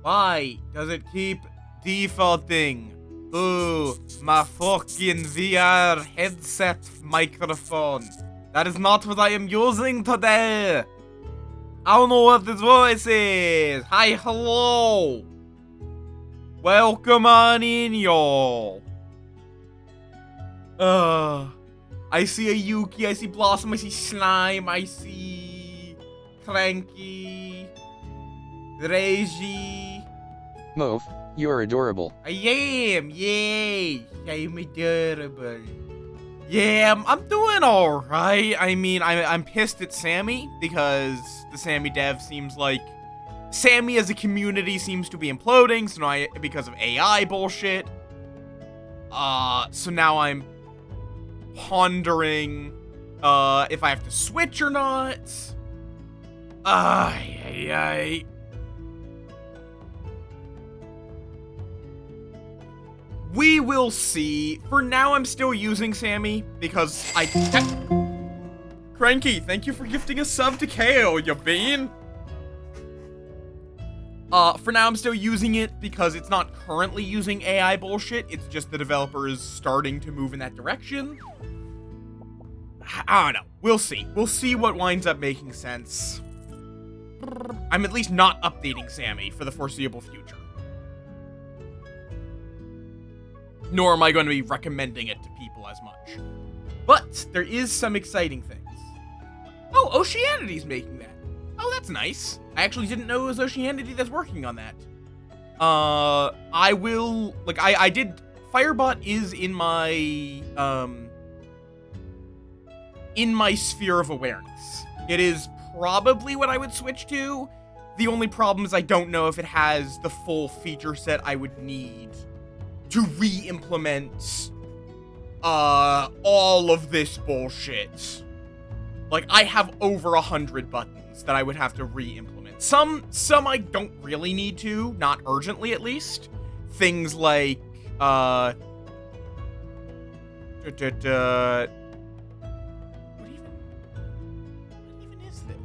Why does it keep defaulting? Ooh, my fucking VR headset microphone. That is not what I am using today. I don't know what this voice is. Hi, hello. Welcome on in, y'all. I see a Yuki, I see Blossom, I see Slime, I see Cranky, Reiji. Moff, you're adorable. I am, yay! I'm adorable. Yeah, I'm doing alright. I mean, I'm pissed at Sammy, because the Sammy dev seems like... Sammy as a community seems to be imploding, so now because of AI bullshit. So now I'm pondering, if I have to switch or not. We will see. For now, I'm still using Sammy, because Cranky, thank you for gifting a sub to KO, you bean! For now, I'm still using it, because it's not currently using AI bullshit, it's just the developer is starting to move in that direction. I don't know. We'll see. We'll see what winds up making sense. I'm at least not updating Sammy for the foreseeable future. Nor am I going to be recommending it to people as much. But there is some exciting things. Oh, Oceanity's making that. Oh, that's nice. I actually didn't know it was Oceanity that's working on that. I will... Like, I did... Firebot is in my sphere of awareness. It is probably what I would switch to. The only problem is I don't know if it has the full feature set I would need to re-implement all of this bullshit. Like, I have over 100 buttons that I would have to re-implement. Some I don't really need to, not urgently at least. Things like, what even is this?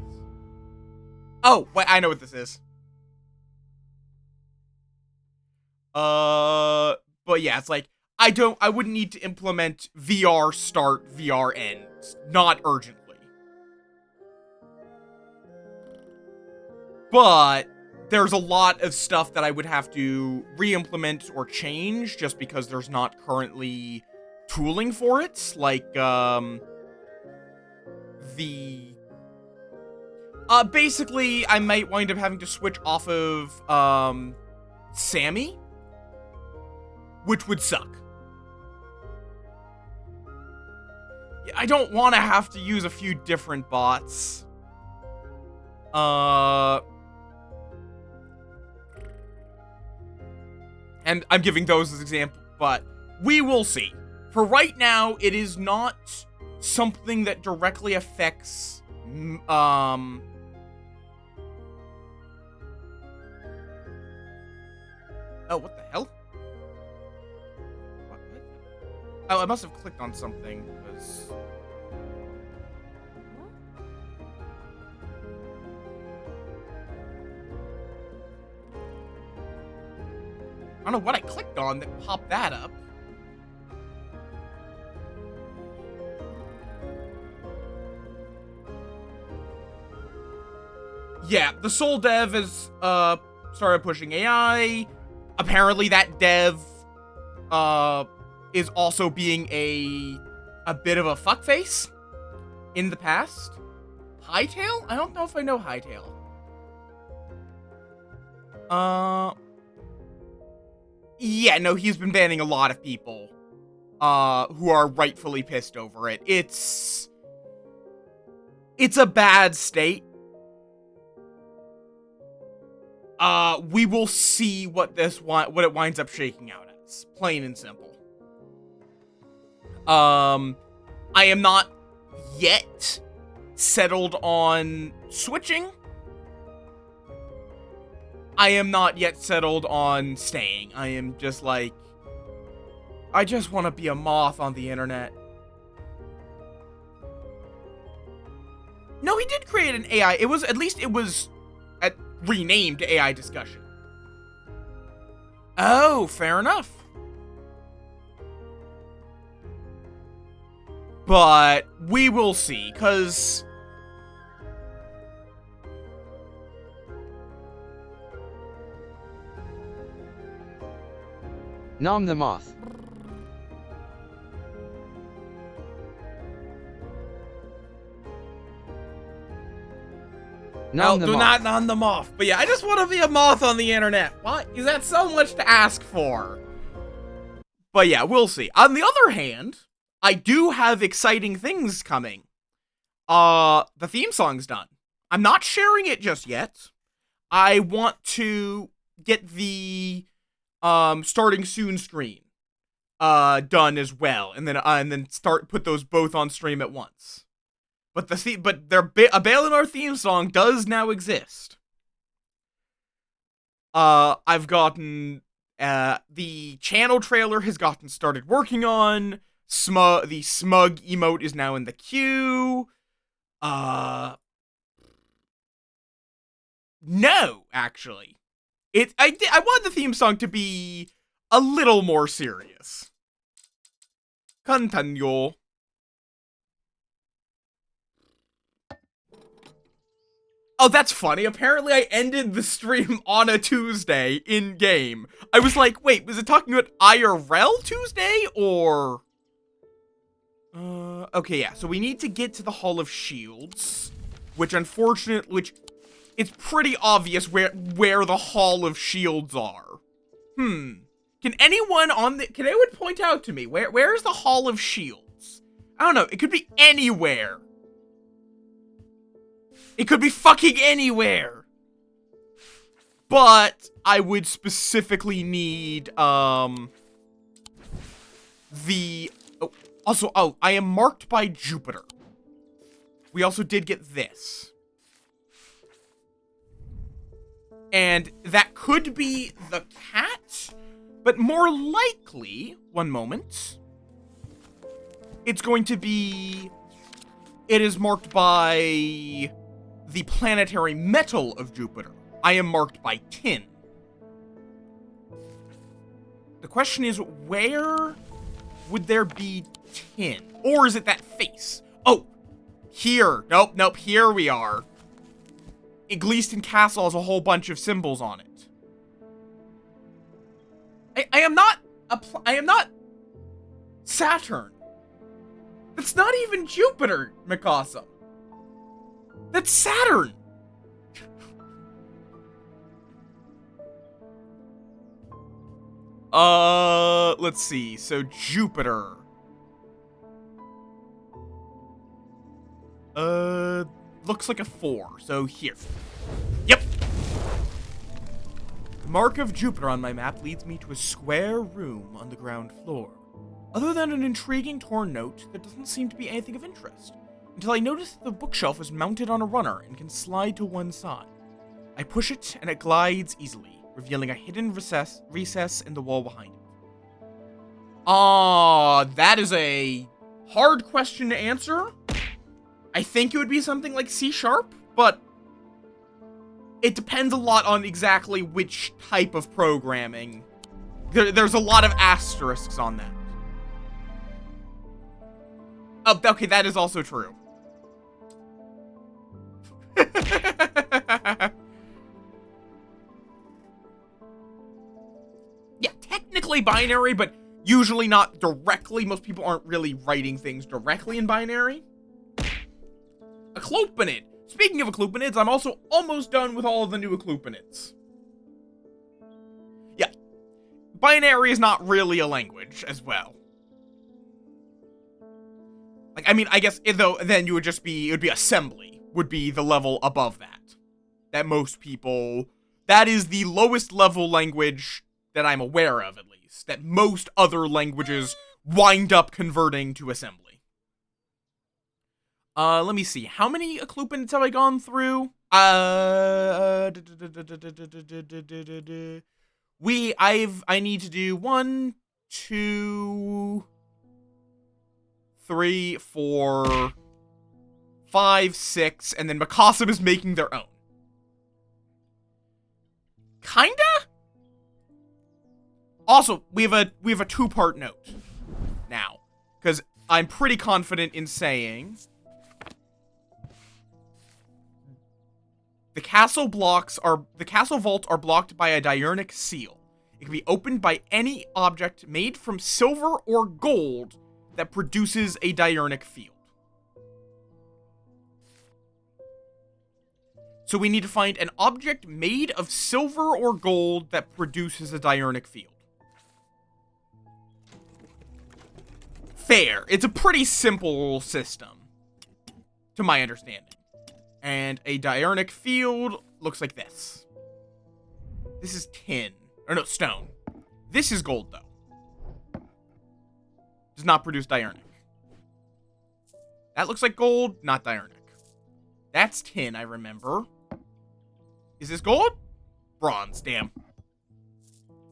Oh, wait, I know what this is. But yeah, it's like, I wouldn't need to implement VR start, VR end. Not urgently. But there's a lot of stuff that I would have to re-implement or change just because there's not currently tooling for it. Like, basically, I might wind up having to switch off of, Sammy, which would suck. I don't want to have to use a few different bots. And I'm giving those as example, but we will see. For right now, it is not something that directly affects, oh, what the hell? What? Oh, I must have clicked on something, because... I don't know what I clicked on that popped that up. Yeah, the Soul dev has, started pushing AI. Apparently that dev, is also being a bit of a fuckface in the past. Hightail? I don't know if I know Hightail. Yeah, no, he's been banning a lot of people, who are rightfully pissed over it. It's a bad state. We will see what it winds up shaking out as. Plain and simple. I am not yet settled on switching. I am not yet settled on staying. I am just like, I just want to be a moth on the internet. No, he did create an AI. It was, at least it was renamed AI discussion. Oh, fair enough. But we will see, because... Nom the Moth. No, Nom the do Moth. not nom them off. But yeah, I just want to be a moth on the internet. What? Is that so much to ask for? But yeah, we'll see. On the other hand, I do have exciting things coming. The theme song's done. I'm not sharing it just yet. I want to get the starting soon screen done as well, and then put those both on stream at once. But a Balinor theme song does now exist. I've gotten the channel trailer has gotten started working on. The smug emote is now in the queue. No, actually. I want the theme song to be a little more serious. Continue. Oh, that's funny. Apparently I ended the stream on a Tuesday in-game. I was like, wait, was it talking about IRL Tuesday, or... okay, yeah, so we need to get to the Hall of Shields, which it's pretty obvious where the Hall of Shields are. Can anyone point out to me, where's the Hall of Shields? I don't know, it could be anywhere. It could be fucking anywhere. But I would specifically need, I am marked by Jupiter. We also did get this. And that could be the cat, but more likely, one moment, it's going to be, it is marked by the planetary metal of Jupiter. I am marked by tin. The question is, where would there be tin? Or is it that face? Oh, here. Nope, here we are. Gleaston Castle has a whole bunch of symbols on it. I am not Saturn. That's not even Jupiter, Mikasa. That's Saturn. Let's see. So Jupiter. Looks like a 4. So here. Yep. The mark of Jupiter on my map leads me to a square room on the ground floor. Other than an intriguing torn note, there doesn't seem to be anything of interest, until I notice that the bookshelf is mounted on a runner and can slide to one side. I push it, and it glides easily, revealing a hidden recess in the wall behind it. That is a hard question to answer. I think it would be something like C#, but it depends a lot on exactly which type of programming. There's a lot of asterisks on that. Oh, okay, that is also true. Yeah, technically binary, but usually not directly. Most people aren't really writing things directly in binary. Aclopinid. Speaking of aclopinids, I'm also almost done with all of the new aclopinids. Yeah. Binary is not really a language as well. Like, I mean, I guess, then it would be assembly, would be the level above that. That most people, that is the lowest level language that I'm aware of, at least. That most other languages wind up converting to assembly. Let me see. How many aclopinids have I gone through? I need to do 1, 2, 3, 4, 5, 6, and then Mikasa is making their own. Kinda? Also, we have a two-part note now, because I'm pretty confident in saying the castle vaults are blocked by a diurnic seal. It can be opened by any object made from silver or gold that produces a diurnic field. So we need to find an object made of silver or gold that produces a diurnic field. Fair. It's a pretty simple system, to my understanding. And a diurnic field looks like this. This is tin. Or no, stone. This is gold, though. Does not produce diurnic. That looks like gold, not diurnic. That's tin, I remember. Is this gold? Bronze, damn.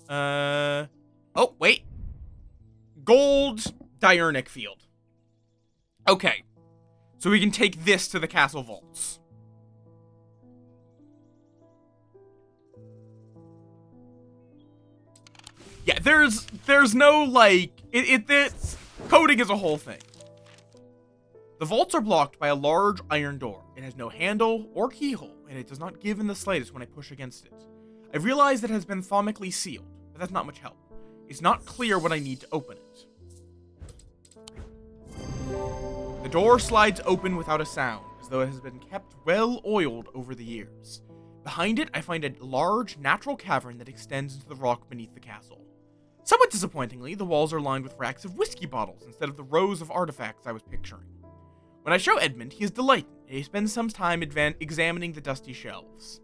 Oh, wait. Gold diurnic field. Okay. So we can take this to the castle vaults. Yeah, there's no, like, it's coding is a whole thing. The vaults are blocked by a large iron door. It has no handle or keyhole, and it does not give in the slightest when I push against it. I realize that it has been thaumatically sealed, but that's not much help. It's not clear what I need to open it. The door slides open without a sound, as though it has been kept well oiled over the years. Behind it, I find a large, natural cavern that extends into the rock beneath the castle. Somewhat disappointingly, the walls are lined with racks of whiskey bottles instead of the rows of artifacts I was picturing. When I show Edmund, he is delighted, and he spends some time examining the dusty shelves.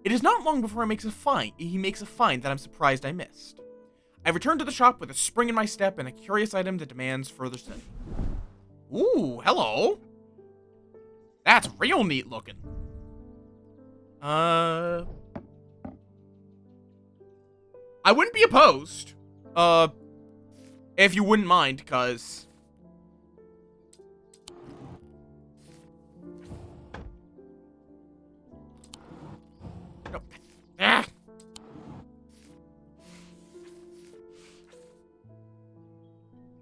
It is not long before he makes a find that I'm surprised I missed. I return to the shop with a spring in my step and a curious item that demands further study. Ooh, hello. That's real neat looking. I wouldn't be opposed. If you wouldn't mind, cause no. Ah.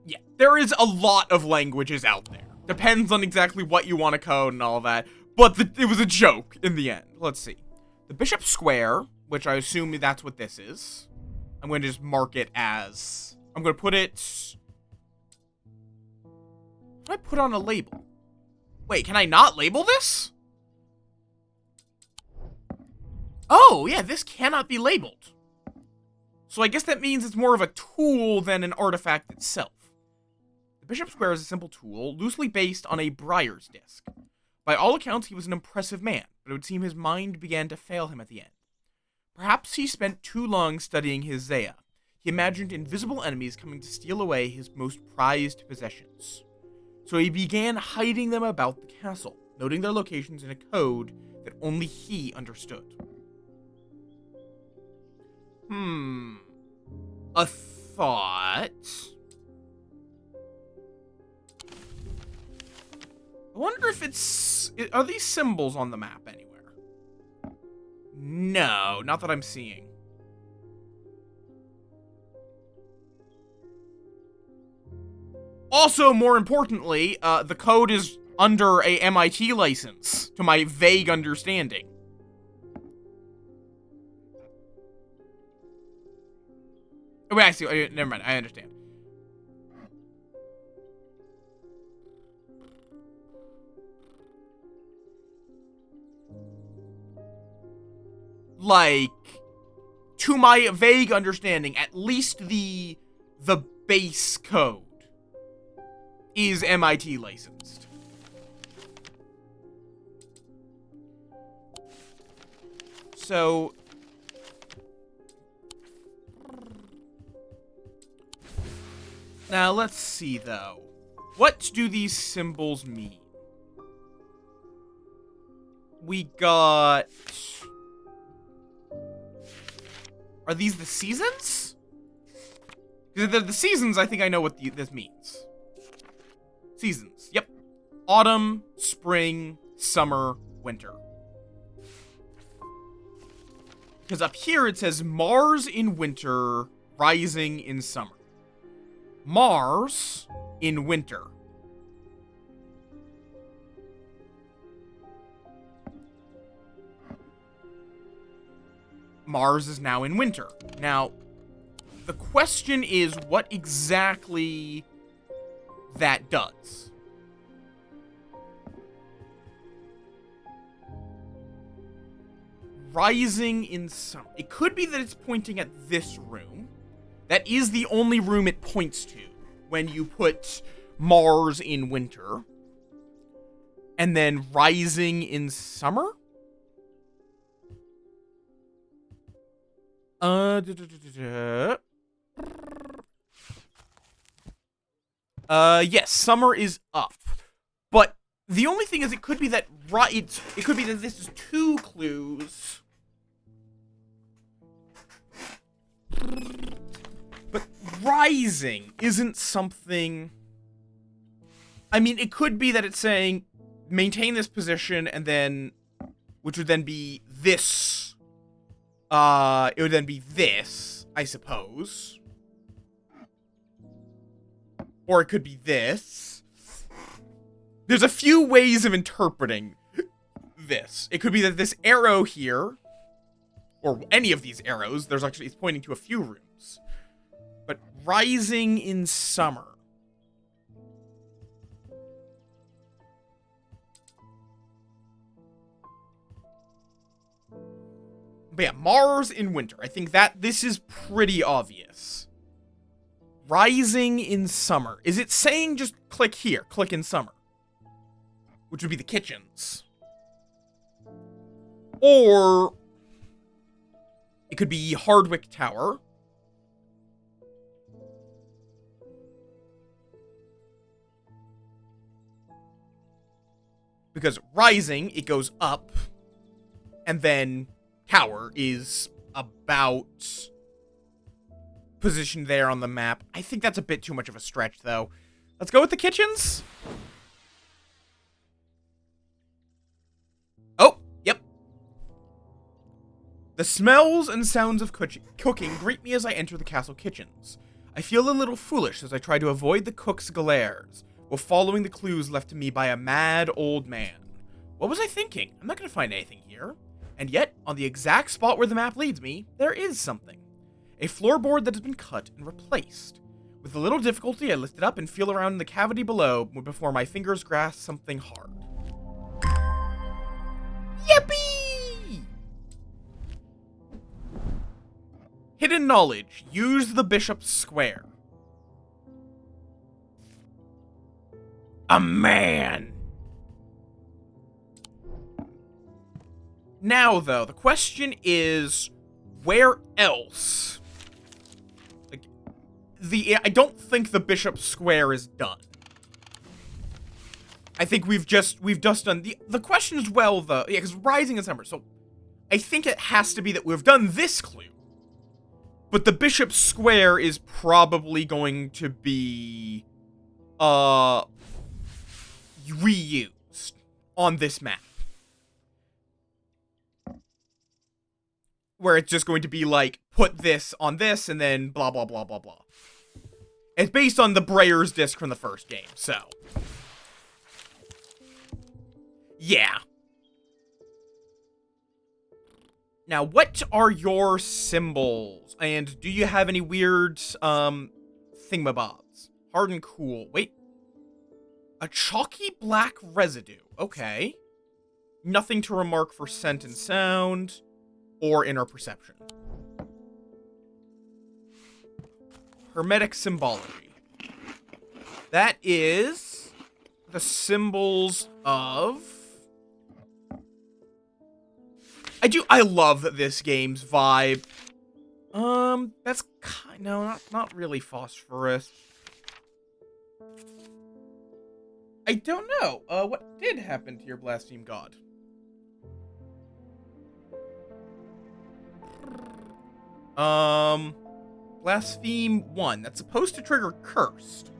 Yeah, there is a lot of languages out there. Depends on exactly what you want to code and all that. But it was a joke in the end. Let's see. The Bishop Square, which I assume that's what this is. I'm going to just mark it as... I'm going to put it... What do I put on a label? Wait, can I not label this? Oh, yeah, this cannot be labeled. So I guess that means it's more of a tool than an artifact itself. The Bishop Square is a simple tool, loosely based on a Briar's disc. By all accounts, he was an impressive man, but it would seem his mind began to fail him at the end. Perhaps he spent too long studying his Zaya. He imagined invisible enemies coming to steal away his most prized possessions. So he began hiding them about the castle, noting their locations in a code that only he understood. A thought. I wonder if are these symbols on the map anywhere? No, not that I'm seeing. Also, more importantly, the code is under a MIT license, to my vague understanding. Oh, wait, I see. Never mind, I understand. Like, to my vague understanding, at least the base code is MIT licensed. So, now let's see though. What do these symbols mean? We got... Are these the seasons? Because if they're the seasons, I think I know what this means. Seasons, yep. Autumn, spring, summer, winter. Because up here it says Mars in winter, rising in summer. Mars in winter. Mars is now in winter. Now, the question is what exactly that does. Rising in summer. It could be that it's pointing at this room. That is the only room it points to when you put Mars in winter. And then rising in summer? Yes, summer is up. But the only thing is it could be that it could be that this is 2 clues. But rising isn't something... I mean, it could be that it's saying maintain this position and then... Which would then be this. It would then be this, I suppose. Or it could be this. There's a few ways of interpreting this. It could be that this arrow here, or any of these arrows, it's pointing to a few rooms. But rising in summer. But yeah, Mars in winter. I think that this is pretty obvious. Rising in summer. Is it saying just click here, click in summer? Which would be the kitchens. Or it could be Hardwick Tower. Because rising, it goes up. And then tower is about positioned there on the map. I think that's a bit too much of a stretch, though. Let's go with the kitchens. Oh, yep. The smells and sounds of cooking greet me as I enter the castle kitchens. I feel a little foolish as I try to avoid the cook's glares, while following the clues left to me by a mad old man. What was I thinking? I'm not going to find anything here. And yet, on the exact spot where the map leads me, there is something. A floorboard that has been cut and replaced. With a little difficulty, I lift it up and feel around in the cavity below before my fingers grasp something hard. Yippee! Hidden knowledge. Use the bishop's square. A man! Now, though, the question is, where else? Like, I don't think the Bishop's Square is done. I think we've just done the question is, well, yeah, because rising in summer, so I think it has to be that we've done this clue. But the Bishop's Square is probably going to be, reused on this map. Where it's just going to be like, put this on this, and then blah, blah, blah, blah, blah. It's based on the Breyer's disc from the first game, so. Yeah. Now, what are your symbols? And do you have any weird, thingamabobs? Hard and cool. Wait. A chalky black residue. Okay. Nothing to remark for scent and sound. Or inner perception. Hermetic symbology. That is the symbols of... I love this game's vibe. That's no, not really phosphorus. I don't know. What did happen to your blaspheme god? Blaspheme 1. That's supposed to trigger Cursed.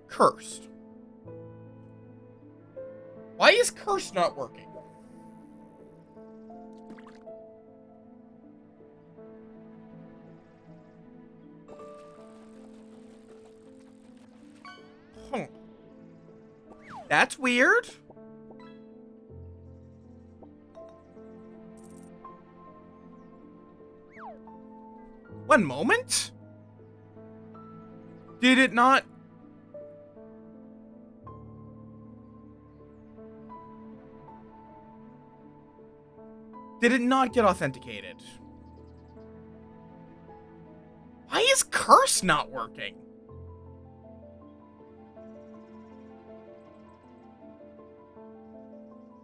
Cursed. Why is Cursed not working? That's weird. One moment. Did it not? Did it not get authenticated? Why is Curse not working?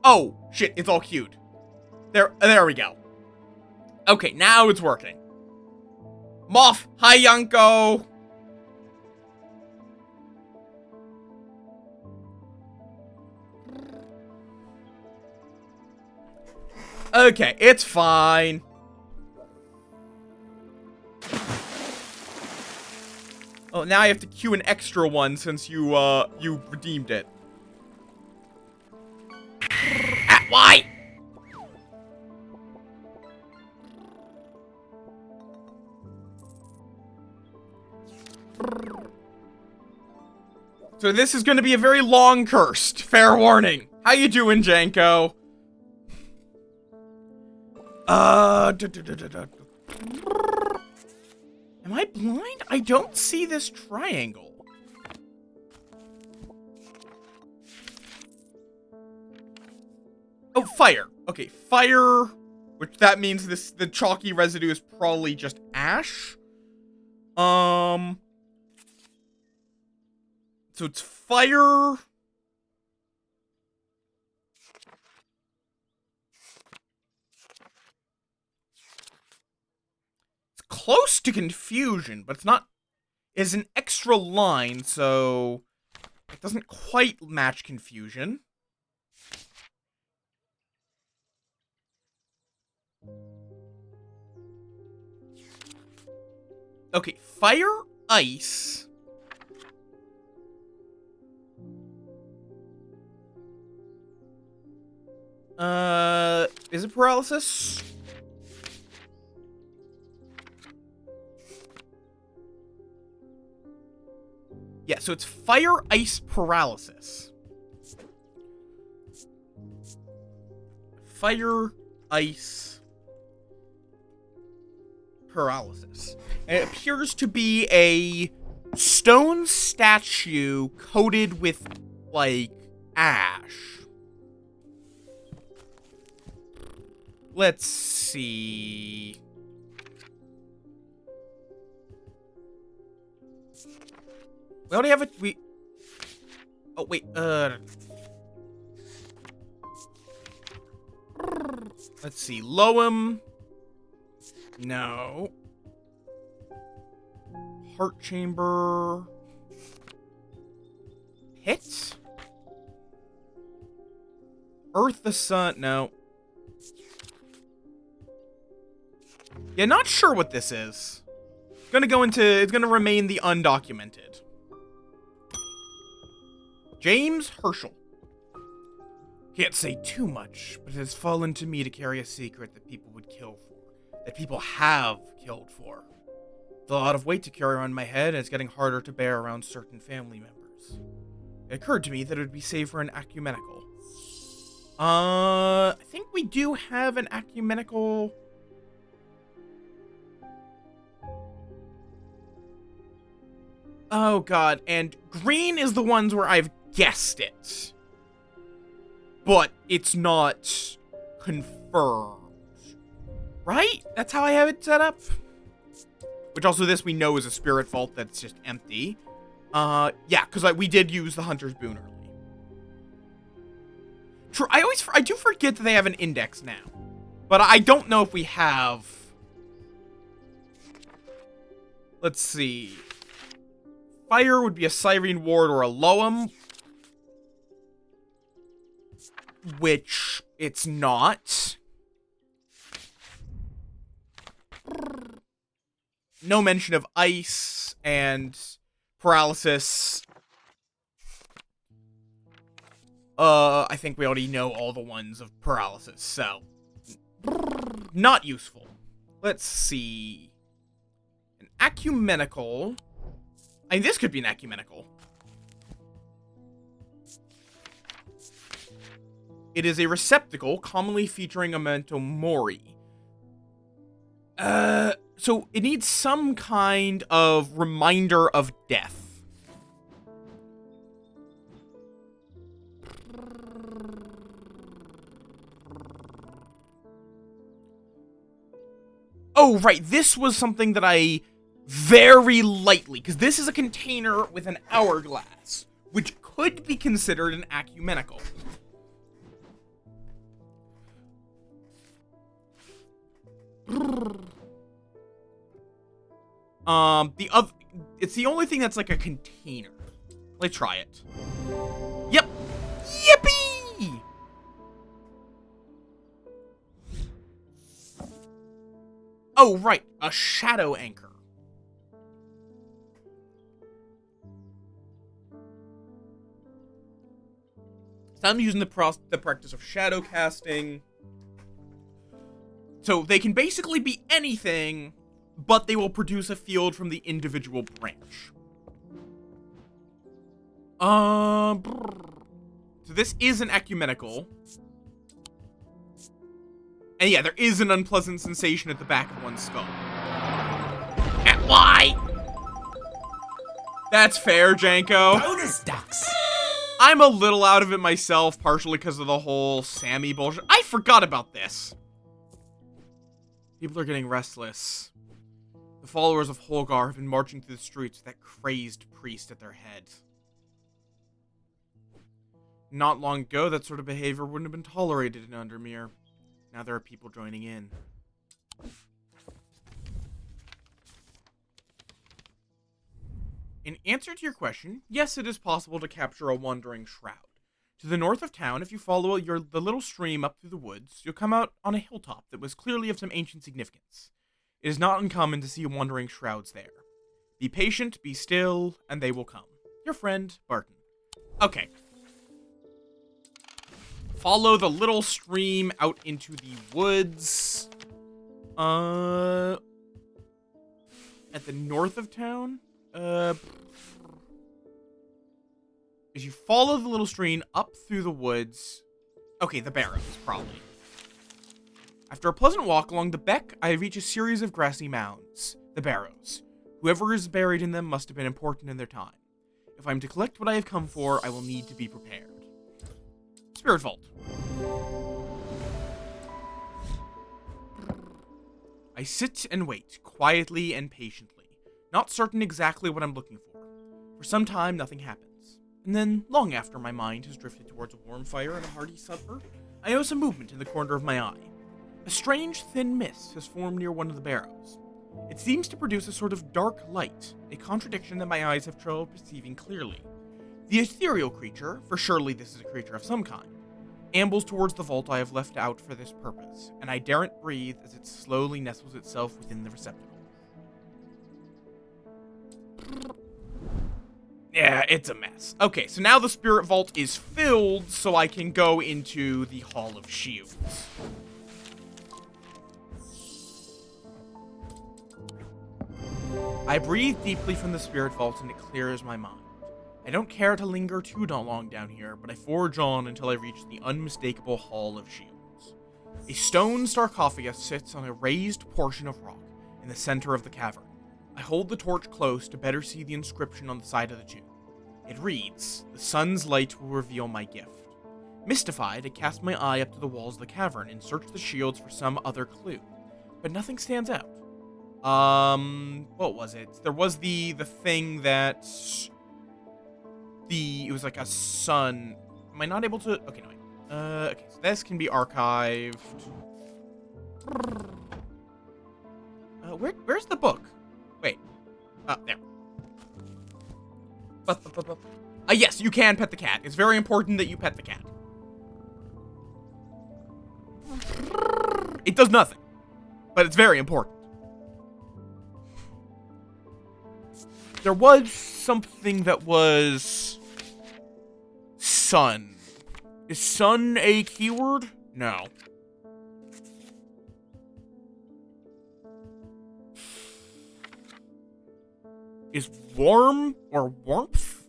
Oh, shit, it's all queued. There we go. Okay, now it's working. Moff, hi Yanko! Okay, it's fine. Oh, now I have to queue an extra one since you redeemed it. Ah, why? So this is gonna be a very long cursed. Fair warning. How you doing, Janko? Am I blind? I don't see this triangle. Oh, fire. Okay, fire, which that means the chalky residue is probably just ash. So it's fire. It's close to confusion, but it's not. It's an extra line, so it doesn't quite match confusion. Okay, fire, ice. Is it paralysis? Yeah, so it's fire, ice, paralysis. Fire, ice, paralysis. And it appears to be a stone statue coated with, like, ash. Let's see. We already have a oh wait, let's see. Loam. No. Heart chamber. Pit. Earth the sun. No. Yeah, not sure what this is. It's gonna remain the undocumented. James Herschel. Can't say too much, but it has fallen to me to carry a secret that people would kill for. That people have killed for. It's a lot of weight to carry around my head, and it's getting harder to bear around certain family members. It occurred to me that it would be safer an ecumenical. I think we do have an ecumenical. Oh god, and green is the ones where I've guessed it. But it's not confirmed. Right? That's how I have it set up? Which also this we know is a spirit vault that's just empty. Yeah, because we did use the Hunter's Boon early. True, I do forget that they have an index now. But I don't know if we have. Let's see. Fire would be a Siren Ward or a Loam. Which it's not. No mention of ice and paralysis. I think we already know all the ones of paralysis, so. Not useful. Let's see. An ecumenical. I mean, this could be an ecumenical. It is a receptacle commonly featuring a memento mori. So it needs some kind of reminder of death. Oh, right, this was something that I very lightly, because this is a container with an hourglass, which could be considered an ecumenical. It's the only thing that's like a container. Let's try it. Yep. Yippee! Oh, right, a shadow anchor. So I'm using the practice of shadow casting. So they can basically be anything, but they will produce a field from the individual branch. So this is an ecumenical. And yeah, there is an unpleasant sensation at the back of one's skull. And why? That's fair, Janko. Bonus ducks. I'm a little out of it myself, partially because of the whole Sammy bullshit. I forgot about this. People are getting restless. The followers of Holgar have been marching through the streets with that crazed priest at their head. Not long ago, that sort of behavior wouldn't have been tolerated in Undermere. Now there are people joining in. In answer to your question, yes, it is possible to capture a wandering shroud. To the north of town, if you follow the little stream up through the woods, you'll come out on a hilltop that was clearly of some ancient significance. It is not uncommon to see wandering shrouds there. Be patient, be still, and they will come. Your friend, Barton. Okay. Follow the little stream out into the woods. At the north of town? As you follow the little stream up through the woods... Okay, the barrows, probably. After a pleasant walk along the beck, I reach a series of grassy mounds. The barrows. Whoever is buried in them must have been important in their time. If I'm to collect what I have come for, I will need to be prepared. Spirit Vault. I sit and wait, quietly and patiently, not certain exactly what I'm looking for. For some time, nothing happens. And then, long after my mind has drifted towards a warm fire and a hearty supper, I notice a movement in the corner of my eye. A strange, thin mist has formed near one of the barrows. It seems to produce a sort of dark light, a contradiction that my eyes have trouble perceiving clearly. The ethereal creature, for surely this is a creature of some kind, ambles towards the vault I have left out for this purpose, and I daren't breathe as it slowly nestles itself within the receptacle. Yeah, it's a mess. Okay, so now the spirit vault is filled, so I can go into the Hall of Shields. I breathe deeply from the spirit vault and it clears my mind. I don't care to linger too long down here, but I forge on until I reach the unmistakable Hall of Shields. A stone sarcophagus sits on a raised portion of rock in the center of the cavern. I hold the torch close to better see the inscription on the side of the tomb. It reads, "The sun's light will reveal my gift." Mystified, I cast my eye up to the walls of the cavern and search the shields for some other clue, but nothing stands out. What was it? There was the thing that... It was like a sun. Am I not able to... Okay, no, wait. Okay, so this can be archived. Where's the book? Wait. There. Yes, you can pet the cat. It's very important that you pet the cat. It does nothing, but it's very important. There was something that was... sun. Is sun a keyword? No. Is warm or warmth?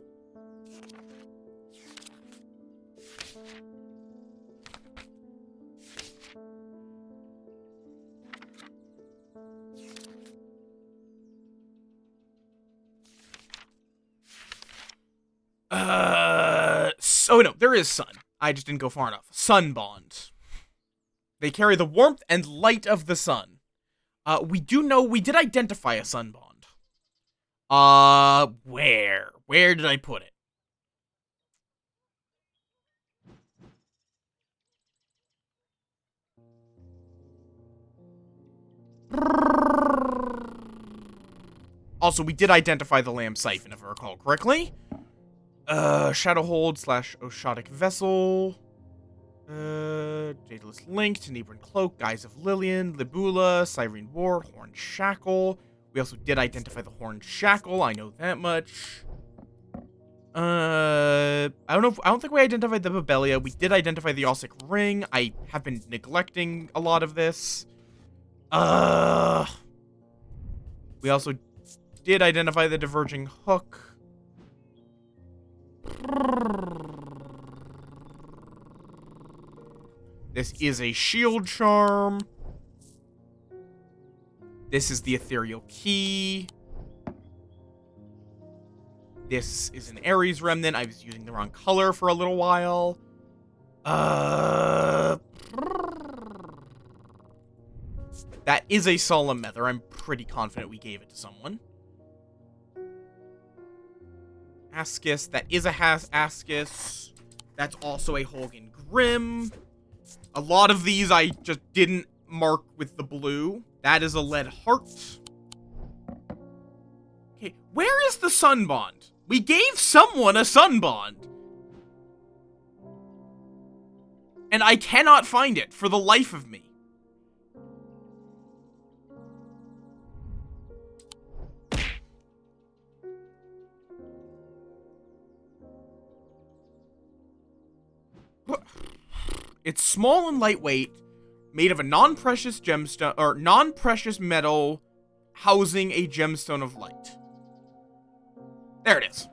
Oh no, there is sun. I just didn't go far enough. Sun bond. They carry the warmth and light of the sun. We did identify a sun bond. Where? Where did I put it? Also, we did identify the lamb siphon, if I recall correctly. Shadowhold / Oshotic Vessel. Daedalus Link, Tenebran Cloak, Guise of Lillian, Libula, Cyrene Ward, Horned Shackle. We also did identify the Horned Shackle, I know that much. I don't think we identified the Babelia. We did identify the Ossic Ring. I have been neglecting a lot of this. We also did identify the Diverging Hook. This is a shield charm. This is the Ethereal Key. This is an Ares Remnant. I was using the wrong color for a little while. That is a Solemn Nether. I'm pretty confident we gave it to someone. Ascus. That is a Ascus. That's also a Holgan Grim. A lot of these I just didn't mark with the blue. That is a Lead Heart. Okay, where is the Sun Bond? We gave someone a Sun Bond. And I cannot find it for the life of me. It's small and lightweight, made of a non-precious gemstone, or non-precious metal, housing a gemstone of light. There it is.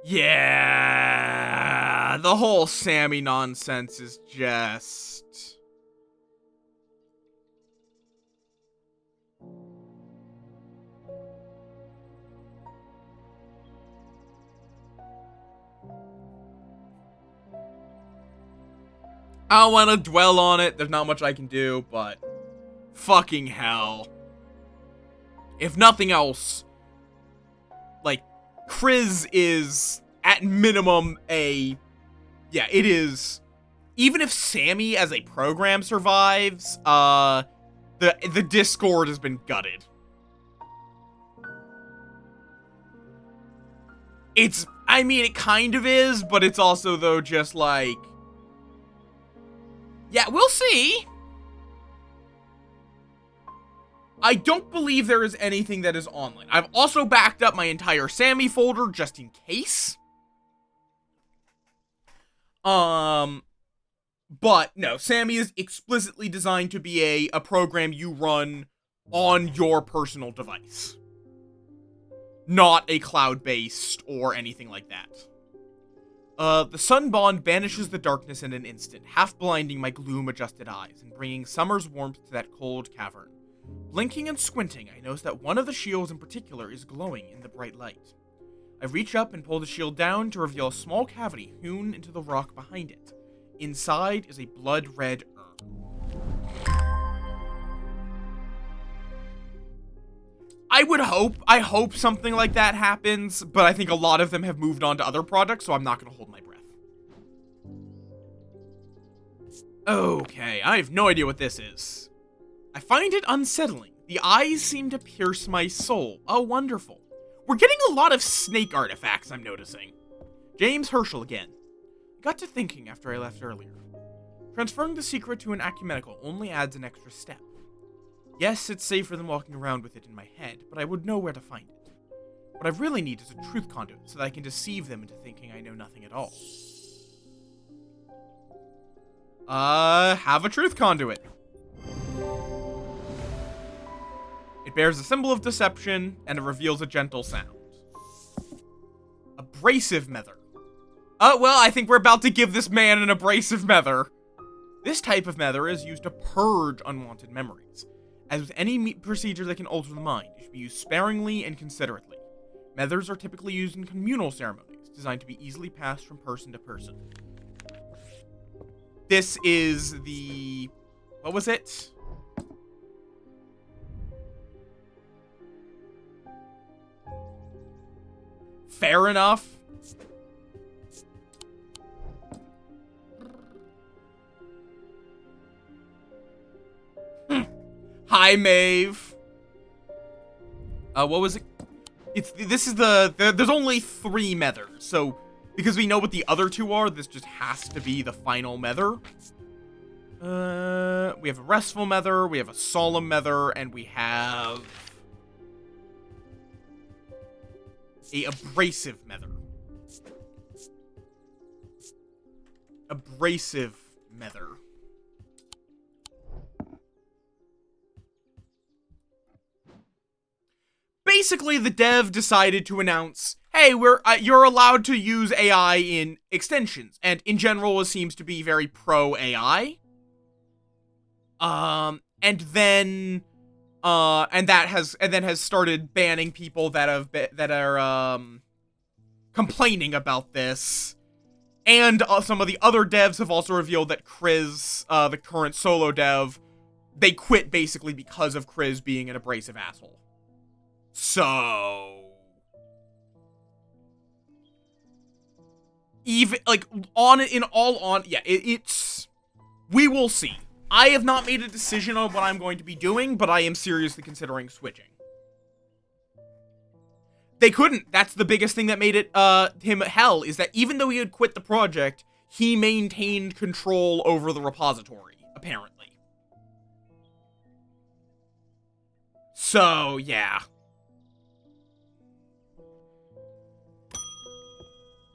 Yeah, the whole Sammy nonsense is just... I don't want to dwell on it. There's not much I can do, but fucking hell. If nothing else, like, Kriz is at minimum it is, even if Sammy as a program survives, the Discord has been gutted. I mean, it kind of is, but it's also, though, just like, yeah, we'll see. I don't believe there is anything that is online. I've also backed up my entire Sammy folder just in case. But no, Sammy is explicitly designed to be a program you run on your personal device. Not a cloud-based or anything like that. The Sun Bond banishes the darkness in an instant, half blinding my gloom-adjusted eyes and bringing summer's warmth to that cold cavern. Blinking and squinting, I notice that one of the shields in particular is glowing in the bright light. I reach up and pull the shield down to reveal a small cavity hewn into the rock behind it. Inside is a blood-red urn. I hope something like that happens, but I think a lot of them have moved on to other products, so I'm not going to hold my breath. Okay, I have no idea what this is. I find it unsettling. The eyes seem to pierce my soul. Oh, wonderful. We're getting a lot of snake artifacts, I'm noticing. James Herschel again. I got to thinking after I left earlier. Transferring the secret to an ecumenical only adds an extra step. Yes, it's safer than walking around with it in my head, but I would know where to find it. What I really need is a truth conduit, so that I can deceive them into thinking I know nothing at all. Have a truth conduit. It bears a symbol of deception, and it reveals a gentle sound. Abrasive Nether. Oh, well, I think we're about to give this man an abrasive Nether. This type of mether is used to purge unwanted memories. As with any procedure that can alter the mind, it should be used sparingly and considerately. Methers are typically used in communal ceremonies, designed to be easily passed from person to person. This is the... what was it? Fair enough. Hi, Maeve. What was it? This is there's only 3 methers, so because we know what the other 2 are, this just has to be the final mether. We have a restful mether, we have a solemn mether, and we have a abrasive mether. Abrasive mether. Basically, the dev decided to announce, hey, you're allowed to use AI in extensions, and in general, it seems to be very pro AI. And then has started banning people that are complaining about this. And some of the other devs have also revealed that Chris, the current solo dev, they quit basically because of Chris being an abrasive asshole. So, even like it's we will see. I have not made a decision on what I'm going to be doing, but I am seriously considering switching. They couldn't. That's the biggest thing that made it him hell, is that even though he had quit the project, he maintained control over the repository, apparently. So, yeah.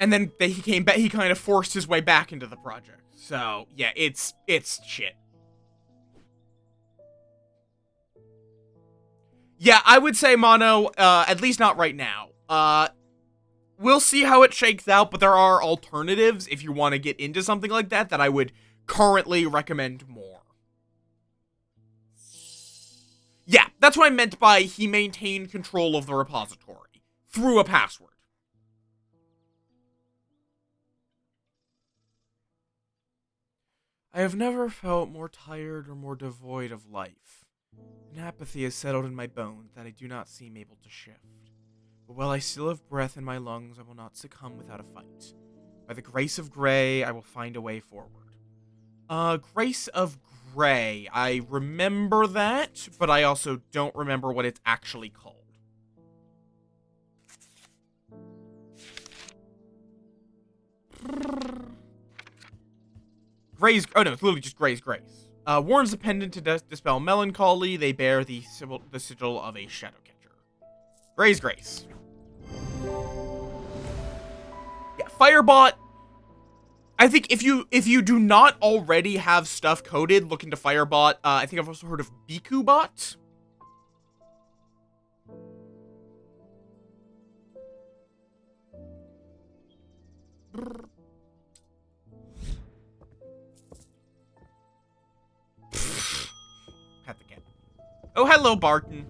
And then he came back, he kind of forced his way back into the project. So, yeah, it's shit. Yeah, I would say mono, at least not right now. We'll see how it shakes out, but there are alternatives if you want to get into something like that I would currently recommend more. Yeah, that's what I meant by he maintained control of the repository through a password. I have never felt more tired or more devoid of life. An apathy has settled in my bones that I do not seem able to shift. But while I still have breath in my lungs, I will not succumb without a fight. By the grace of Grey, I will find a way forward. Grace of Grey. I remember that, but I also don't remember what it's actually called. Grey's... oh no, it's literally just Grey's Grace. Warns the pendant to dispel melancholy. They bear the sigil of a shadow catcher. Grey's Grace. Yeah, Firebot. I think if you do not already have stuff coded, look into Firebot. I think I've also heard of BikuBot. Pat the cat. Oh, hello, Barton.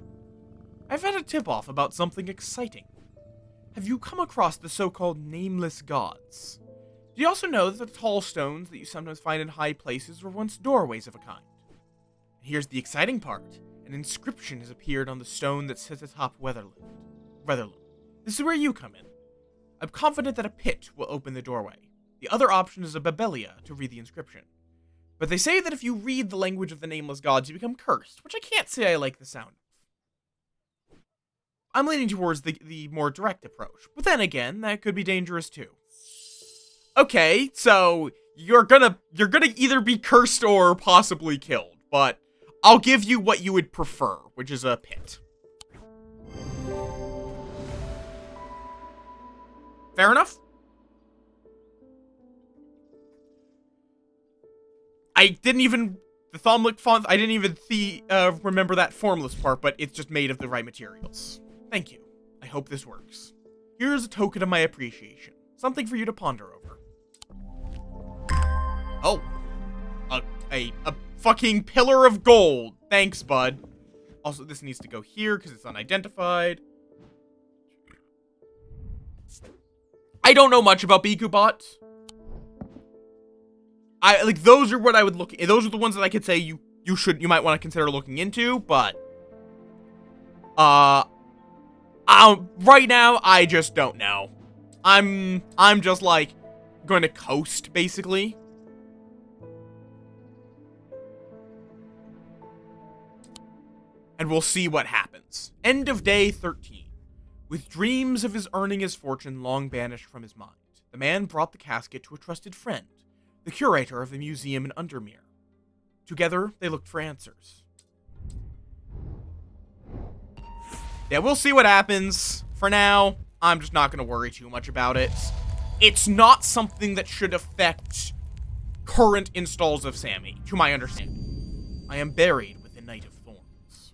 I've had a tip-off about something exciting. Have you come across the so-called nameless gods? Do you also know that the tall stones that you sometimes find in high places were once doorways of a kind? And here's the exciting part. An inscription has appeared on the stone that sits atop Weatherloom. This is where you come in. I'm confident that a pit will open the doorway. The other option is a Babelia to read the inscription. But they say that if you read the language of the nameless gods, you become cursed, which I can't say I like the sound of. I'm leaning towards the more direct approach, but then again, that could be dangerous too. Okay, so you're gonna either be cursed or possibly killed, but I'll give you what you would prefer, which is a pit. Fair enough? I didn't even, the Thomlick font, I didn't even remember that formless part, but it's just made of the right materials. Thank you. I hope this works. Here's a token of my appreciation. Something for you to ponder over. Oh. a fucking pillar of gold. Thanks, bud. Also, this needs to go here because it's unidentified. I don't know much about Biku bots. Those are what I would look. Those are the ones that I could say you might want to consider looking into, but right now I just don't know. I'm just like going to coast basically. And we'll see what happens. End of day 13. With dreams of his earning his fortune long banished from his mind, the man brought the casket to a trusted friend, the curator of the museum in Undermere. Together, they looked for answers. Yeah, we'll see what happens. For now, I'm just not going to worry too much about it. It's not something that should affect current installs of Sammy, to my understanding. I am buried with the Knight of Thorns.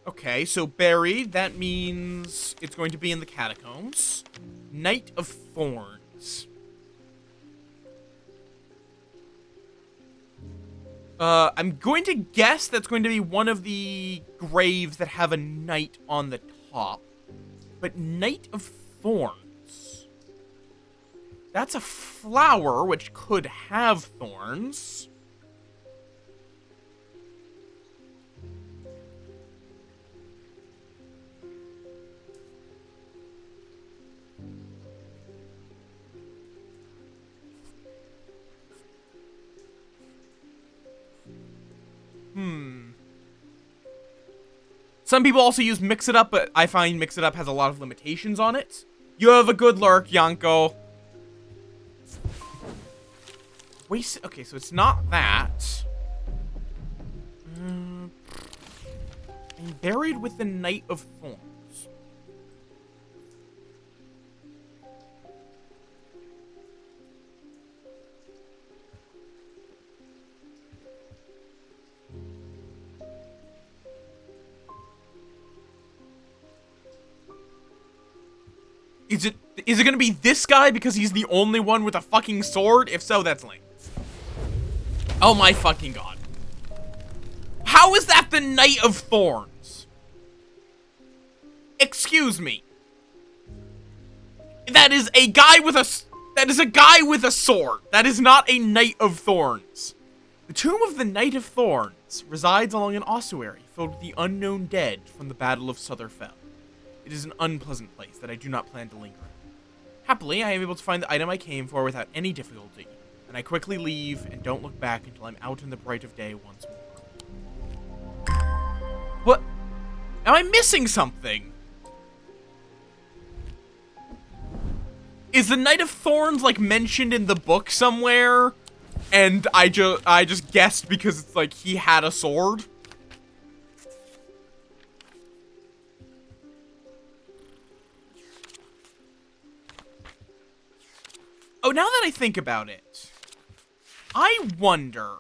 Okay, so buried, that means it's going to be in the catacombs. Knight of Thorns. I'm going to guess that's going to be one of the graves that have a knight on the top. But Knight of Thorns. That's a flower, which could have thorns. Some people also use Mix It Up, but I find Mix It Up has a lot of limitations on it. You have a good lurk, Yanko. Okay, so it's not that. I'm buried with the Knight of Thorns. Is it gonna be this guy because he's the only one with a fucking sword? If so, that's Link. Oh my fucking god. How is that the Knight of Thorns? Excuse me. That is a guy with a sword. That is not a Knight of Thorns. The tomb of the Knight of Thorns resides along an ossuary filled with the unknown dead from the Battle of Sutherfell. It is an unpleasant place that I do not plan to linger in. Happily, I am able to find the item I came for without any difficulty, and I quickly leave and don't look back until I'm out in the bright of day once more. What? Am I missing something? Is the Knight of Thorns, like, mentioned in the book somewhere? And I just guessed because it's like he had a sword? Oh, now that I think about it, I wonder.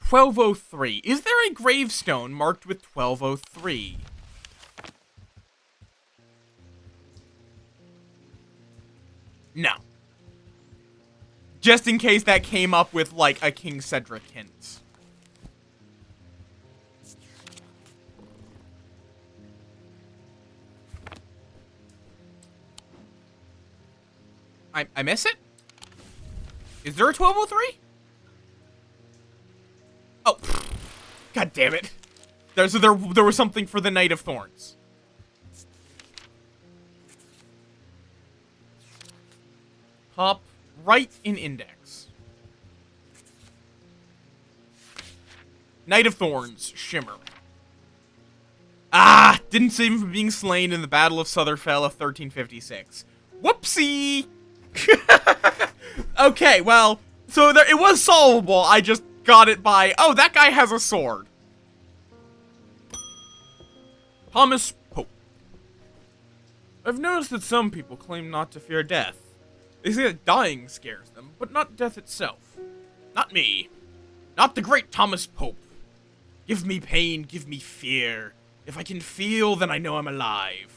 1203. Is there a gravestone marked with 1203? No. Just in case that came up with, like, a King Cedric hint. I miss it? Is there a 1203? Oh. God damn it. There was something for the Knight of Thorns. Top right in index. Knight of Thorns, Shimmer. Ah! Didn't save him from being slain in the Battle of Sutherfell of 1356. Whoopsie! Okay, well, so it was solvable. I just got it by, oh, that guy has a sword. Thomas Pope. I've noticed that some people claim not to fear death. They say that dying scares them, but not death itself. Not me. Not the great Thomas Pope. Give me pain, give me fear. If I can feel, then I know I'm alive.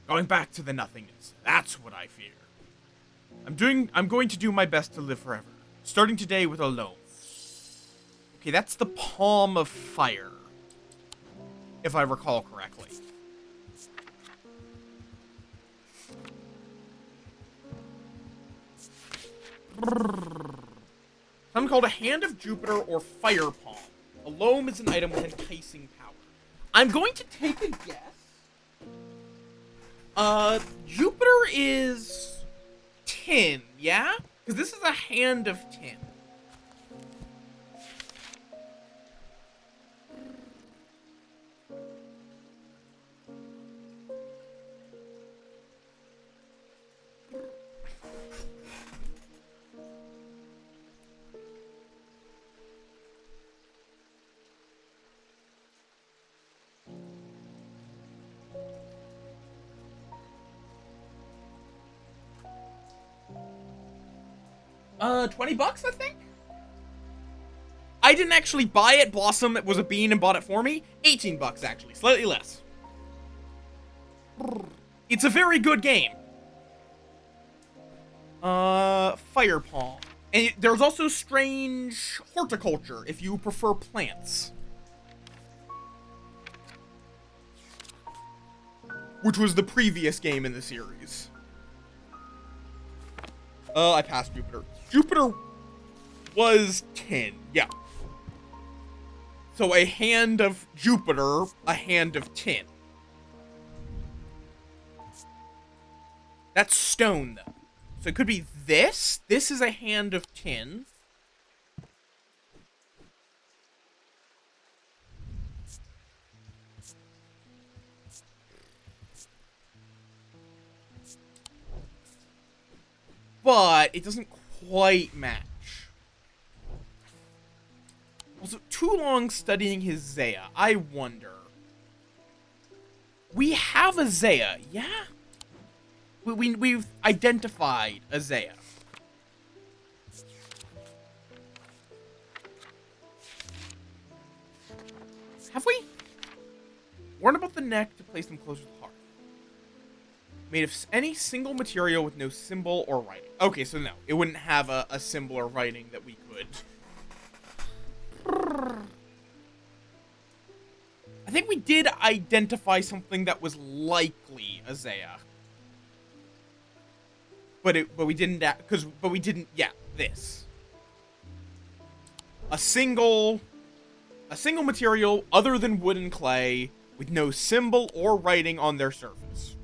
Going back to the nothingness. That's what I fear. I'm going to do my best to live forever. Starting today with a loam. Okay, that's the palm of fire. If I recall correctly. Something called a Hand of Jupiter or Fire Palm. A loam is an item with enticing power. I'm going to take a guess. Jupiter is tin, yeah? Because this is a hand of tin. $20, I think? I didn't actually buy it. Blossom was a bean and bought it for me. $18, actually. Slightly less. It's a very good game. Fire Palm. And there's also Strange Horticulture, if you prefer plants. Which was the previous game in the series. I passed Jupiter. Jupiter was 10, yeah. So a hand of Jupiter, a hand of tin. That's stone, though. So it could be this. This is a hand of tin. But it doesn't quite match. Also, too long studying his Zaya. I wonder. We have a Zaya, yeah? We've identified a Zaya. Have we? Worn about the neck to place them closer to the heart. Made of any single material with no symbol or writing. Okay, so no. It wouldn't have a symbol or writing that we could. I think we did identify something that was likely a Zaya. But we didn't, yeah, this. A single material other than wood and clay with no symbol or writing on their surface.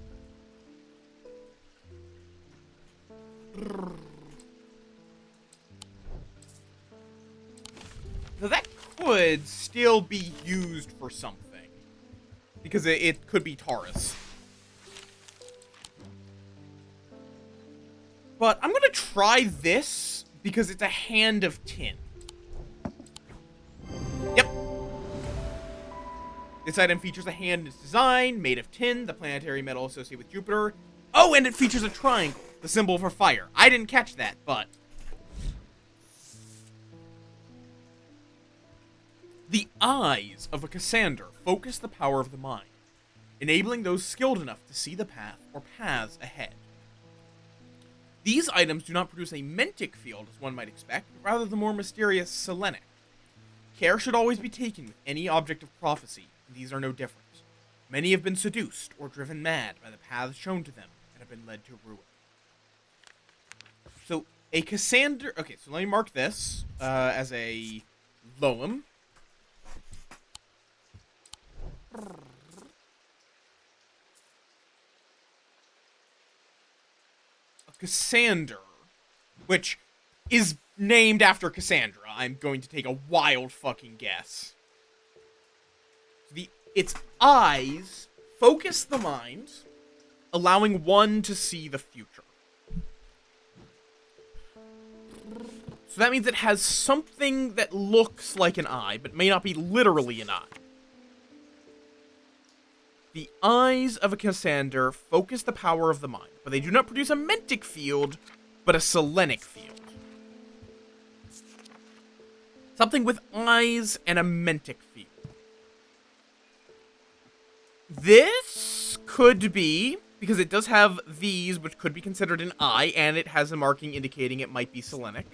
So that could still be used for something. Because it could be Taurus. But I'm gonna try this because it's a hand of tin. Yep. This item features a hand in its design, made of tin, the planetary metal associated with Jupiter. Oh, and it features a triangle, the symbol for fire. I didn't catch that, but... The eyes of a Cassander focus the power of the mind, enabling those skilled enough to see the path or paths ahead. These items do not produce a mentic field, as one might expect, but rather the more mysterious selenic. Care should always be taken with any object of prophecy, and these are no different. Many have been seduced or driven mad by the paths shown to them and have been led to ruin. So, a Cassander... Okay, so let me mark this as a Loam. Cassander, which is named after Cassandra. I'm going to take a wild fucking guess. Its eyes focus the mind, allowing one to see the future. So that means it has something that looks like an eye, but may not be literally an eye. The eyes of a Cassander focus the power of the mind, but they do not produce a mentic field, but a selenic field. Something with eyes and a mentic field. This could be, because it does have these, which could be considered an eye, and it has a marking indicating it might be selenic.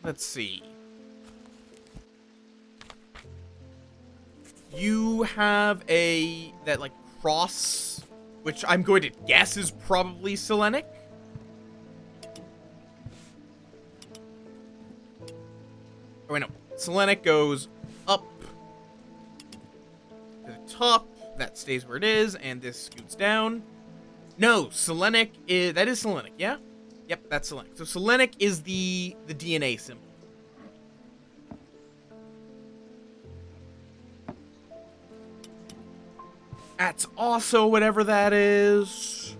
Let's see. You have that like cross, which I'm going to guess is probably selenic. Oh, wait, no. Selenic goes up to the top. That stays where it is, and this scoots down. No, selenic is... That is selenic, yeah? Yep, that's selenic. So selenic is the DNA symbol. That's also whatever that is.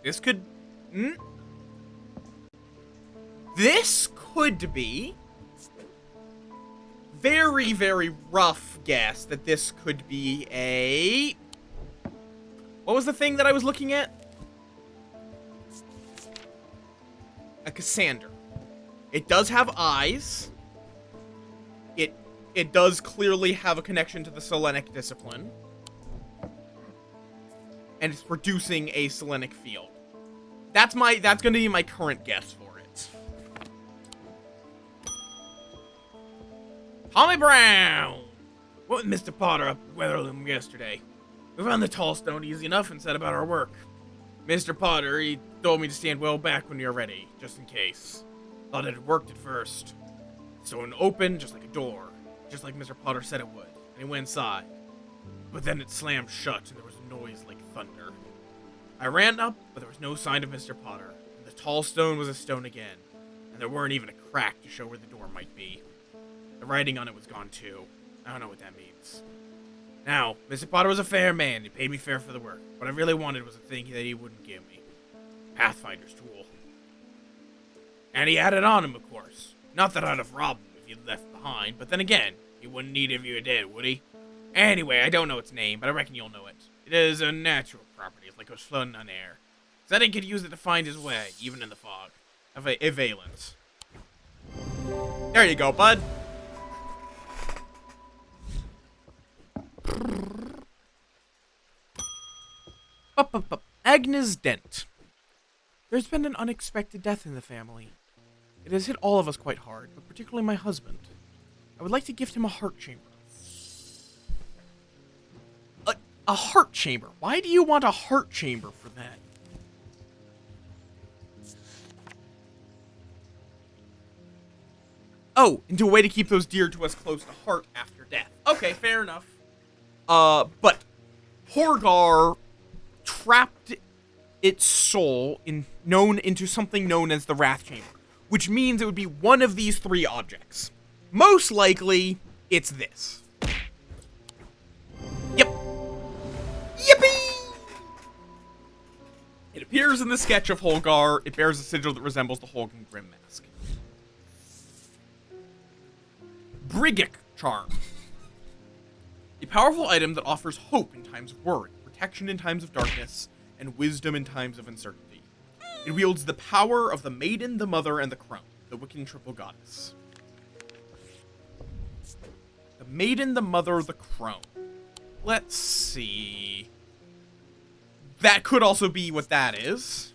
This could... This could be... Very, very rough guess that this could be a... What was the thing that I was looking at? A Cassander. It does have eyes. It does clearly have a connection to the Selenic discipline. And it's producing a Selenic field. That's gonna be my current guess for it. Tommy Brown! What was Mr. Potter up at Weatherloom yesterday? We found the tall stone easy enough and set about our work. Mr. Potter, he told me to stand well back when you're ready, just in case. Thought it had worked at first. Stone opened just like a door, just like Mr. Potter said it would, and he went inside. But then it slammed shut and there was a noise like thunder. I ran up, but there was no sign of Mr. Potter, and the tall stone was a stone again, and there weren't even a crack to show where the door might be. The writing on it was gone too. I don't know what that means. Now, Mr. Potter was a fair man. He paid me fair for the work. What I really wanted was a thing that he wouldn't give me. Pathfinder's tool. And he had it on him, of course. Not that I'd have robbed him if he'd left behind, but then again, he wouldn't need it if you were dead, would he? Anyway, I don't know its name, but I reckon you'll know it. It is a natural property. It's like a floating on air. Zeddy could use it to find his way, even in the fog. A valence. There you go, bud. Agnes Dent. There's been an unexpected death in the family. It has hit all of us quite hard, but particularly my husband. I would like to gift him a heart chamber. A heart chamber? Why do you want a heart chamber for that? Oh, into a way to keep those dear to us close to heart after death. Okay, fair enough. But Horgar trapped its soul into something known as the Wrath Chamber, which means it would be one of these three objects. Most likely, it's this. Yep. Yippee! It appears in the sketch of Holgar. It bears a sigil that resembles the Holgan Grim mask. Brigic Charm. A powerful item that offers hope in times of worry, protection in times of darkness, and wisdom in times of uncertainty. It wields the power of the Maiden, the Mother, and the Crone, the Wiccan triple goddess. The Maiden, the Mother, the Crone. Let's see. That could also be what that is.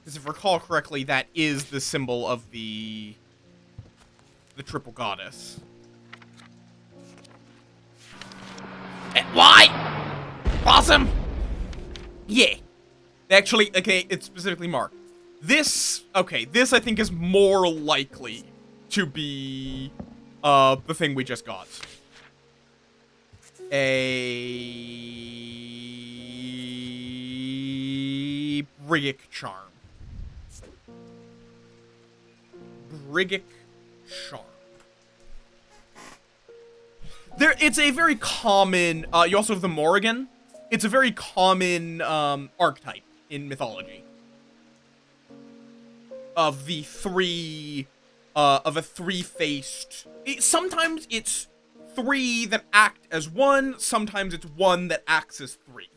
Because if I recall correctly, that is the symbol of the triple goddess. Why? Awesome! Yeah. Actually, okay, it's specifically marked. This I think is more likely to be, the thing we just got. A Brigic Charm. Brigic Charm. It's a very common, you also have the Morrigan. It's a very common, archetype in mythology. Of the three, of a three-faced... Sometimes it's three that act as one, sometimes it's one that acts as three.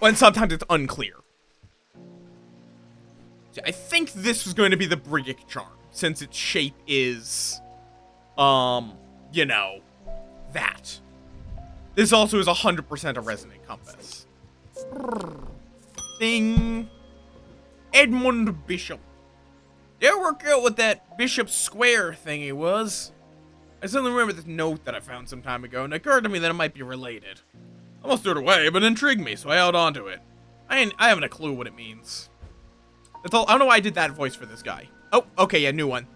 And sometimes it's unclear. See, I think this was going to be the Briggic charm, since its shape is, you know, that. This also is 100% a resonant compass. Ding. Edmund Bishop. Did I work out what that Bishop Square thingy was? I suddenly remember this note that I found some time ago, and it occurred to me that it might be related. I almost threw it away, but it intrigued me, so I held on to it. I haven't a clue what it means. That's all. I don't know why I did that voice for this guy. Oh, okay, yeah, new one.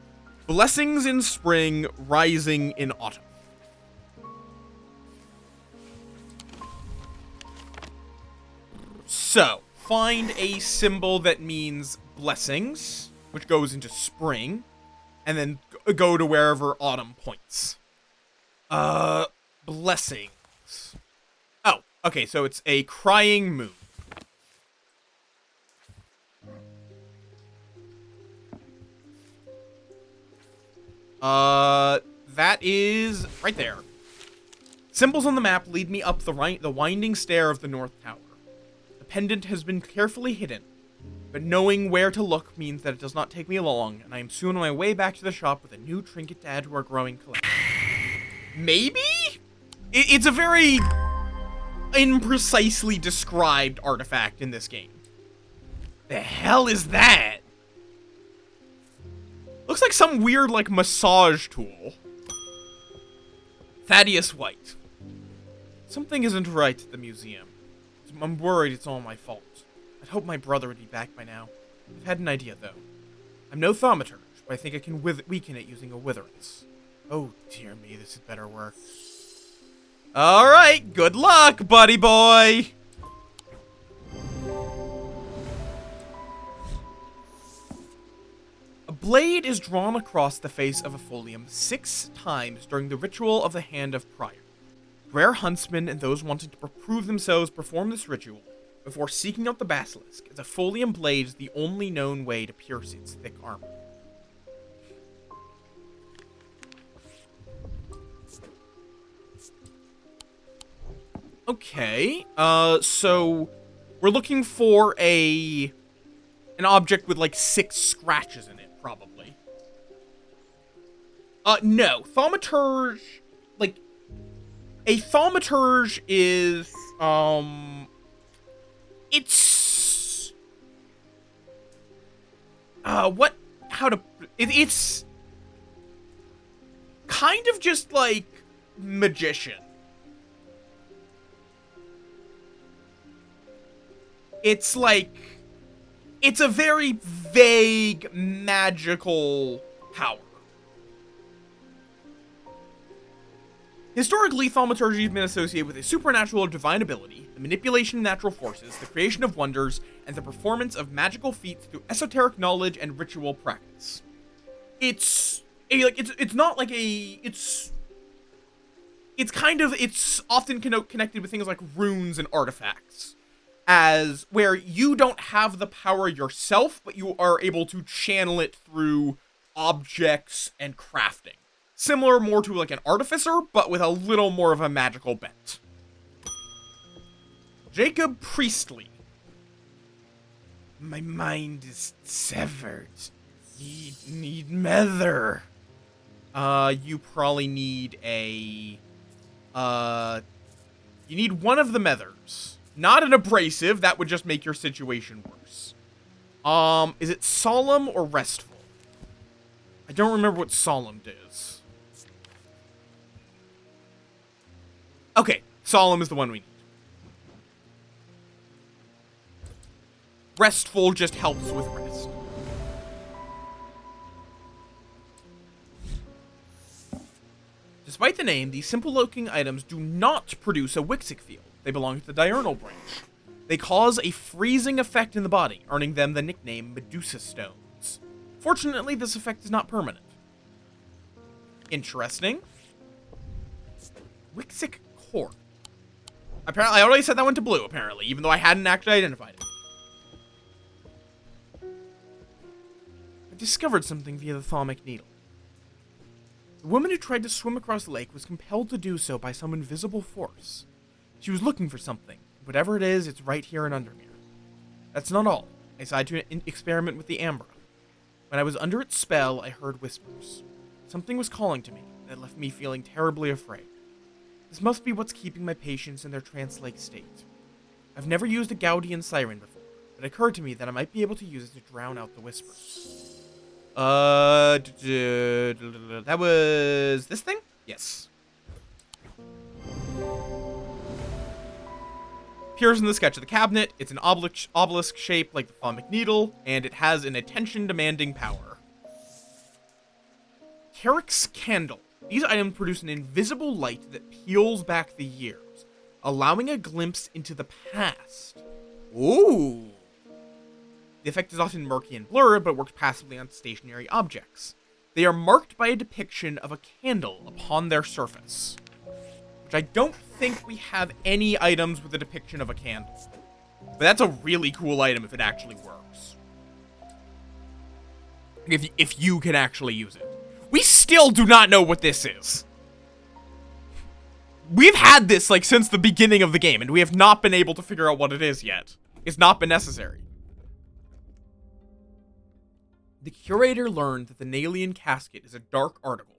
Blessings in spring, rising in autumn. So, find a symbol that means blessings, which goes into spring, and then go to wherever autumn points. Blessings. Oh, okay, so it's a crying moon. That is right there. Symbols on the map lead me up the winding stair of the North Tower. The pendant has been carefully hidden, but knowing where to look means that it does not take me long, and I am soon on my way back to the shop with a new trinket to add to our growing collection. Maybe? It's a very imprecisely described artifact in this game. The hell is that? Looks like some weird, like, massage tool. Thaddeus White. Something isn't right at the museum. I'm worried it's all my fault. I'd hope my brother would be back by now. I've had an idea, though. I'm no thaumaturge, but I think I can weaken it using a witherance. Oh, dear me, this had better work. Alright, good luck, buddy boy! A blade is drawn across the face of a folium 6 times during the ritual of the Hand of Prior. Rare huntsmen and those wanting to prove themselves perform this ritual before seeking out the basilisk, as a folium blade is the only known way to pierce its thick armor. Okay, so we're looking for an object with like 6 scratches in it, probably. No, thaumaturge, like, a thaumaturge is, it's kind of just like magician. It's like, it's a very vague magical power. Historically, thaumaturgy has been associated with a supernatural or divine ability, the manipulation of natural forces, the creation of wonders, and the performance of magical feats through esoteric knowledge and ritual practice. It's often connected with things like runes and artifacts, as where you don't have the power yourself, but you are able to channel it through objects and crafting. Similar more to like an artificer, but with a little more of a magical bent. Jacob Priestley. My mind is severed. Need mether. You probably need a... you need one of the methers. Not an abrasive, that would just make your situation worse. Is it solemn or restful? I don't remember what solemn is. Okay, solemn is the one we need. Restful just helps with rest. Despite the name, these simple-looking items do not produce a Wixic field. They belong to the diurnal branch. They cause a freezing effect in the body, earning them the nickname Medusa Stones. Fortunately, this effect is not permanent. Interesting. Wixic Core. Apparently, I already set that one to blue, apparently, even though I hadn't actually identified it. I discovered something via the thaumic needle. The woman who tried to swim across the lake was compelled to do so by some invisible force. She was looking for something. Whatever it is, it's right here in Undermere. That's not all. I decided to experiment with the amber. When I was under its spell, I heard whispers. Something was calling to me that left me feeling terribly afraid. This must be what's keeping my patients in their trance-like state. I've never used a Gaudian siren before, but it occurred to me that I might be able to use it to drown out the whispers. That was this thing? Yes. Appears in the sketch of the cabinet. It's an obelisk shape like the Thaumic Needle, and it has an attention-demanding power. Carrick's Candle. These items produce an invisible light that peels back the years, allowing a glimpse into the past. Ooh. The effect is often murky and blurred, but works passively on stationary objects. They are marked by a depiction of a candle upon their surface. Which I don't think we have any items with a depiction of a candle. But that's a really cool item if it actually works. If you can actually use it. We still do not know what this is. We've had this, like, since the beginning of the game, and we have not been able to figure out what it is yet. It's not been necessary. The curator learned that the Nalian casket is a dark article,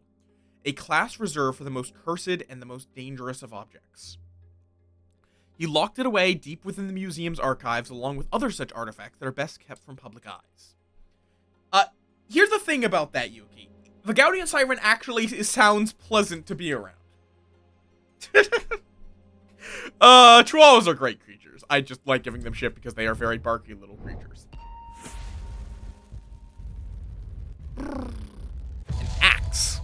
a class reserved for the most cursed and the most dangerous of objects. He locked it away deep within the museum's archives along with other such artifacts that are best kept from public eyes. Here's the thing about that, Yuki. The Gaudian Siren actually sounds pleasant to be around. Chihuahuas are great creatures. I just like giving them shit because they are very barky little creatures. An axe.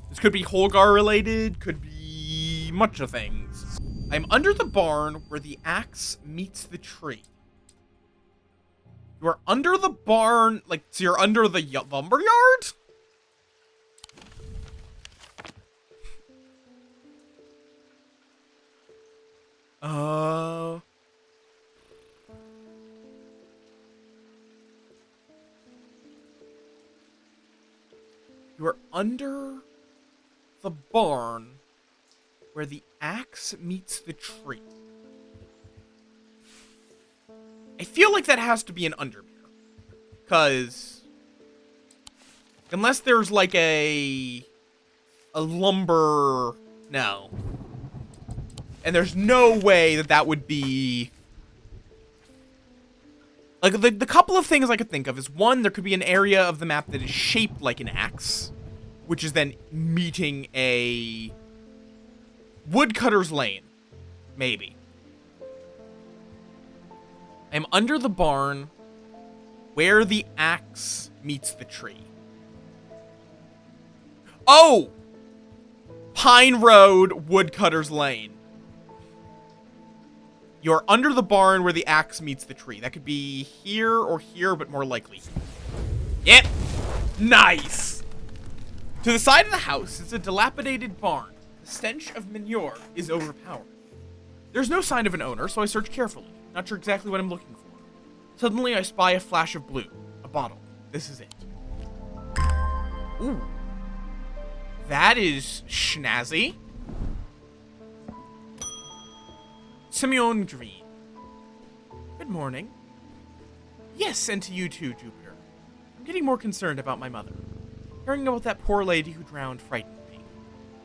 This could be Holgar related, could be much of things. I'm under the barn where the axe meets the tree. You are under the barn, like, so you're under the lumberyard? You are under the barn where the axe meets the tree. I feel like that has to be an undermere. Because unless there's like a lumber... No. And there's no way that that would be... Like, the couple of things I could think of is, one, there could be an area of the map that is shaped like an axe, which is then meeting a woodcutter's lane. Maybe. I'm under the barn where the axe meets the tree. Oh! Pine Road, Woodcutter's Lane. You're under the barn where the axe meets the tree. That could be here or here, but more likely. Yep. Nice. To the side of the house is a dilapidated barn. The stench of manure is overpowering. There's no sign of an owner, so I search carefully. Not sure exactly what I'm looking for. Suddenly, I spy a flash of blue. A bottle. This is it. Ooh. That is schnazzy. Simeon Green. Good morning. Yes, and to you too, Jupiter. I'm getting more concerned about my mother. Hearing about that poor lady who drowned frightened me.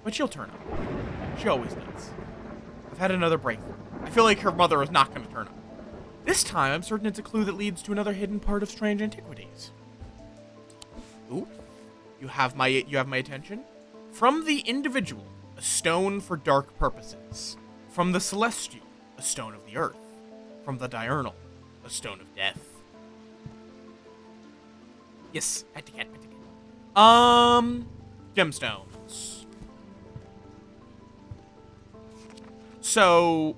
But she'll turn up. She always does. I've had another breakthrough. I feel like her mother is not going to turn up. This time, I'm certain it's a clue that leads to another hidden part of strange antiquities. Ooh. You have my attention? From the individual, a stone for dark purposes. From the celestial, a stone of the earth. From the diurnal, a stone of death. Yes, had to get. Gemstones. So,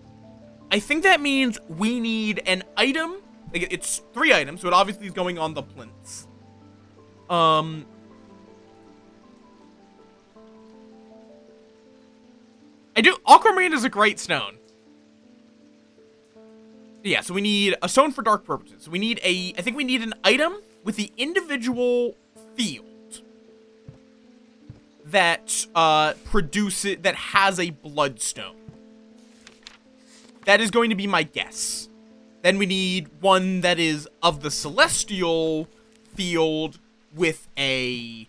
I think that means we need an item. Like, it's 3 items, so it obviously is going on the plinths. Aquamarine is a great stone. Yeah, so we need a stone for dark purposes. So we need I think we need an item with the individual field that that has a bloodstone. That is going to be my guess. Then we need one that is of the celestial field with a...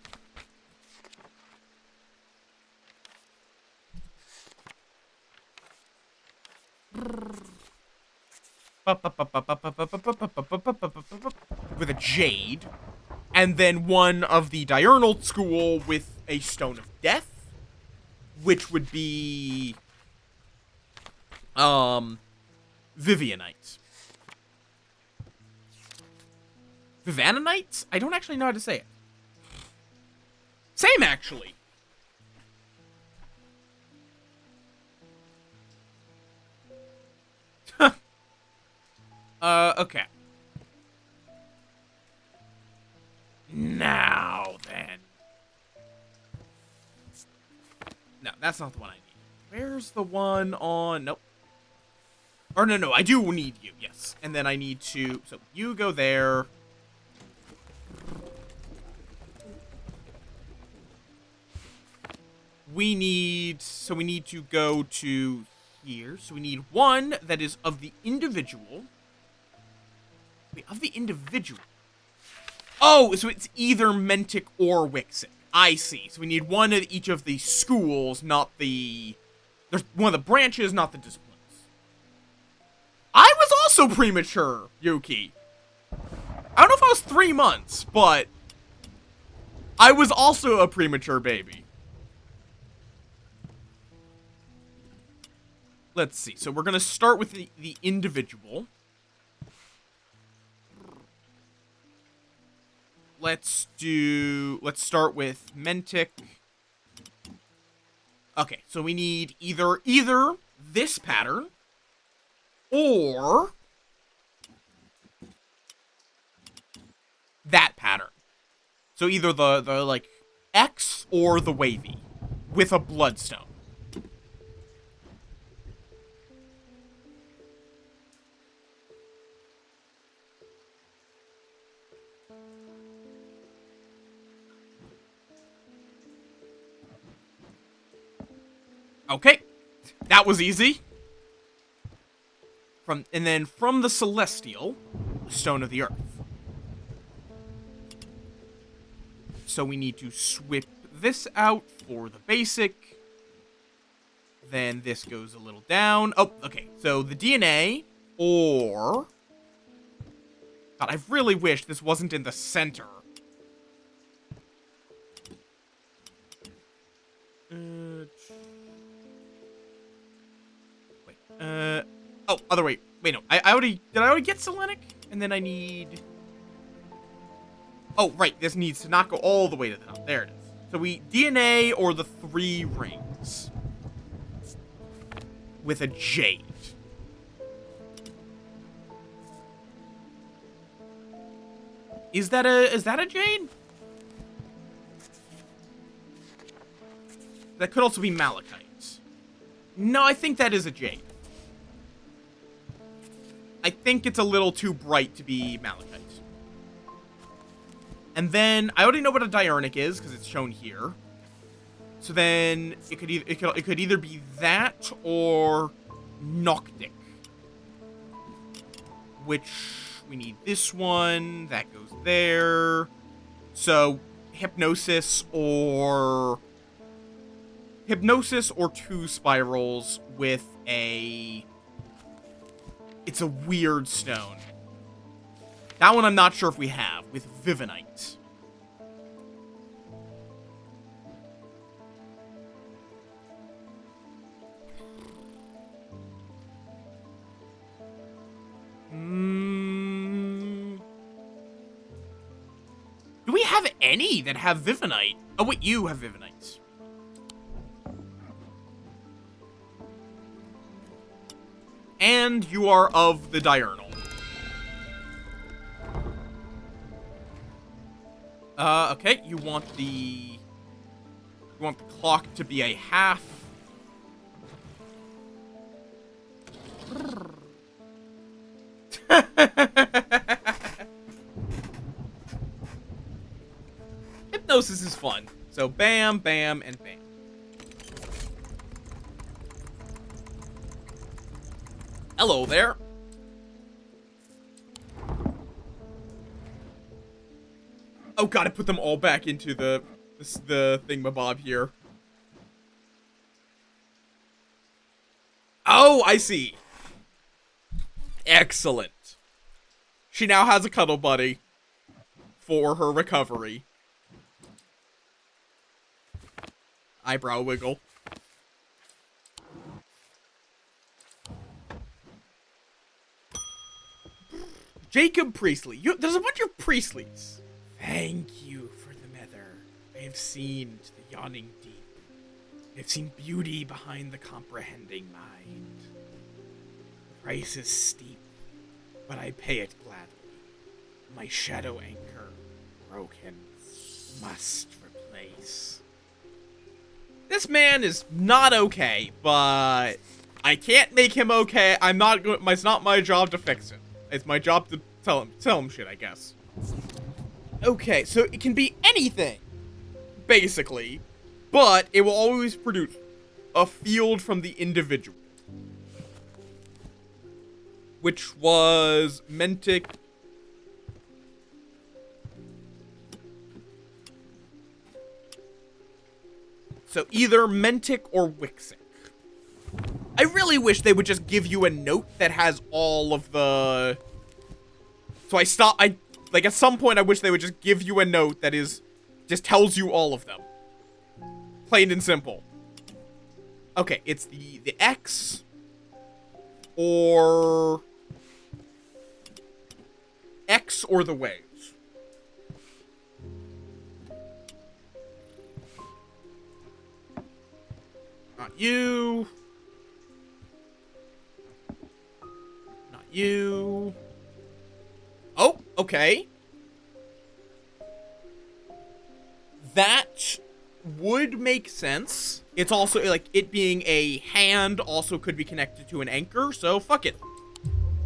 with a jade. And then one of the diurnal school with a stone of death. Which would be... Vivianite. Vivananites? I don't actually know how to say it. Same, actually. Okay. Now, then. No, that's not the one I need. Where's the one on... Nope. Or no, I do need you, yes. And then I need to... So, you go there. We need... So, we need to go to here. So, we need one that is of the individual. Wait, of the individual? Oh, so it's either Mentic or Wixic. I see. So, we need one of each of the schools, not the... There's one of the branches, not the disciplines. I was also premature, Yuki. I don't know if I was 3 months, but I was also a premature baby. Let's see. So we're going to start with the individual. Let's start with Mentic. Okay, so we need either this pattern or that pattern. So either the like X or the wavy with a bloodstone. Okay, that was easy. And then from the celestial, the stone of the earth. So we need to swip this out for the basic. Then this goes a little down. Oh, okay. So the DNA or... God, I really wish this wasn't in the center. Oh, other way. Wait, no. Did I already get Selenic? And then I need... Oh, right. This needs to not go all the way to the top. There it is. So we... DNA or the 3 rings. With a jade. Is that a jade? That could also be malachite. No, I think that is a jade. I think it's a little too bright to be malachite. And then I already know what a diurnic is because it's shown here. So then it could either be that or Noctic, which we need this one that goes there. So hypnosis or 2 spirals with a... It's a weird stone. That one I'm not sure if we have, with Vivanite. Do we have any that have Vivanite? Oh wait, you have Vivanite. And you are of the diurnal. Okay, you want the clock to be a half. Hypnosis is fun. So bam, bam, and bam. Hello there. Oh god, I put them all back into the thingamabob here. Oh, I see. Excellent. She now has a cuddle buddy for her recovery. Eyebrow wiggle. Jacob Priestley. There's a bunch of Priestleys. Thank you for the nether. I have seen to the yawning deep. I have seen beauty behind the comprehending mind. The price is steep, but I pay it gladly. My shadow anchor, broken, must replace. This man is not okay, but I can't make him okay. It's not my job to fix it. It's my job to tell him shit, I guess. Okay, so it can be anything, basically, but it will always produce a field from the individual, which was Mentic. So either Mentic or Wixic. I really wish they would just give you a note that has all of the... So like, at some point, I wish they would just give you a note that just tells you all of them. Plain and simple. Okay, it's the X or the waves. Not you. Not you. Oh, okay. That would make sense. It's also, like, it being a hand also could be connected to an anchor, so fuck it.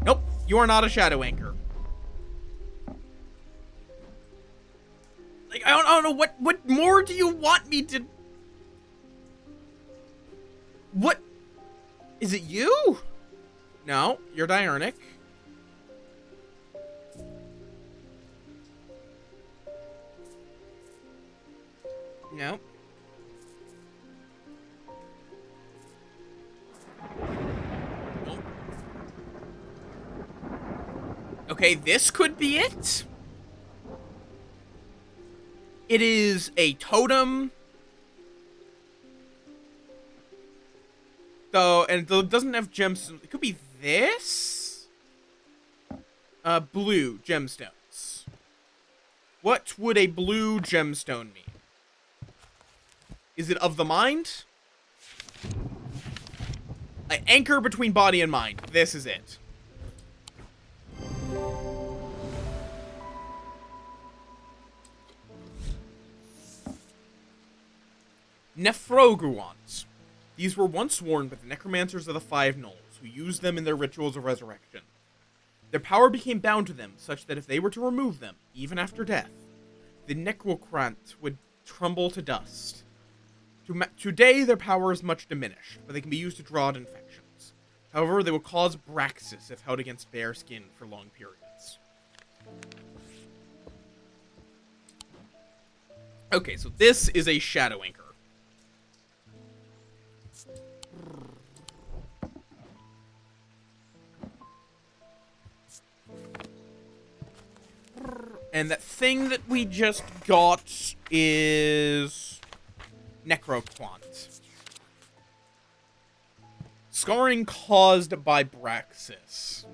Nope, you are not a shadow anchor. Like, I don't know, what more do you want me to... What? Is it you? No, you're Diurnic. No. Nope. Okay, this could be it. It is a totem. Though, and it doesn't have gemstones. It could be this? Blue gemstones. What would a blue gemstone mean? Is it of the mind? An anchor between body and mind. This is it. Nephrogruons. These were once worn by the necromancers of the Five Knolls, who used them in their rituals of resurrection. Their power became bound to them, such that if they were to remove them, even after death, the necrocrant would crumble to dust. Today, their power is much diminished, but they can be used to draw out infections. However, they will cause Braxis if held against bare skin for long periods. Okay, so this is a shadow anchor. And that thing that we just got is Necroquant. Scarring caused by Braxis.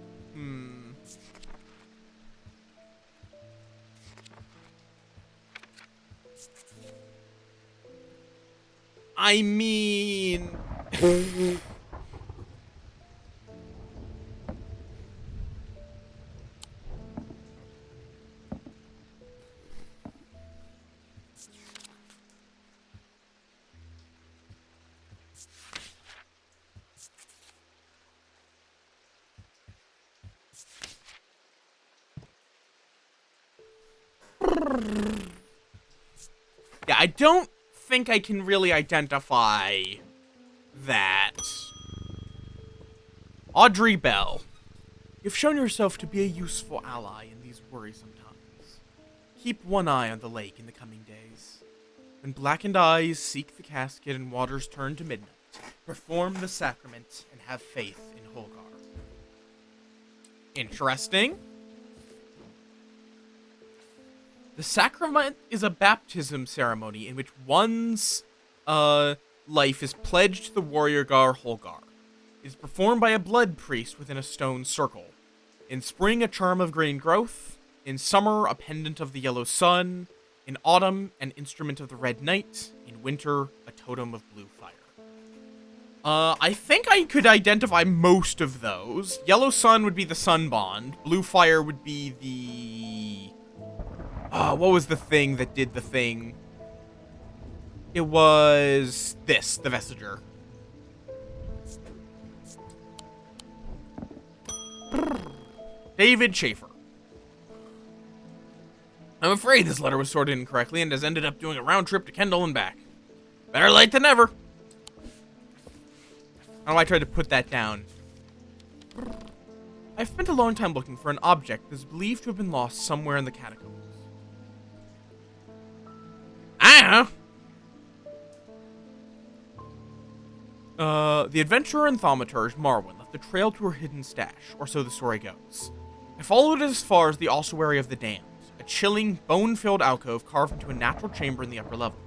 I mean... Yeah, I don't think I can really identify that. Audrey Bell. You've shown yourself to be a useful ally in these worrisome times. Keep one eye on the lake in the coming days. When blackened eyes seek the casket and waters turn to midnight, perform the sacrament and have faith in Holgar. Interesting. The sacrament is a baptism ceremony in which one's life is pledged to the warrior god Holgar. It is performed by a blood priest within a stone circle. In spring, a charm of green growth. In summer, a pendant of the yellow sun. In autumn, an instrument of the red night. In winter, a totem of blue fire. I think I could identify most of those. Yellow sun would be the sun bond. Blue fire would be the... what was the thing that did the thing? It was this, the Vestiger. David Schaefer. I'm afraid this letter was sorted incorrectly and has ended up doing a round trip to Kendall and back. Better late than never. How do I try to put that down? I've spent a long time looking for an object that is believed to have been lost somewhere in the catacombs. The adventurer and thaumaturge Marwyn left a trail to her hidden stash, or so the story goes. I followed it as far as the ossuary of the damned, a chilling, bone-filled alcove carved into a natural chamber in the upper levels.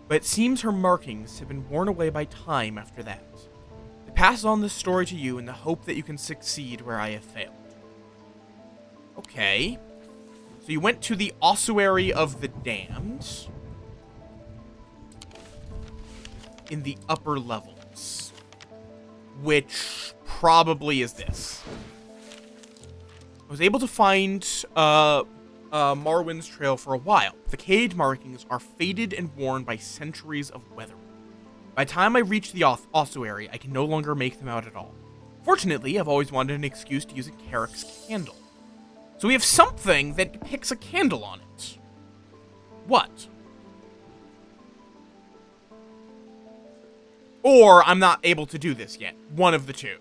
But it seems her markings have been worn away by time after that. I pass on this story to you in the hope that you can succeed where I have failed. Okay. So you went to the ossuary of the damned in the upper levels, which probably is this. I was able to find Marwyn's trail for a while. The cave markings are faded and worn by centuries of weathering. By the time I reach the ossuary, I can no longer make them out at all. Fortunately, I've always wanted an excuse to use a Carrick's candle. So we have something that depicts a candle on it. What? Or I'm not able to do this yet. One of the two.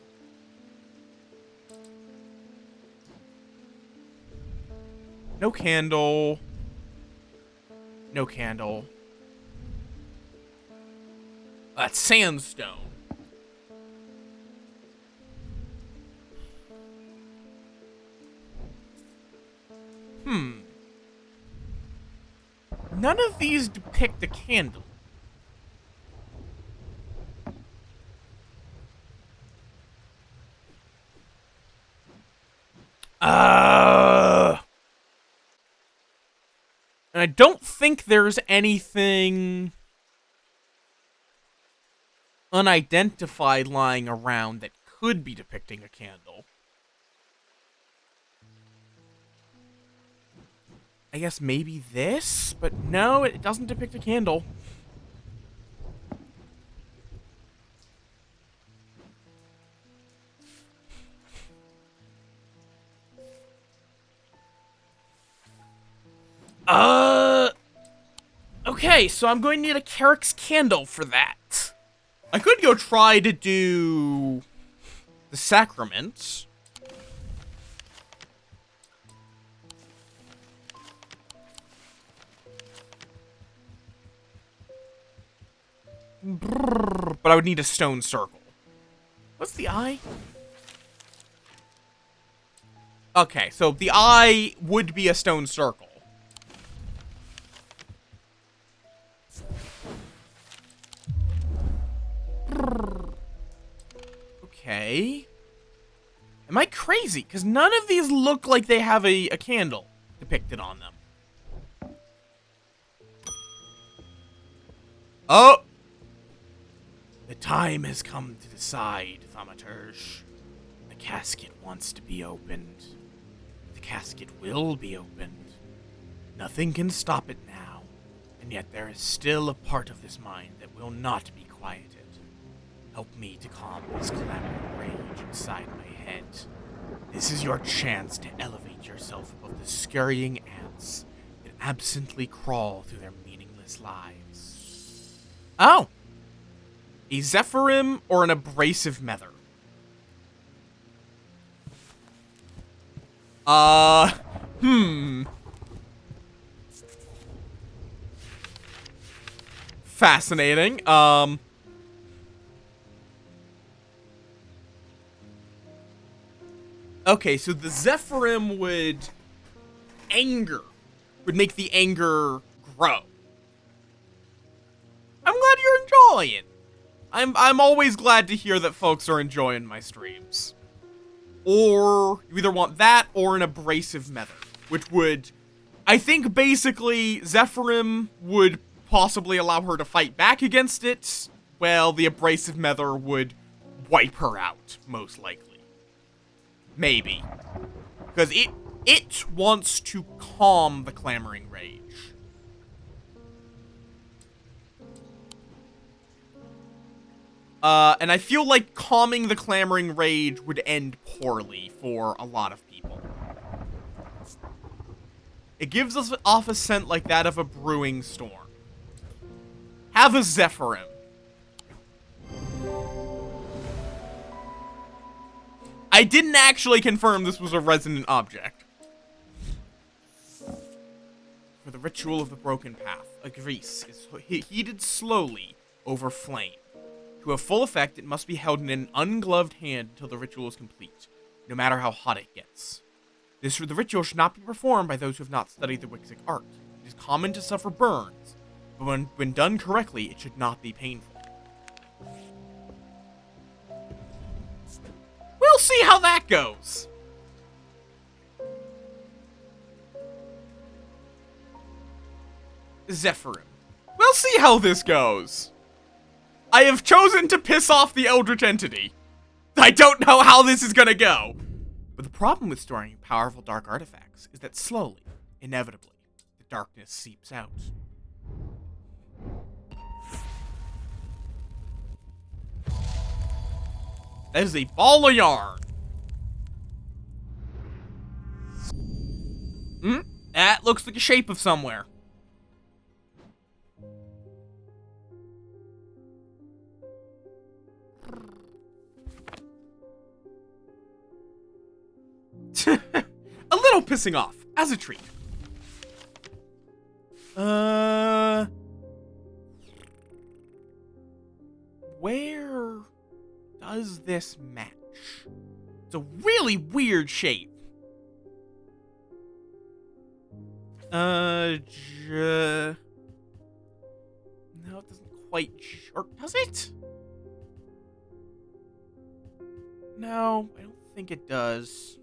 No candle. No candle. That's sandstone. None of these depict a candle. And I don't think there's anything unidentified lying around that could be depicting a candle. I guess maybe this, but no, it doesn't depict a candle. Okay, so I'm going to need a Carrick's candle for that. I could go try to do the sacrament. But I would need a stone circle. What's the eye? Okay, so the eye would be a stone circle. Okay. Am I crazy? Because none of these look like they have a candle depicted on them. Oh! The time has come to decide, thaumaturge. The casket wants to be opened. The casket will be opened. Nothing can stop it now, and yet there is still a part of this mind that will not be quieted. Help me to calm this clamoring rage inside my head. This is your chance to elevate yourself above the scurrying ants that absently crawl through their meaningless lives. Oh! A Zephyrim or an abrasive mether? fascinating. Okay, so the Zephyrim would make the anger grow. I'm glad you're enjoying. I'm always glad to hear that folks are enjoying my streams. Or you either want that or an abrasive method, which would, I think basically Zephyrim would possibly allow her to fight back against it, while the abrasive method would wipe her out, most likely. Maybe. Because it wants to calm the clamoring rage. And I feel like calming the clamoring rage would end poorly for a lot of people. It gives us off a scent like that of a brewing storm. Have a Zephyrim. I didn't actually confirm this was a resonant object. For the ritual of the broken path, a grease is heated slowly over flame. To have full effect, it must be held in an ungloved hand until the ritual is complete, no matter how hot it gets. The ritual should not be performed by those who have not studied the Wixic art. It is common to suffer burns, but when done correctly, it should not be painful. We'll see how that goes. Zephyrim. We'll see how this goes. I have chosen to piss off the Eldritch entity. I don't know how this is gonna go. But the problem with storing powerful dark artifacts is that slowly, inevitably, the darkness seeps out. That is a ball of yarn. That looks like a shape of somewhere. A little pissing off, as a treat. Where does this match? It's a really weird shape. No, it doesn't quite, or does it? No, I don't think it does.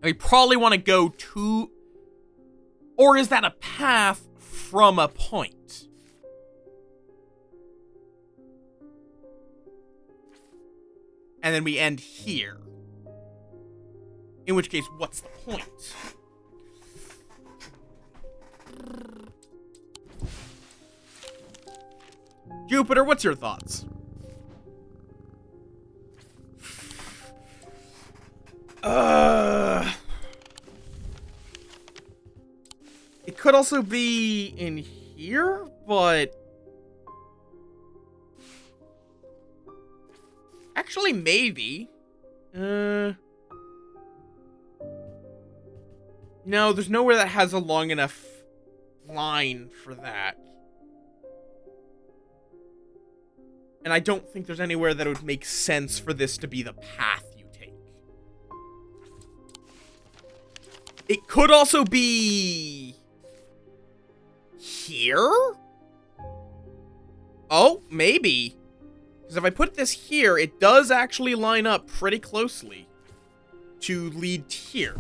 We probably want to go to... Or is that a path from a point? And then we end here. In which case, what's the point? Jupiter, what's your thoughts? It could also be in here, but... Actually, maybe. No, there's nowhere that has a long enough line for that. And I don't think there's anywhere that it would make sense for this to be the path you take. It could also be... here? Oh, maybe. Because if I put this here, it does actually line up pretty closely to lead here.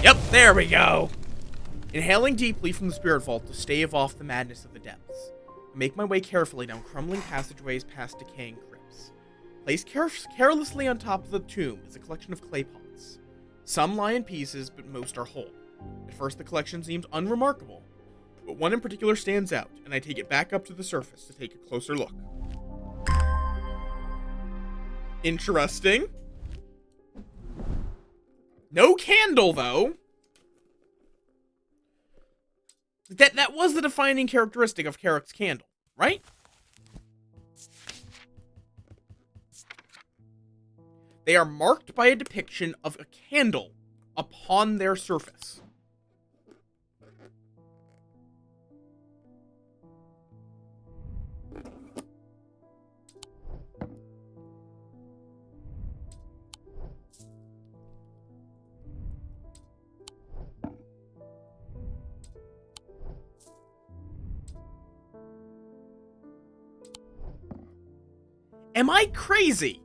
Yep, there we go. Inhaling deeply from the spirit vault to stave off the madness of the depths. I make my way carefully down crumbling passageways past decaying crypts. Placed carelessly on top of the tomb is a collection of clay pots. Some lie in pieces, but most are whole. At first the collection seems unremarkable, but one in particular stands out, and I take it back up to the surface to take a closer look. Interesting. No candle, though. That was the defining characteristic of Carrick's candle, right? They are marked by a depiction of a candle upon their surface. Am I crazy?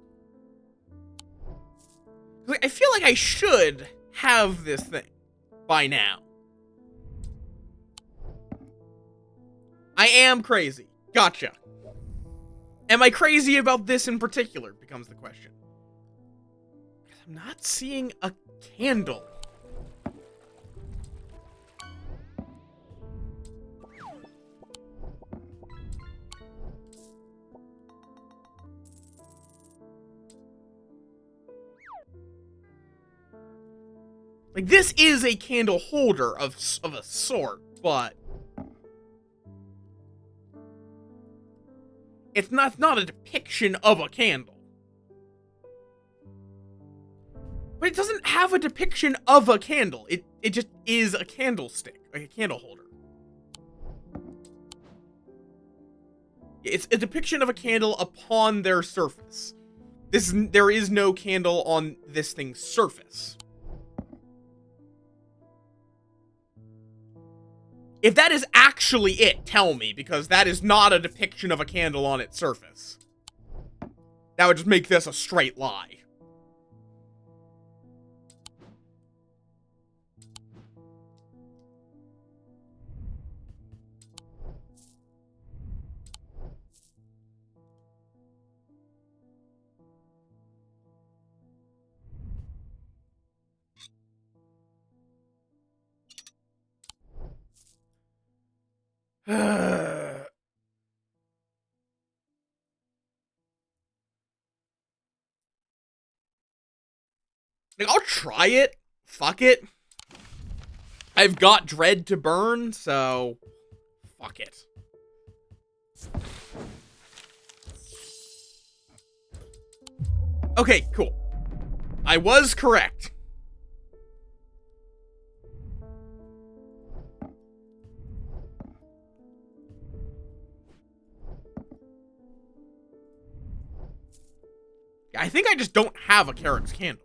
I feel like I should have this thing by now. I am crazy. Gotcha. Am I crazy about this in particular, becomes the question. I'm not seeing a candle. Like, this is a candle holder of a sort, but it's not a depiction of a candle. But it doesn't have a depiction of a candle. It just is a candlestick, like a candle holder. It's a depiction of a candle upon their surface. There is no candle on this thing's surface. If that is actually it, tell me, because that is not a depiction of a candle on its surface. That would just make this a straight lie. Like, I'll try it. Fuck it. I've got dread to burn, so fuck it. Okay, cool. I was correct. I think I just don't have a Carrick's candle.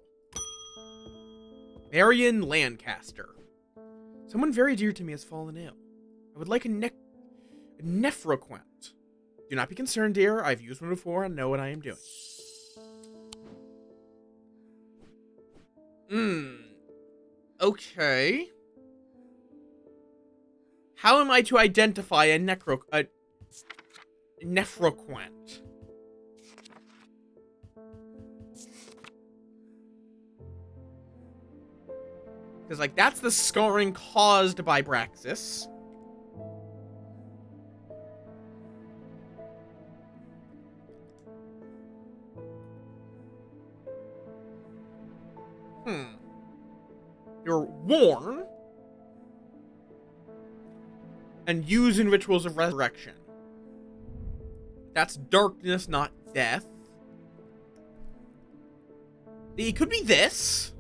Marion Lancaster. Someone very dear to me has fallen ill. I would like a nephroquant. Do not be concerned, dear. I've used one before and know what I am doing. Okay. How am I to identify a nephroquant? Because, like, that's the scarring caused by Braxis. You're worn. And used in rituals of resurrection. That's darkness, not death. It could be this.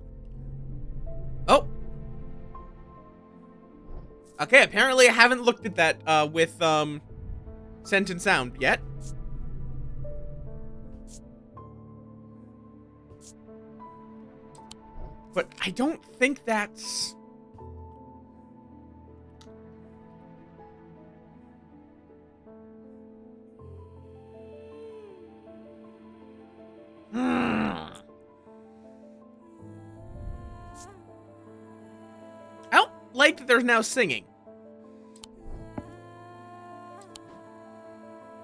Oh. Okay, apparently I haven't looked at that with Scent and Sound yet. But I don't think that's... I don't like that there's now singing.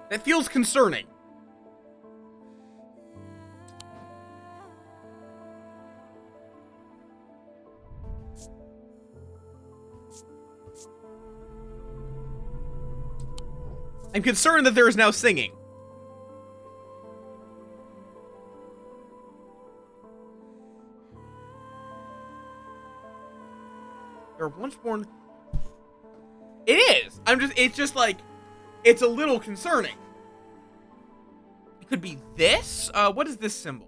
That feels concerning. I'm concerned that there is now singing. There were once born... It is! It's just like... It's a little concerning. It could be this? What is this symbol?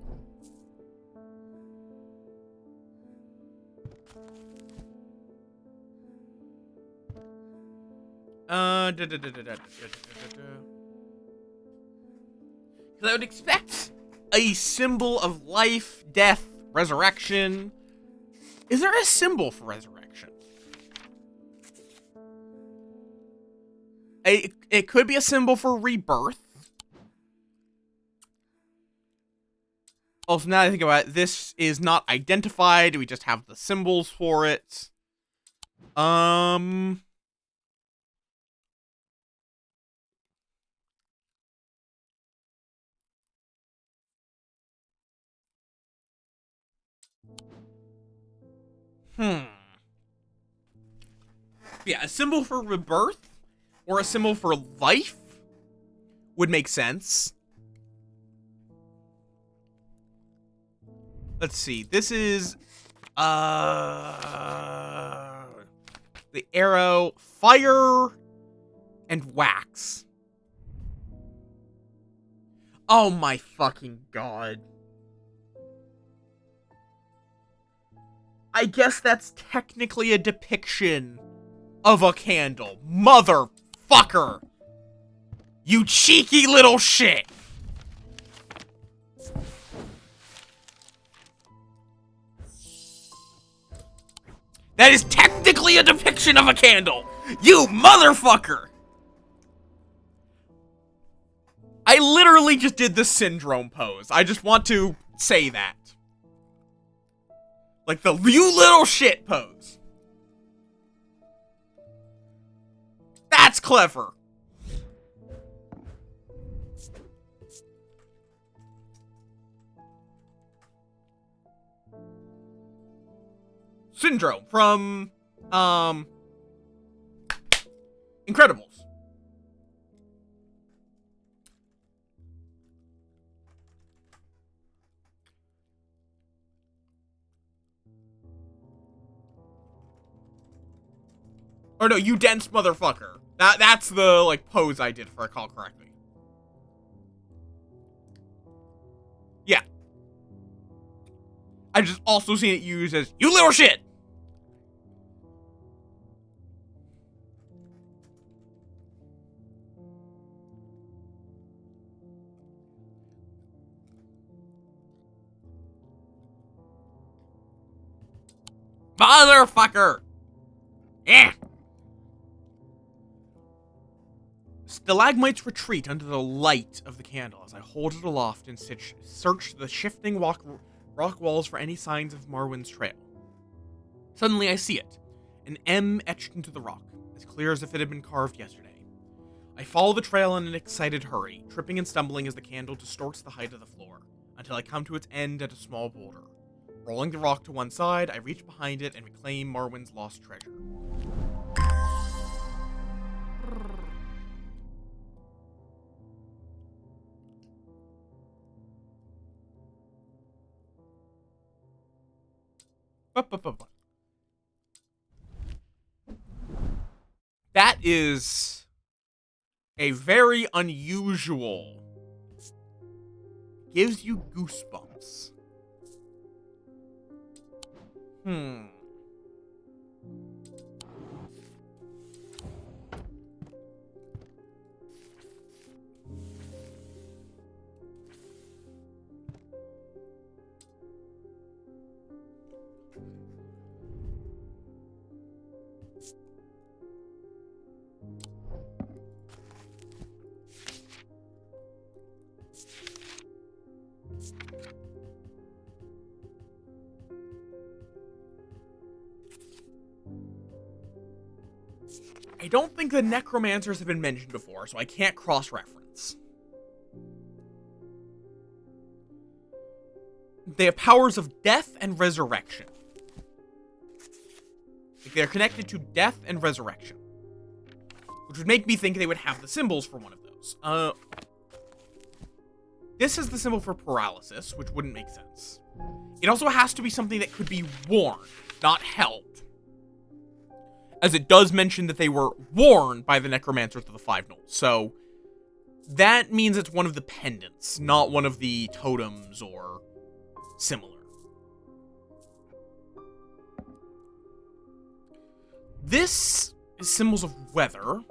Because I would expect a symbol of life, death, resurrection. Is there a symbol for resurrection? It could be a symbol for rebirth. Also, now that I think about it, this is not identified. We just have the symbols for it. Yeah, a symbol for rebirth or a symbol for life would make sense. Let's see. This is the arrow, fire, and wax. Oh my fucking god. I guess that's technically a depiction of a candle. Motherfucker! You cheeky little shit! That is technically a depiction of a candle! You motherfucker! I literally just did the syndrome pose. I just want to say that. Like the you little shit pose. That's clever. Syndrome from Incredibles. Or no, you dense motherfucker. That's the like pose I did, if I recall correctly. Yeah. I've just also seen it used as you little shit. Motherfucker. Eh. Stalagmites retreat under the light of the candle as I hold it aloft and search the shifting rock walls for any signs of Marwyn's trail. Suddenly I see it, an M etched into the rock, as clear as if it had been carved yesterday. I follow the trail in an excited hurry, tripping and stumbling as the candle distorts the height of the floor, until I come to its end at a small boulder. Rolling the rock to one side, I reach behind it and reclaim Marwyn's lost treasure. That is a very unusual. Gives you goosebumps. I don't think the necromancers have been mentioned before, so I can't cross-reference. They have powers of death and resurrection. Like they're connected to death and resurrection. Which would make me think they would have the symbols for one of those. This is the symbol for paralysis, which wouldn't make sense. It also has to be something that could be worn, not held. As it does mention that they were worn by the necromancers of the Five Knolls. So that means it's one of the pendants, not one of the totems or similar. This is symbols of weather.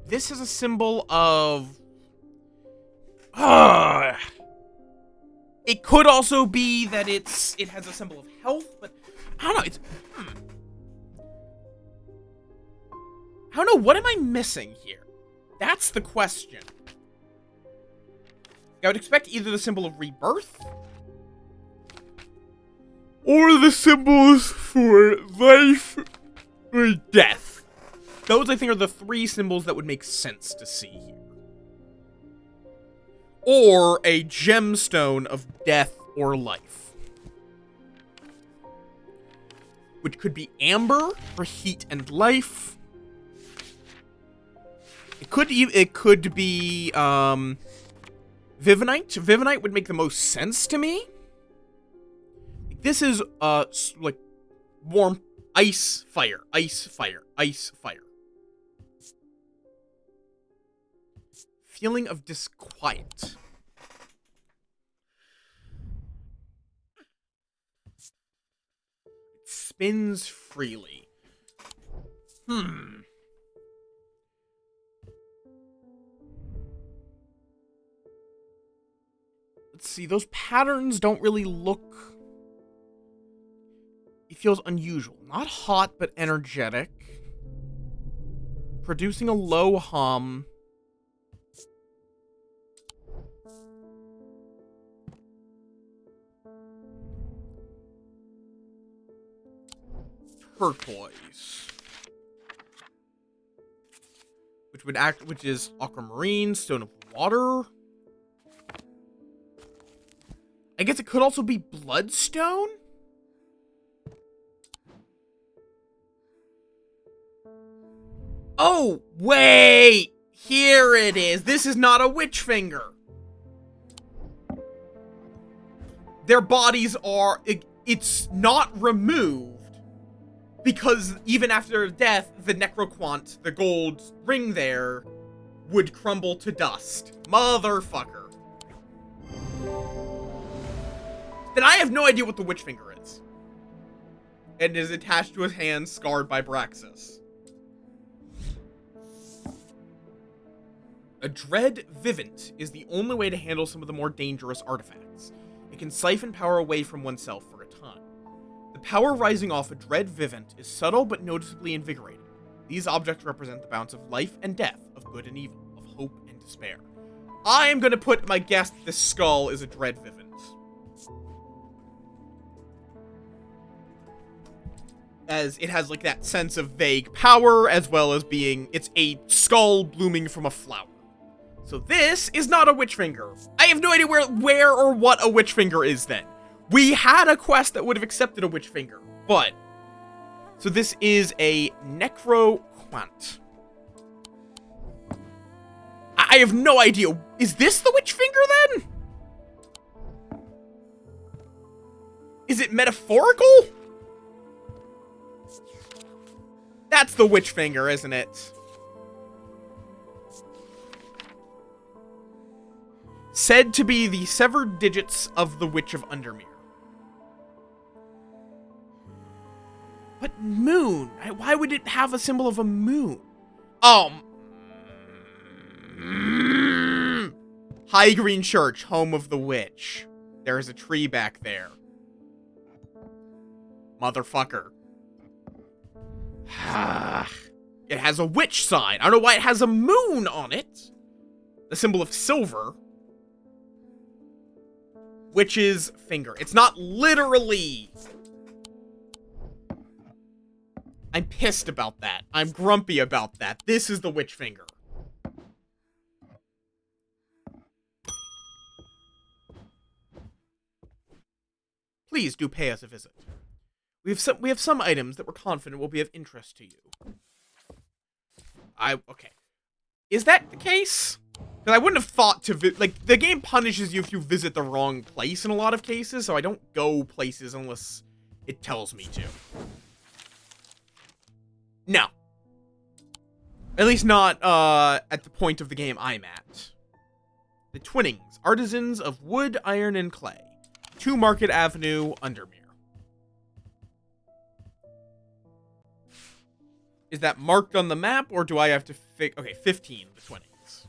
This is a symbol of... It could also be that it has a symbol of health, but I don't know, it's... I don't know, what am I missing here? That's the question. I would expect either the symbol of rebirth or the symbols for life or death. Those, I think, are the three symbols that would make sense to see here. Or a gemstone of death or life. Which could be amber for heat and life. It could be Vivinite. Vivinite would make the most sense to me. This is like warm ice fire, ice fire, ice fire. Feeling of disquiet. It spins freely. Let's see, those patterns don't really look... It feels unusual. Not hot, but energetic. Producing a low hum. Turquoise. Which is aquamarine, stone of water. I guess it could also be bloodstone? Oh, wait! Here it is. This is not a witch finger. Their bodies are... It's not removed. Because even after death, the necroquant, the gold ring there, would crumble to dust. Motherfucker. Then I have no idea what the witch finger is. And is attached to his hand, scarred by Braxis. A Dread Vivint is the only way to handle some of the more dangerous artifacts. It can siphon power away from oneself for a time. The power rising off a Dread Vivint is subtle but noticeably invigorating. These objects represent the balance of life and death, of good and evil, of hope and despair. I am gonna put my guess that this skull is a Dread Vivint. As it has like that sense of vague power, as well as being, it's a skull blooming from a flower. So this is not a witch finger. I have no idea where or what a witch finger is then. We had a quest that would have accepted a witch finger, but... So this is a necroquant. I have no idea. Is this the witch finger then? Is it metaphorical? That's the witch finger, isn't it? Said to be the severed digits of the Witch of Undermere. But moon? Why would it have a symbol of a moon? High Green Church, home of the witch. There is a tree back there. Motherfucker. It has a witch sign. I don't know why it has a moon on it. The symbol of silver. Witch's finger. It's not literally. I'm pissed about that. I'm grumpy about that. This is the witch finger. Please do pay us a visit. We have some items that we're confident will be of interest to you. Okay. Is that the case? Because I wouldn't have thought to like, the game punishes you if you visit the wrong place in a lot of cases, so I don't go places unless it tells me to. No. At least not, at the point of the game I'm at. The Twinnings, artisans of wood, iron, and clay. 2 Market Avenue, Undermere. Is that marked on the map, or do I have to okay, 15, the Twinnings.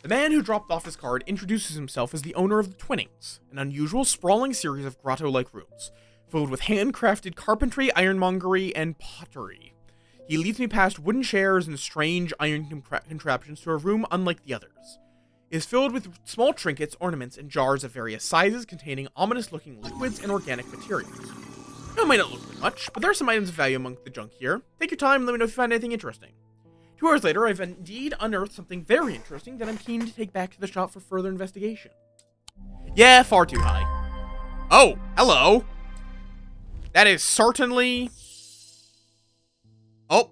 The man who dropped off his card introduces himself as the owner of the Twinnings, an unusual, sprawling series of grotto-like rooms, filled with handcrafted carpentry, ironmongery, and pottery. He leads me past wooden chairs and strange iron contraptions to a room unlike the others. It is filled with small trinkets, ornaments, and jars of various sizes containing ominous-looking liquids and organic materials. Now, it might not look like much, but there are some items of value among the junk here. Take your time and let me know if you find anything interesting. 2 hours later, I've indeed unearthed something very interesting that I'm keen to take back to the shop for further investigation. Yeah, far too high. Oh, hello. That is certainly... Oh.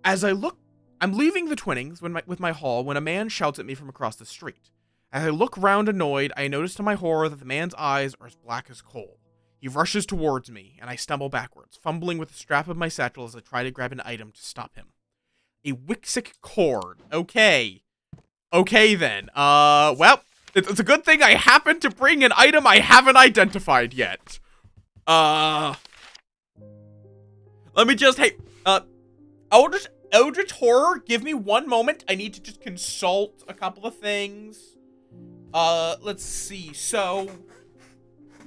As I look, I'm leaving the Twinnings with my haul when a man shouts at me from across the street. As I look round annoyed, I notice to my horror that the man's eyes are as black as coal. He rushes towards me, and I stumble backwards, fumbling with the strap of my satchel as I try to grab an item to stop him. A Wixic cord. Okay. Okay then. Well, it's a good thing I happen to bring an item I haven't identified yet. Let me just, hey, Eldritch Horror, give me one moment. I need to just consult a couple of things. Let's see. So,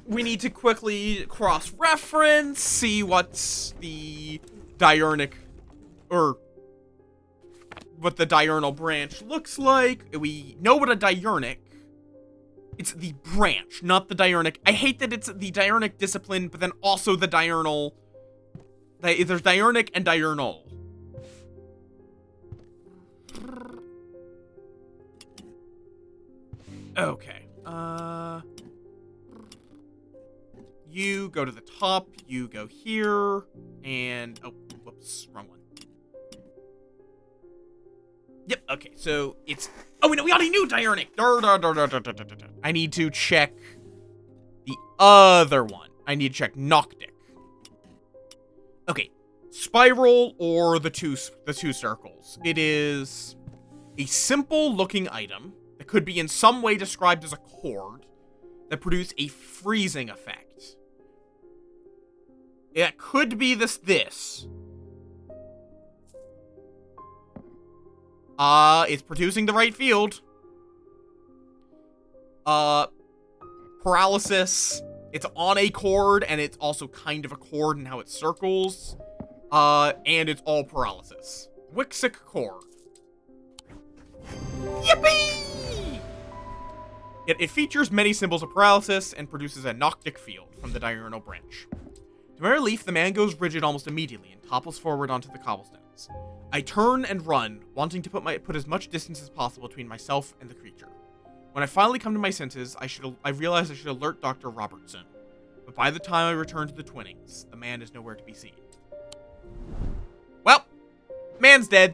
we need to quickly cross-reference, see what's the diurnic, or what the diurnal branch looks like. We know what a diurnic. It's the branch, not the diurnic. I hate that it's the diurnic discipline, but then also the diurnal. There's diurnic and diurnal. Okay. You go to the top, you go here, and... Oh, whoops, wrong one. Yep, okay, so it's... Oh, we already knew diurnic! I need to check the other one. I need to check Noctic. Okay, spiral or the two circles. It is a simple-looking item that could be in some way described as a cord that produce a freezing effect. It could be this. It's producing the right field. Paralysis. It's on a cord, and it's also kind of a cord in how it circles. And it's all paralysis. Wixic cord. Yippee! It features many symbols of paralysis and produces a Noctic field from the diurnal branch. To my relief, the man goes rigid almost immediately and topples forward onto the cobblestones. I turn and run, wanting to put as much distance as possible between myself and the creature. When I finally come to my senses, I realize I should alert Dr. Robertson. But by the time I return to the Twinnings, the man is nowhere to be seen. Well, man's dead.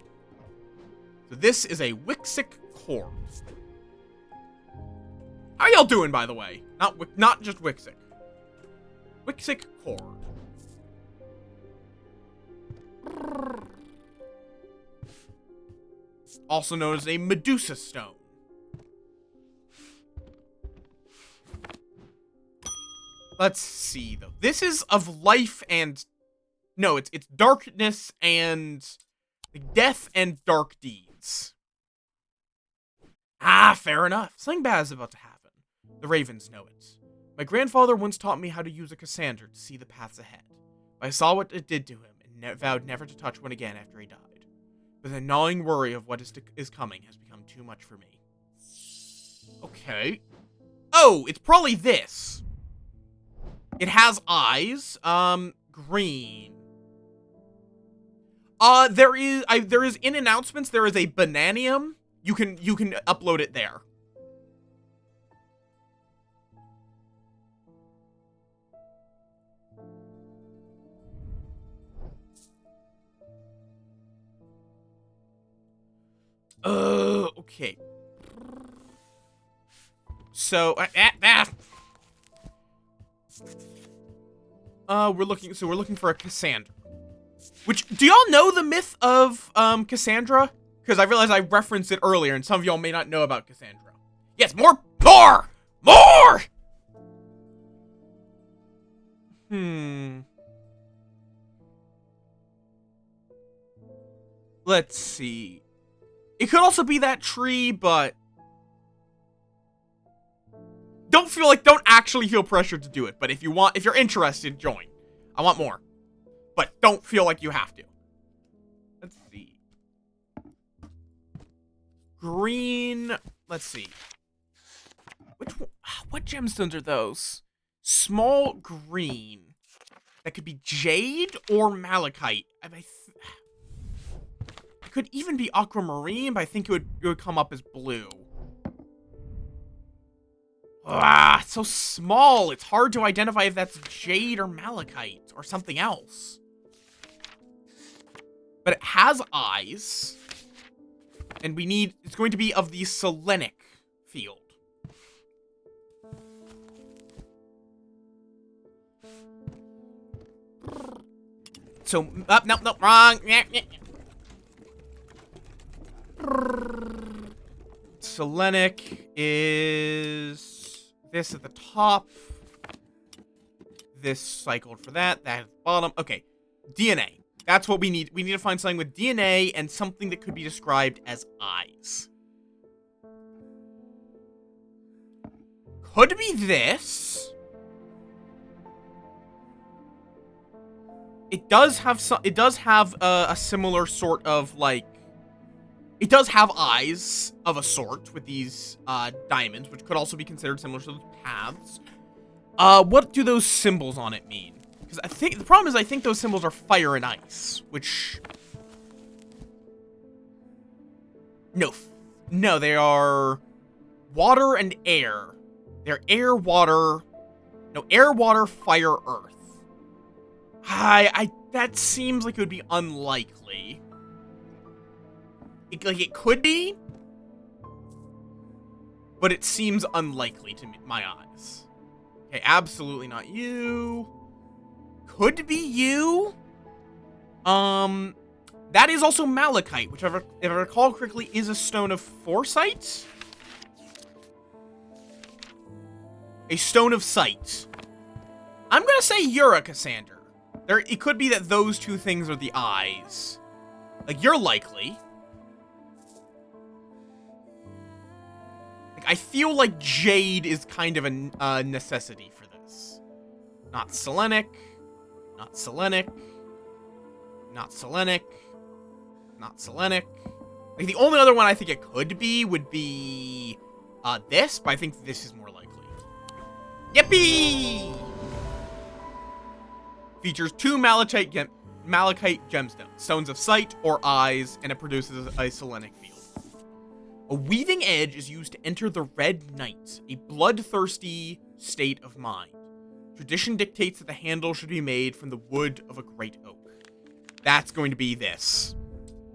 So this is a Wixic cord. How y'all doing, by the way? Not just Wixic. Wixic cord. Also known as a Medusa stone. Let's see, though. This is of life and... No, it's darkness and... death and dark deeds. Ah, fair enough. Something bad is about to happen. The ravens know it. My grandfather once taught me how to use a Cassandra to see the paths ahead. I saw what it did to him and vowed never to touch one again after he died. But the gnawing worry of what is coming has become too much for me. Okay. Oh, it's probably this. It has eyes. Green. There is in announcements, there is a bananium. You can upload it there. Okay. So, we're looking for a Cassandra. Which, do y'all know the myth of, Cassandra? Because I realized I referenced it earlier, and some of y'all may not know about Cassandra. Yes, more! Let's see. It could also be that tree, but... Don't actually feel pressured to do it, but if you're interested, join. I want more. But don't feel like you have to. green. Let's see. What gemstones are those? Small green. That could be jade or malachite. It could even be aquamarine, but I think it would come up as blue. Ah, it's so small. It's hard to identify if that's jade or malachite or something else. But it has eyes. And it's going to be of the selenic field. So, no, wrong. Selenic is this at the top. This cycled for that. That at the bottom. Okay. DNA. That's what we need. We need to find something with DNA and something that could be described as eyes. Could be this. It does have a similar sort of, like... It does have eyes of a sort with these diamonds, which could also be considered similar to those paths. What do those symbols on it mean? Because the problem is I think those symbols are fire and ice, which... No, they are water and air. They're air, water... No, air, water, fire, earth. That seems like it would be unlikely. It could be, but it seems unlikely to my eyes. Okay, absolutely not you. Could be you. That is also malachite, which, if I recall correctly, is a stone of foresight. A stone of sight. I'm gonna say you're a Cassander. It could be that those two things are the eyes. Like, you're likely. Like, I feel like jade is kind of a necessity for this. Not selenic. Not selenic. Not selenic. Not selenic. Like, the only other one I think it could be would be this, but I think this is more likely. Yippee! Features 2 malachite gemstones, stones of sight or eyes, and it produces a selenic field. A weaving edge is used to enter the Red Night, a bloodthirsty state of mind. Tradition dictates that the handle should be made from the wood of a great oak. That's going to be this,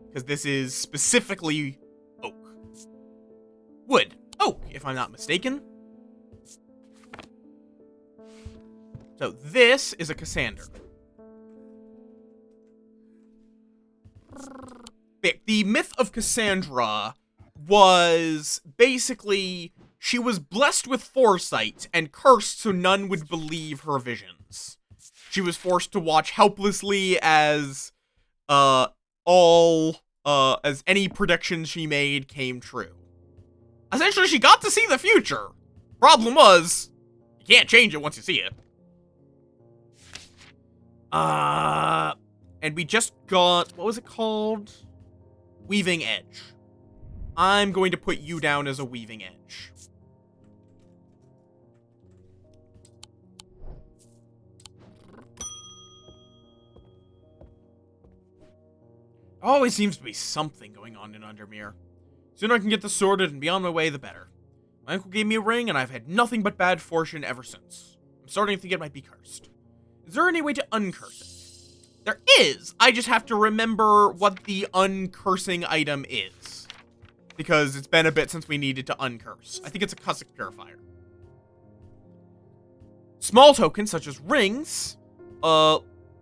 because this is specifically oak. Wood. Oak, if I'm not mistaken. So this is a Cassander. The myth of Cassandra was basically she was blessed with foresight and cursed so none would believe her visions. She was forced to watch helplessly as any predictions she made came true. Essentially, she got to see the future. Problem was, you can't change it once you see it. And we just got, what was it called? Weaving Edge. I'm going to put you down as a Weaving Edge. Always seems to be something going on in Undermere. Sooner I can get this sorted and be on my way, the better. My uncle gave me a ring, and I've had nothing but bad fortune ever since. I'm starting to think it might be cursed. Is there any way to uncurse it? There is! I just have to remember what the uncursing item is. Because it's been a bit since we needed to uncurse. I think it's a Cussack Purifier. Small tokens, such as rings,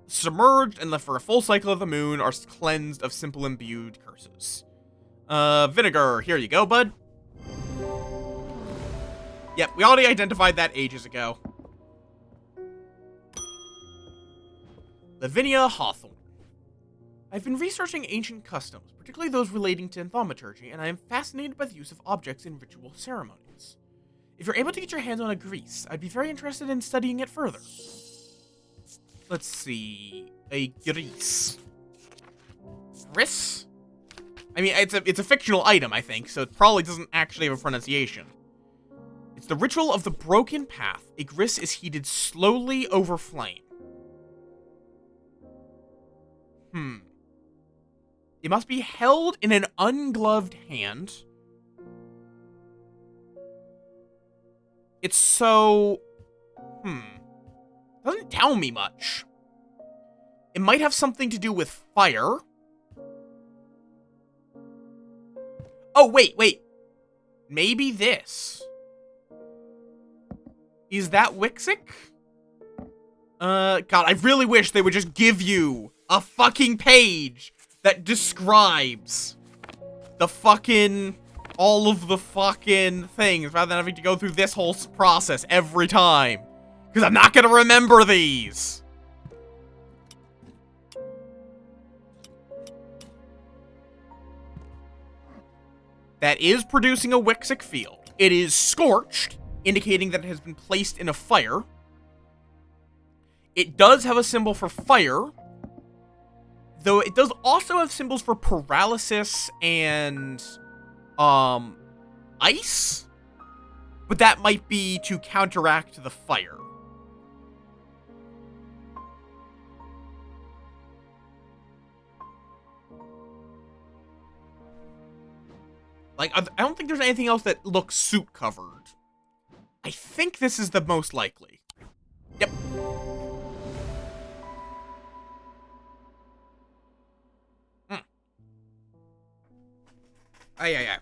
submerged and left for a full cycle of the moon, are cleansed of simple imbued curses. Vinegar, here you go, bud. Yep, we already identified that ages ago. Lavinia Hawthorne. I've been researching ancient customs, particularly those relating to thaumaturgy, and I am fascinated by the use of objects in ritual ceremonies. If you're able to get your hands on a grease, I'd be very interested in studying it further. Let's see. A grease. Gris? I mean, it's a fictional item, I think, so it probably doesn't actually have a pronunciation. It's the ritual of the broken path. A grist is heated slowly over flame. It must be held in an ungloved hand. It's so... Doesn't tell me much. It might have something to do with fire. Oh, wait. Maybe this. Is that Wixic? God, I really wish they would just give you a fucking page that describes the fucking... all of the fucking things, rather than having to go through this whole process every time. Because I'm not gonna remember these! That is producing a Wixic field. It is scorched, indicating that it has been placed in a fire. It does have a symbol for fire, though it does also have symbols for paralysis and, ice? But that might be to counteract the fire. Like, I don't think there's anything else that looks suit-covered. I think this is the most likely. Yep. Aye.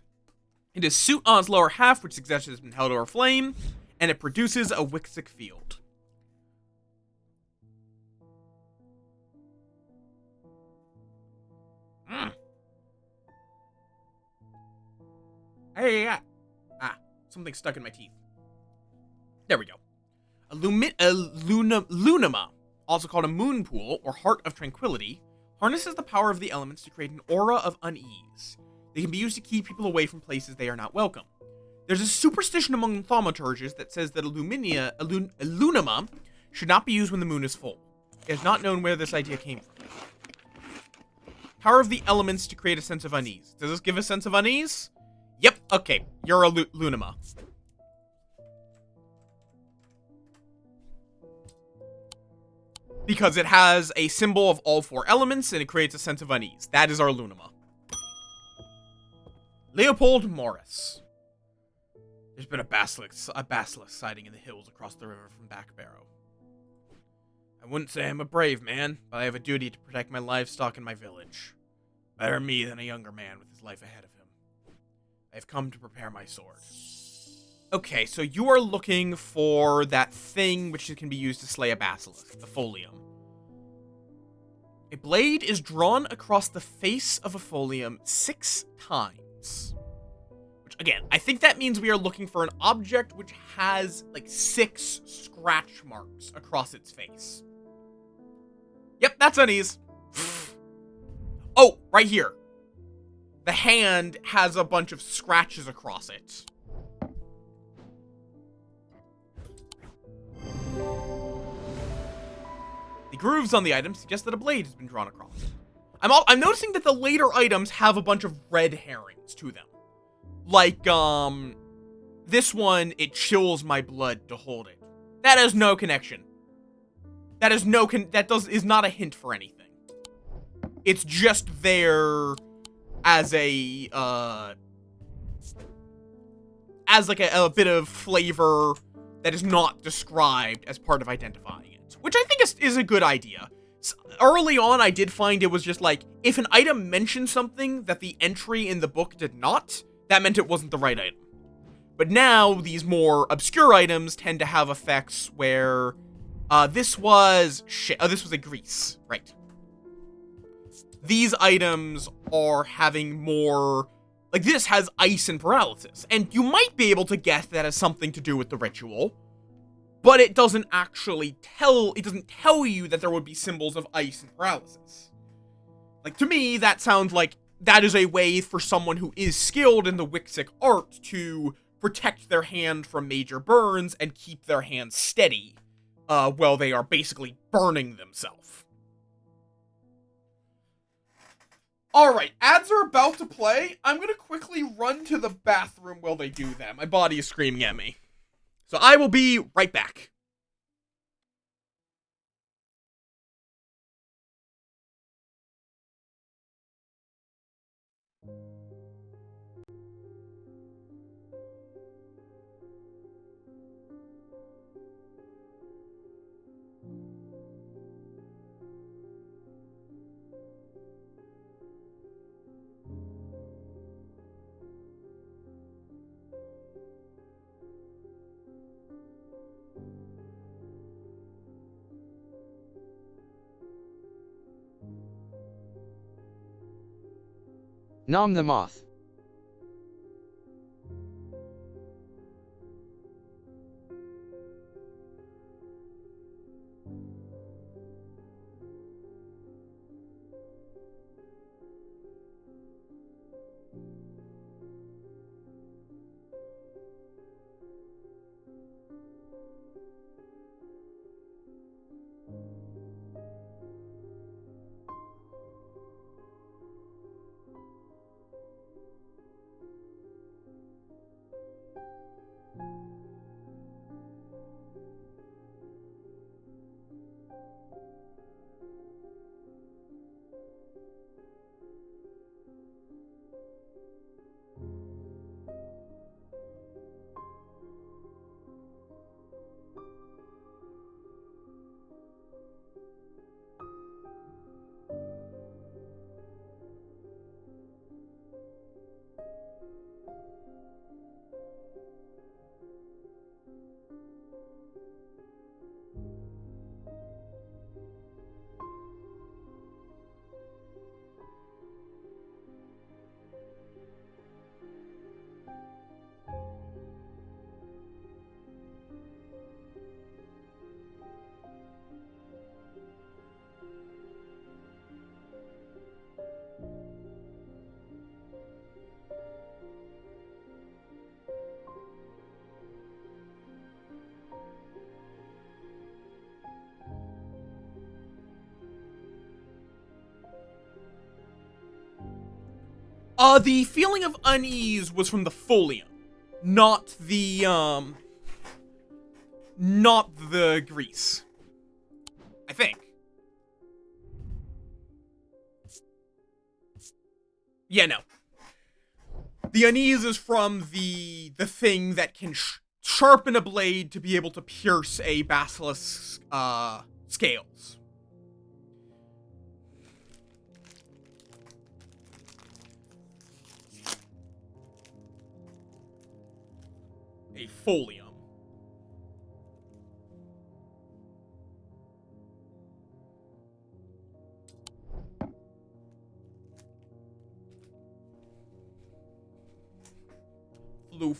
It is suit on its lower half, which suggests it has been held over flame, and it produces a Wixic field. Hey. Something stuck in my teeth. There we go. A lunama, also called a moon pool, or heart of tranquility, harnesses the power of the elements to create an aura of unease. They can be used to keep people away from places they are not welcome. There's a superstition among thaumaturges that says that a lunama should not be used when the moon is full. It is not known where this idea came from. Power of the elements to create a sense of unease. Does this give a sense of unease? Yep, okay. You're a lunama. Because it has a symbol of all four elements, and it creates a sense of unease. That is our lunama. Leopold Morris. There's been a basilisk sighting in the hills across the river from Backbarrow. I wouldn't say I'm a brave man, but I have a duty to protect my livestock and my village. Better me than a younger man with his life ahead of him. I have come to prepare my sword. Okay, so you are looking for that thing which can be used to slay a basilisk, the folium. A blade is drawn across the face of a folium 6 times. Which, again, I think that means we are looking for an object which has, like, 6 scratch marks across its face. Yep, that's unease. Oh, right here. The hand has a bunch of scratches across it. The grooves on the item suggest that a blade has been drawn across. I'm noticing that the later items have a bunch of red herrings to them. Like, this one, it chills my blood to hold it. That has no connection. That is is not a hint for anything. It's just there as a, as like a bit of flavor that is not described as part of identifying it. Which I think is a good idea. So early on, I did find it was just like, if an item mentioned something that the entry in the book did not, that meant it wasn't the right item. But now, these more obscure items tend to have effects where, this was a grease, right. These items are having more, like this has ice and paralysis, and you might be able to guess that has something to do with the ritual, but it doesn't actually tell you that there would be symbols of ice and paralysis. Like, to me, that sounds like that is a way for someone who is skilled in the Wixic art to protect their hand from major burns and keep their hand steady, while they are basically burning themselves. Alright, ads are about to play. I'm gonna quickly run to the bathroom while they do that. My body is screaming at me. So I will be right back. Nom the Moth. The feeling of unease was from the folium, not the grease. I think. Yeah, no. The unease is from the thing that can sharpen a blade to be able to pierce a basilisk's, scales. A folium. Floof.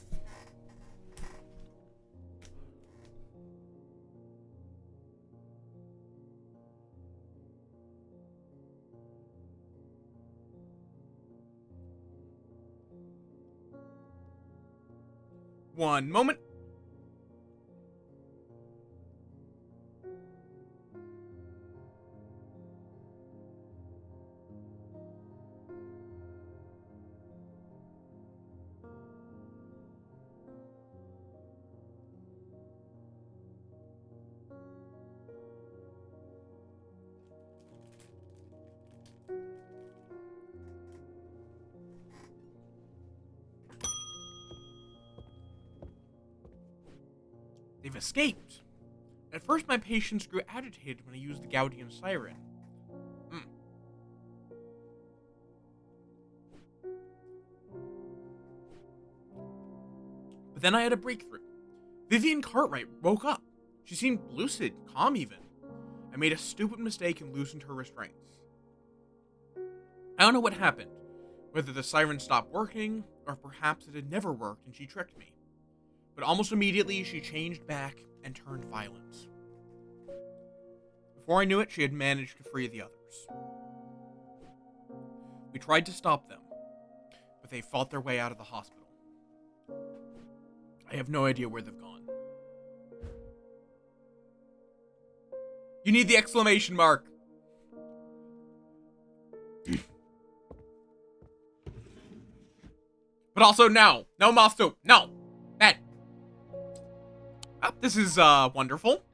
One moment. They've escaped. At first, my patients grew agitated when I used the Gaudian siren. But then I had a breakthrough. Vivian Cartwright woke up. She seemed lucid, calm even. I made a stupid mistake and loosened her restraints. I don't know what happened, whether the siren stopped working, or perhaps it had never worked and she tricked me. But almost immediately, she changed back and turned violent. Before I knew it, she had managed to free the others. We tried to stop them, but they fought their way out of the hospital. I have no idea where they've gone. You need the exclamation mark. But also, no. No Moff soup. No. Bad. Oh, this is, wonderful.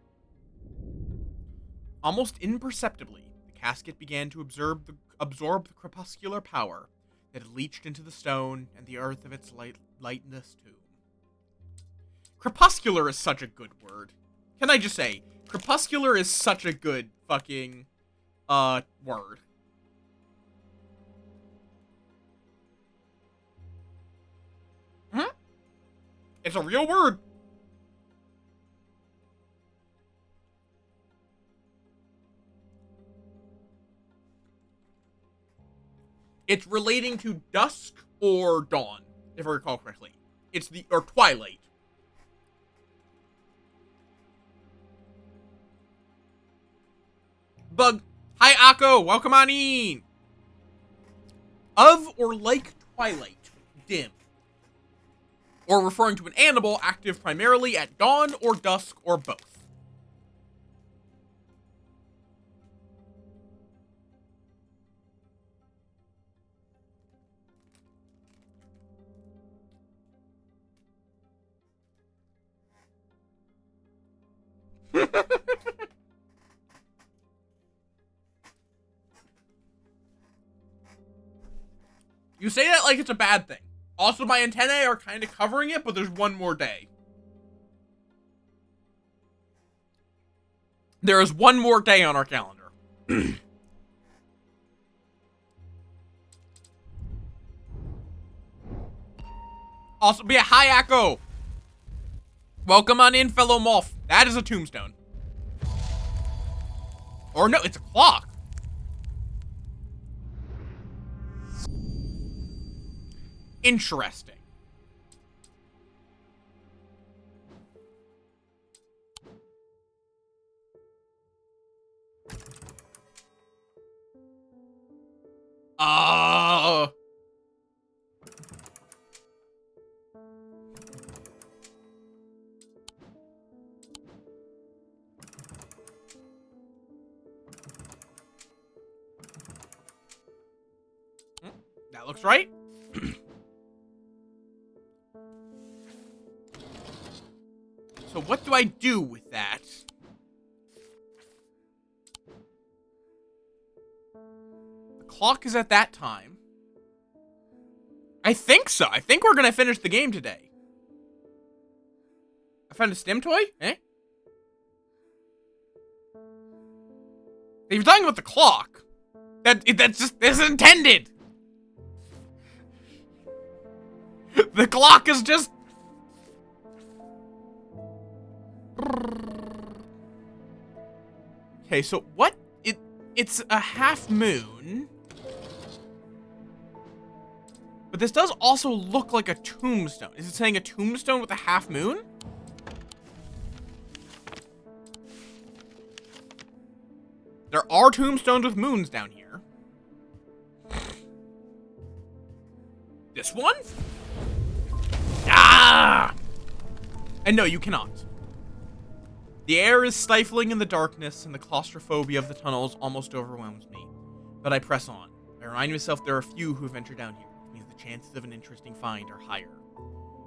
Almost imperceptibly, the casket began to absorb the crepuscular power that had leached into the stone and the earth of its lightless tomb. Crepuscular is such a good word. Can I just say, crepuscular is such a good fucking, word. It's a real word. It's relating to dusk or dawn, if I recall correctly. Or twilight. Bug. Hi, Akko. Welcome on in. Of or like twilight. Dim. Or referring to an animal active primarily at dawn or dusk or both. You say that like it's a bad thing. Also, my antennae are kind of covering it, but there's one more day. There is one more day on our calendar. Also, yeah, hi, Akko. Welcome on in, fellow Moff. That is a tombstone. Or no, it's a clock. Interesting. That looks right. So what do I do with that? The clock is at that time. I think so. I think we're gonna finish the game today. I found a stim toy? Eh? If you're talking about the clock, that's just this is intended. The clock is just. Okay, so what? It's a half moon. But this does also look like a tombstone. Is it saying a tombstone with a half moon? There are tombstones with moons down here. This one? Ah! And no, you cannot. The air is stifling in the darkness, and the claustrophobia of the tunnels almost overwhelms me. But I press on. I remind myself there are few who venture down here, which means the chances of an interesting find are higher.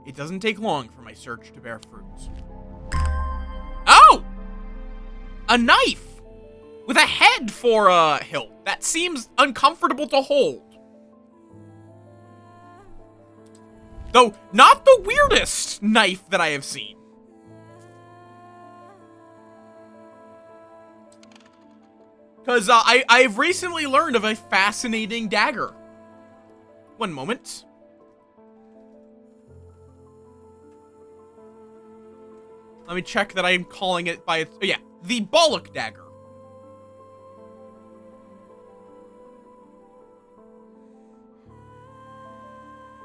It doesn't take long for my search to bear fruit. Oh! A knife! With a head for a hilt. That seems uncomfortable to hold. Though, not the weirdest knife that I have seen. Because I've recently learned of a fascinating dagger. One moment. Let me check that I'm calling it by its... Oh yeah, the Bollock dagger.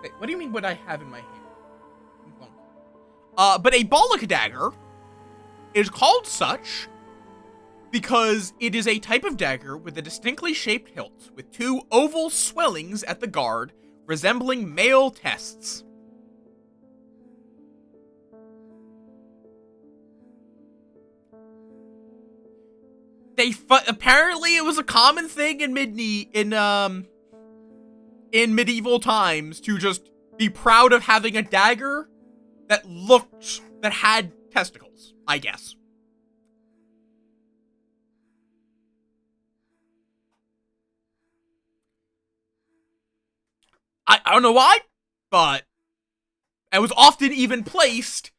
Wait, what do you mean what I have in my hand? But a Bollock dagger is called such because it is a type of dagger with a distinctly shaped hilt with two oval swellings at the guard resembling male tests. Apparently it was a common thing in medieval times to just be proud of having a dagger that had testicles, I guess. I don't know why, but it was often even placed.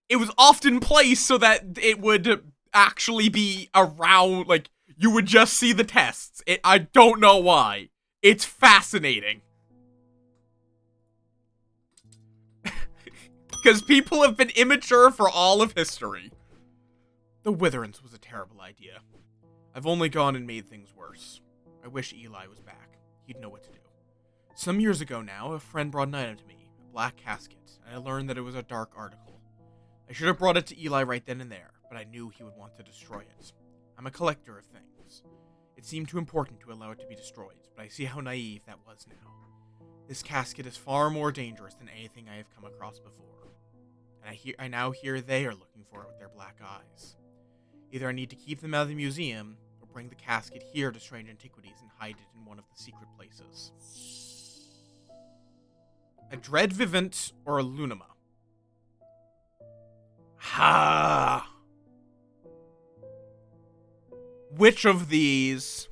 It was often placed so that it would actually be around, like, you would just see the tests. I don't know why. It's fascinating. Because people have been immature for all of history. The Witherance was a terrible idea. I've only gone and made things worse. I wish Eli was back. He'd know what to do. Some years ago now, a friend brought an item to me, a black casket, and I learned that it was a dark article. I should have brought it to Eli right then and there, but I knew he would want to destroy it. I'm a collector of things. It seemed too important to allow it to be destroyed, but I see how naive that was now. This casket is far more dangerous than anything I have come across before. And I now hear they are looking for it with their black eyes. Either I need to keep them out of the museum, or bring the casket here to Strange Antiquities and hide it in one of the secret places. A Dread Vivant or a Lunama? Ha! Which of these?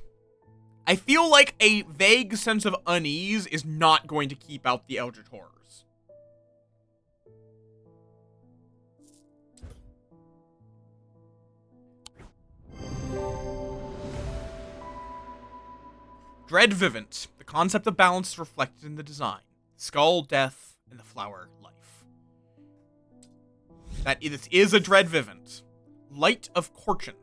I feel like a vague sense of unease is not going to keep out the Eldritch Horrors. Dread Vivant. The concept of balance is reflected in the design. Skull, death, and the flower, life. This is a Dread Vivant. Light of Corchin.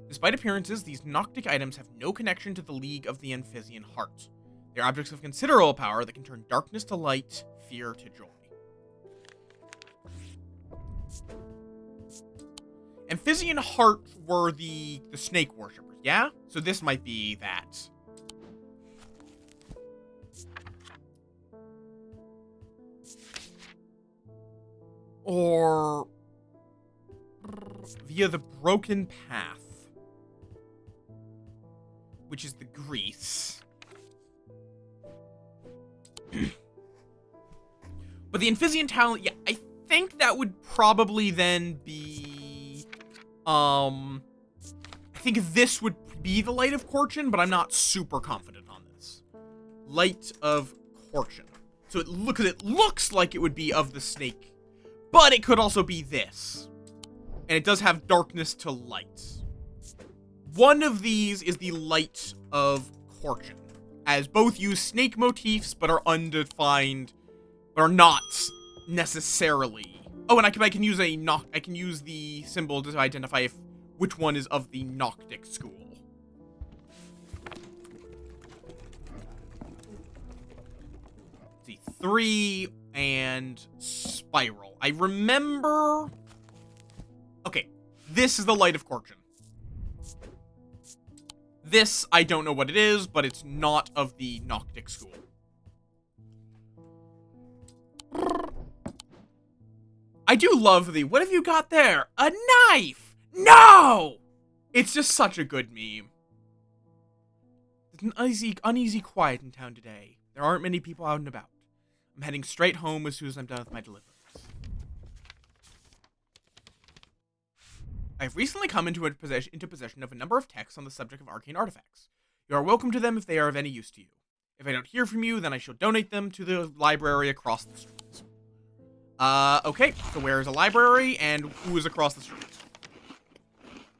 Despite appearances, these Noctic items have no connection to the League of the Amphibian Heart. They are objects of considerable power that can turn darkness to light, fear to joy. Amphibian Heart were the snake worshippers, yeah? So this might be that. Or via the Broken Path, which is the Grease. But the Amphibian talent, yeah, I think that would probably then be, I think this would be the Light of Corchin, but I'm not super confident on this. Light of Corchin. So it looks like it would be of the snake, but it could also be this. And it does have darkness to light. One of these is the Light of Corchin, as both use snake motifs but are undefined, but are not necessarily. Oh, and I can use I can use the symbol to identify which one is of the Noctic school. Let's see, 3 and Spiral. I remember. Okay, this is the Light of Corchin. This, I don't know what it is, but it's not of the Noctic school. I do love the, what have you got there? A knife! No! It's just such a good meme. There's an uneasy quiet in town today. There aren't many people out and about. I'm heading straight home as soon as I'm done with my deliveries. I've recently come into possession of a number of texts on the subject of arcane artifacts. You are welcome to them if they are of any use to you. If I don't hear from you, then I shall donate them to the library across the street. Okay, so where is a library, and who is across the street?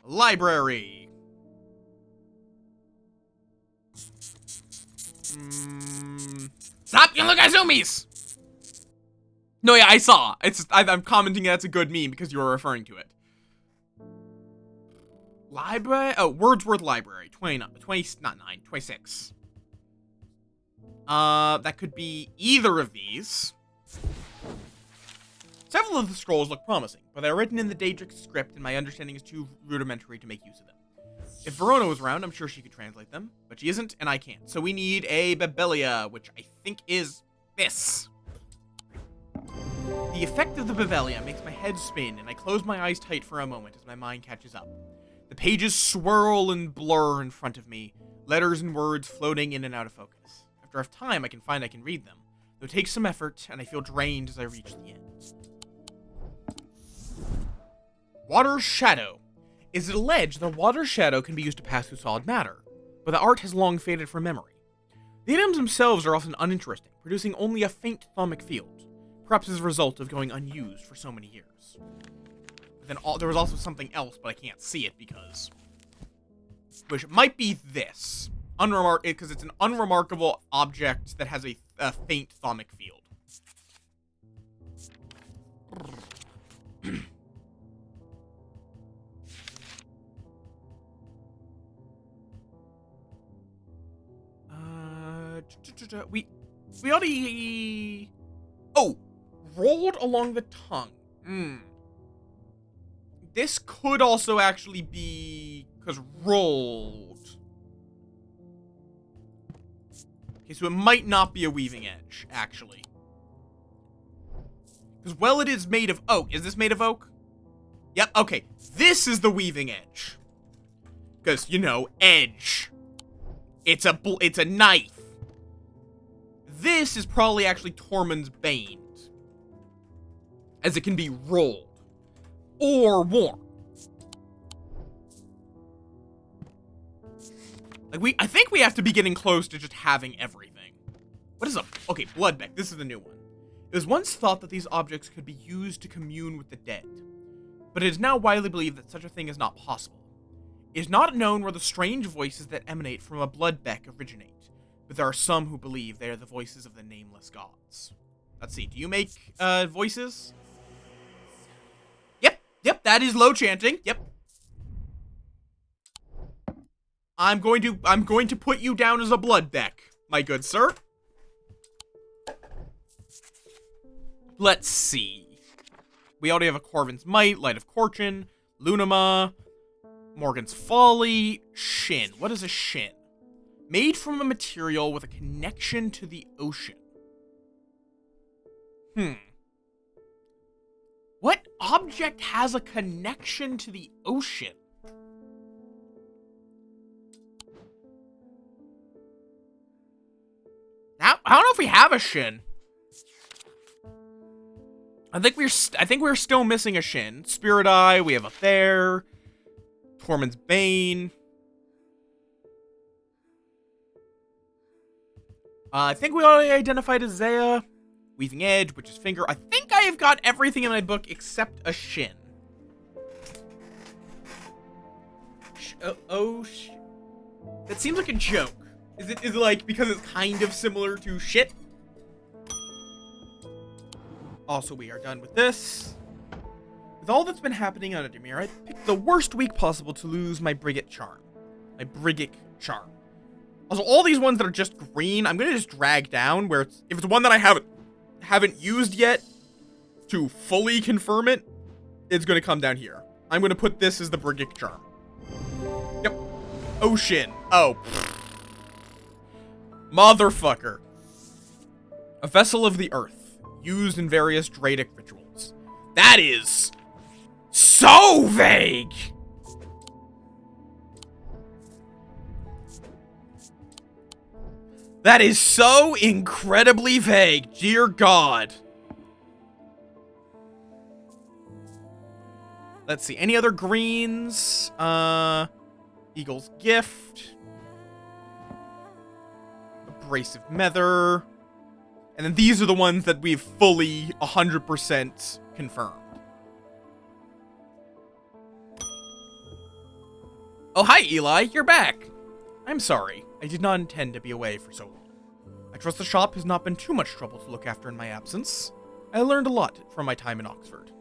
Library. Stop! You look at zoomies! No, yeah, I saw. I'm commenting that's a good meme because you were referring to it. Library? Oh, Wordsworth Library. 26. That could be either of these. Several of the scrolls look promising, but they are written in the Daedric script and my understanding is too rudimentary to make use of them. If Verona was around, I'm sure she could translate them, but she isn't and I can't. So we need a Babelia, which I think is this. The effect of the Babelia makes my head spin and I close my eyes tight for a moment as my mind catches up. The pages swirl and blur in front of me, letters and words floating in and out of focus. After I have time, I can read them. It takes some effort, and I feel drained as I reach the end. Water's Shadow. It is alleged that water's shadow can be used to pass through solid matter, but the art has long faded from memory. The items themselves are often uninteresting, producing only a faint thaumic field, perhaps as a result of going unused for so many years. But then there was also something else, but I can't see it because... Which might be this. Because it's an unremarkable object that has a faint thaumic field. We already... Oh! Rolled along the tongue. This could also actually be... Because rolled. Okay, so it might not be a weaving edge, actually. Because, well, it is made of oak. Is this made of oak? Yep, okay. This is the weaving edge. Because, you know, edge. It's a knife. This is probably actually Tormund's Bane. As it can be rolled. Or worn. Like, I think we have to be getting close to just having everything. What is up? Okay, Bloodbeck. This is the new one. It was once thought that these objects could be used to commune with the dead. But it is now widely believed that such a thing is not possible. It is not known where the strange voices that emanate from a Bloodbeck originate. But there are some who believe they are the voices of the nameless gods. Let's see, do you make, voices? Yep, that is low chanting, yep. I'm going to put you down as a Bloodbeck, my good sir. Let's see. We already have a Corvin's Might, Light of Corchin, Lunama, Morgan's Folly, Shin. What is a Shin? Made from a material with a connection to the ocean. What object has a connection to the ocean? Now, I don't know if we have a Shin. I think we're still missing a Shin. Spirit Eye, we have a Fair, Tormund's Bane. I think we already identified a Zaya. Weaving Edge, which is Finger. I think I have got everything in my book except a Shin. That seems like a joke. Is it like because it's kind of similar to shit? Also, we are done with this. With all that's been happening on Adamir, I picked the worst week possible to lose my Brigit charm. My Brigit charm. Also, all these ones that are just green, I'm gonna just drag down where if it's one that I haven't used yet to fully confirm it, it's gonna come down here. I'm gonna put this as the Brigit charm. Yep. Ocean. Oh. Motherfucker. A vessel of the earth, used in various Dradic rituals. That is so vague! That is so incredibly vague, dear God. Let's see, any other greens? Eagle's Gift. Abrasive Nether. And then these are the ones that we've fully 100% confirmed. Oh, hi, Eli. You're back. I'm sorry. I did not intend to be away for so long. I trust the shop has not been too much trouble to look after in my absence. I learned a lot from my time in Oxford.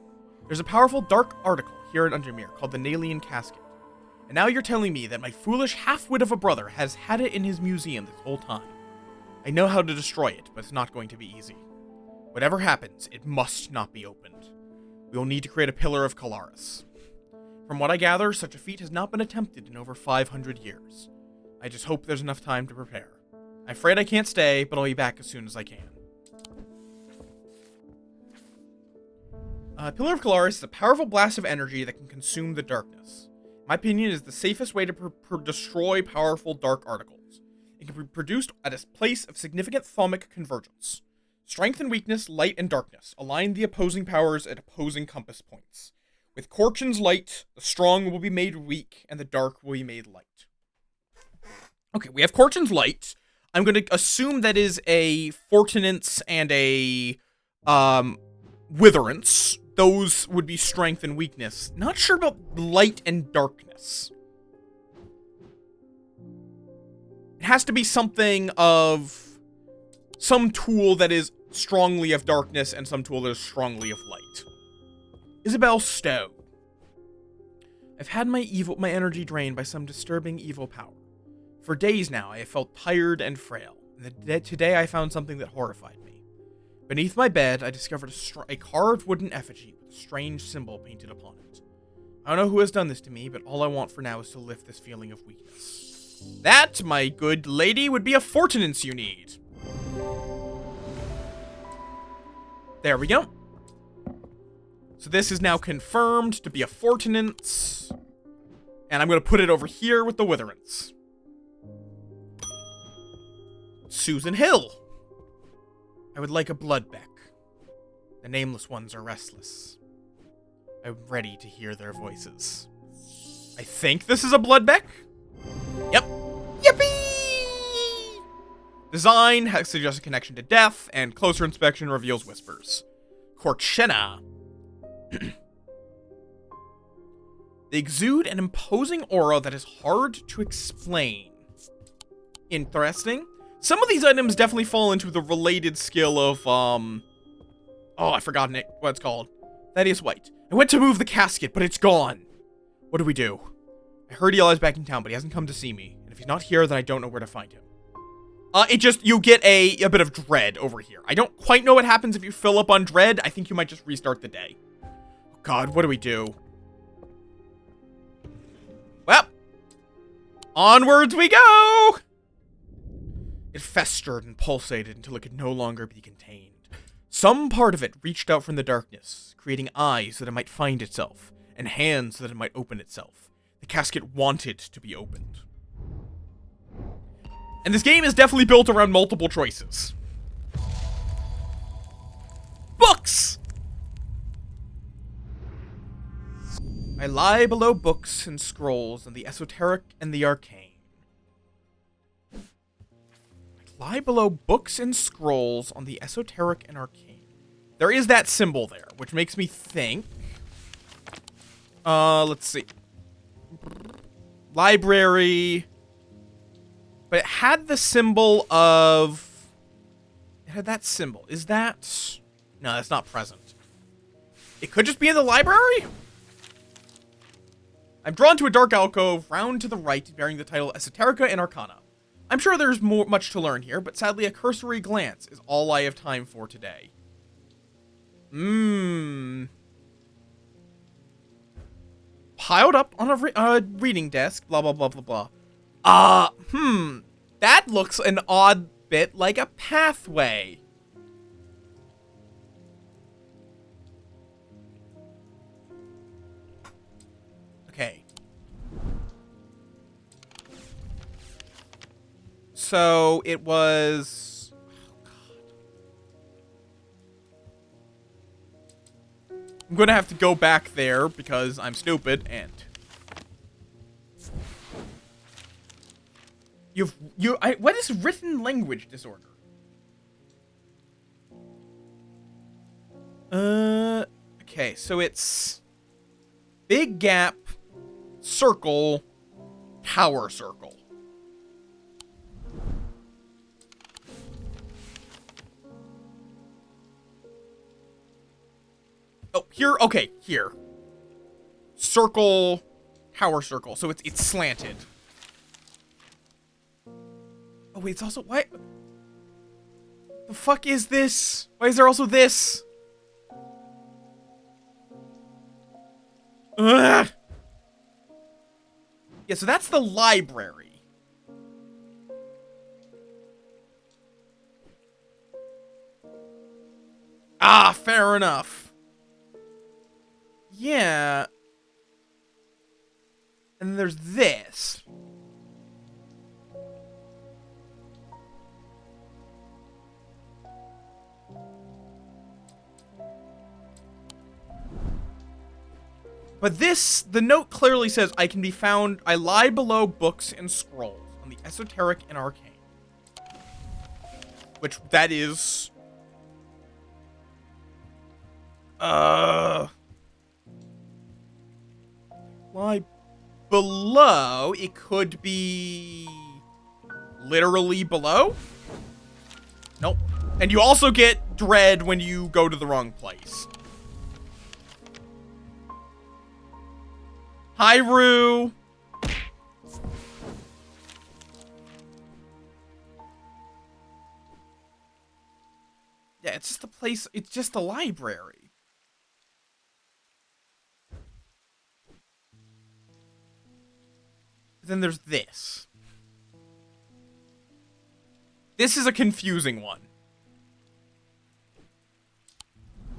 There's a powerful dark article here in Undermere called the Nalian Casket. And now you're telling me that my foolish half-wit of a brother has had it in his museum this whole time. I know how to destroy it, but it's not going to be easy. Whatever happens, it must not be opened. We will need to create a Pillar of Kalaris. From what I gather, such a feat has not been attempted in over 500 years. I just hope there's enough time to prepare. I'm afraid I can't stay, but I'll be back as soon as I can. Pillar of Kalaris is a powerful blast of energy that can consume the darkness. In my opinion, it is the safest way to destroy powerful dark articles. It can be produced at a place of significant thaumic convergence. Strength and weakness, light and darkness. Align the opposing powers at opposing compass points. With Corchin's light, the strong will be made weak, and the dark will be made light. Okay, we have Corchin's light. I'm going to assume that is a Fortinance and a Witherance. Those would be strength and weakness. Not sure about light and darkness. It has to be something of some tool that is strongly of darkness and some tool that is strongly of light. Isabel Stowe. I've had my energy drained by some disturbing evil power. For days now, I have felt tired and frail. And today I found something that horrified me. Beneath my bed, I discovered a carved wooden effigy with a strange symbol painted upon it. I don't know who has done this to me, but all I want for now is to lift this feeling of weakness. That, my good lady, would be a Fortinance you need. There we go. So this is now confirmed to be a Fortinance. And I'm going to put it over here with the Witherance. Susan Hill. I would like a Bloodbeck. The nameless ones are restless. I'm ready to hear their voices. I think this is a Bloodbeck. Yep. Yippee! Design has suggests a connection to death, and closer inspection reveals whispers. Corchena. They exude an imposing aura that is hard to explain. Interesting. Some of these items definitely fall into the related skill of, oh, I forgot what it's called. That is white. I went to move the casket, but it's gone. What do we do? I heard Eli's back in town, but he hasn't come to see me. And if he's not here, then I don't know where to find him. You get a bit of dread over here. I don't quite know what happens if you fill up on dread. I think you might just restart the day. Oh, God, what do we do? Well, onwards we go! It festered and pulsated until it could no longer be contained. Some part of it reached out from the darkness, creating eyes that it might find itself, and hands that it might open itself. The casket wanted to be opened. And this game is definitely built around multiple choices. Books! I lie below books and scrolls and the esoteric and the arcane. Lie below books and scrolls on the esoteric and arcane. There is that symbol there, which makes me think. Let's see. Library. But it had the symbol of... It had that symbol. Is that... No, that's not present. It could just be in the library? I'm drawn to a dark alcove, round to the right, bearing the title Esoterica and Arcana. I'm sure there's much to learn here, but sadly a cursory glance is all I have time for today. Piled up on a reading desk, blah, blah, blah, blah, blah. That looks an odd bit like a pathway. Okay. So it was... Oh, God. I'm gonna have to go back there because I'm stupid and... What is written language disorder? Okay, so it's... Big gap, circle, tower circle. Oh, here, okay, here. Circle, tower circle, so it's slanted. Oh, wait, it's also, what? The fuck is this? Why is there also this? Ugh. Yeah, so that's the library. Ah, fair enough. Yeah. And then there's this. But the note clearly says, I lie below books and scrolls on the esoteric and arcane. Which, that is... Lie below? It could be... literally below? Nope. And you also get dread when you go to the wrong place. Hi, Rue. Yeah, it's just a place, it's just a library. Then there's this. This is a confusing one.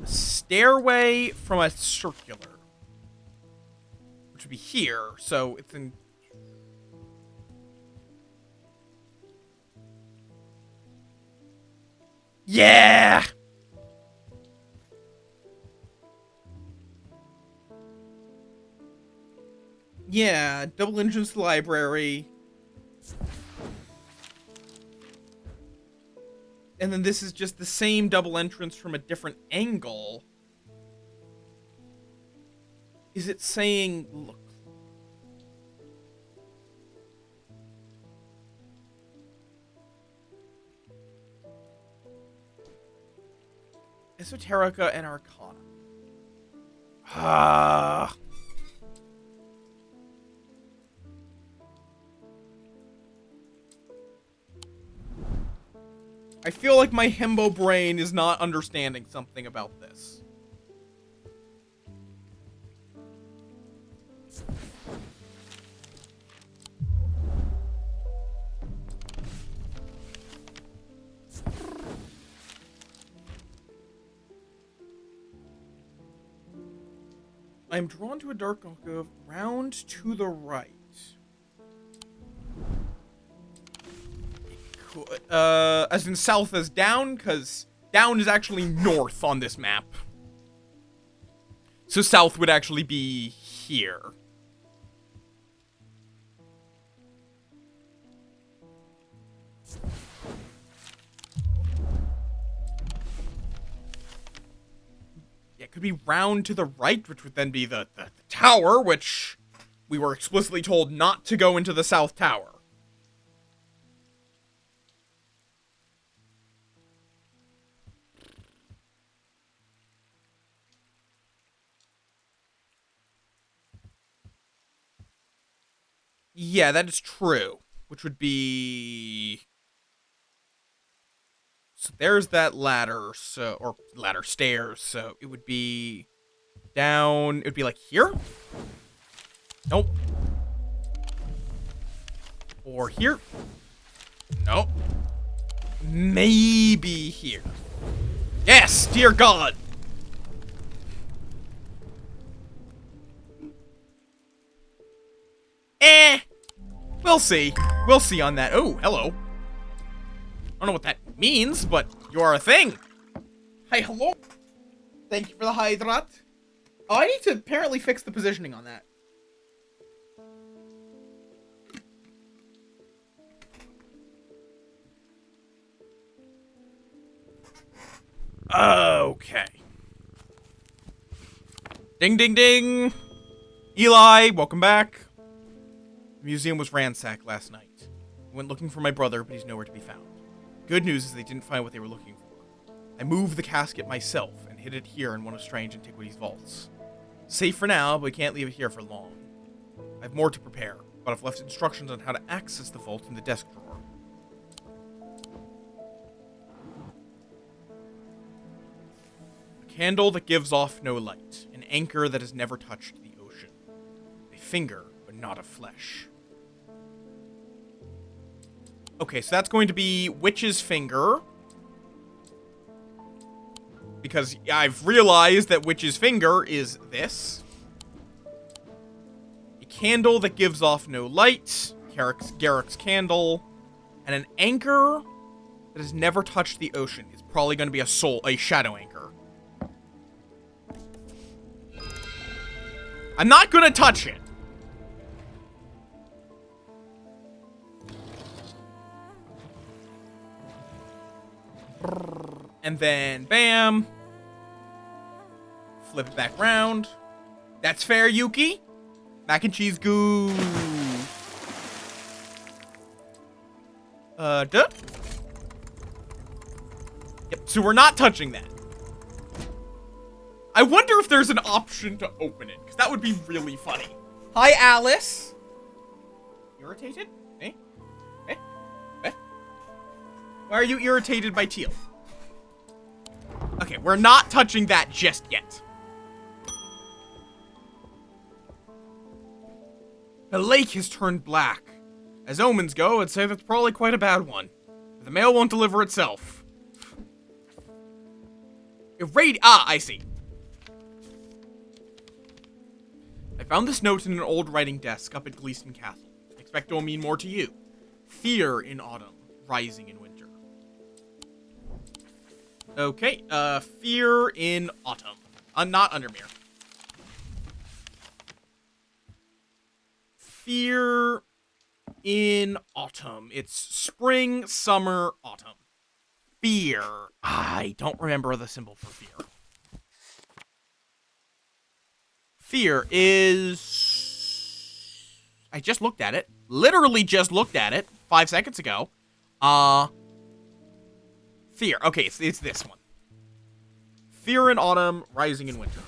A stairway from a circular. Which would be here, so it's in... Yeah! Yeah, double entrance to the library. And then this is just the same double entrance from a different angle. Is it saying, look? Esoterica and Arcana. Ah. I feel like my himbo brain is not understanding something about this. I'm drawn to a dark alcove, round to the right. As in south as down, because down is actually north on this map. So south would actually be here. Yeah, it could be round to the right, which would then be the tower, which we were explicitly told not to go into the south tower. Yeah, that is true. Which would be... So there's that ladder, so... Or ladder stairs, so it would be... Down... It would be like here? Nope. Or here? Nope. Maybe here. Yes! Dear God! We'll see. We'll see on that. Oh, hello. I don't know what that means, but you are a thing. Hi, hello. Thank you for the hydrat. Oh, I need to apparently fix the positioning on that. Okay. Ding, ding, ding. Eli, welcome back. The museum was ransacked last night. I went looking for my brother, but he's nowhere to be found. Good news is they didn't find what they were looking for. I moved the casket myself and hid it here in one of Strange Antiquities' vaults. Safe for now, but we can't leave it here for long. I have more to prepare, but I've left instructions on how to access the vault in the desk drawer. A candle that gives off no light. An anchor that has never touched the ocean. A finger, but not of flesh. Okay, so that's going to be Witch's Finger. Because I've realized that Witch's Finger is this. A candle that gives off no light. Garrick's candle. And an anchor that has never touched the ocean. It's probably going to be a shadow anchor. I'm not gonna touch it. And then, bam. Flip it back round. That's fair, Yuki. Mac and cheese goo. Duh. Yep, so we're not touching that. I wonder if there's an option to open it, because that would be really funny. Hi, Alice. Irritated? Eh? Eh? Eh? Why are you irritated by teal? Okay, we're not touching that just yet. The lake has turned black. As omens go, I'd say that's probably quite a bad one. But the mail won't deliver itself. I see. I found this note in an old writing desk up at Gleeston Castle. I expect it'll mean more to you. Fear in autumn, rising in winter. Okay, fear in autumn. Not Undermere. Fear in autumn. It's spring, summer, autumn. Fear. I don't remember the symbol for fear. Fear is... I just looked at it. Literally just looked at it 5 seconds ago. Fear. Okay, it's this one. Fear in autumn, rising in winter.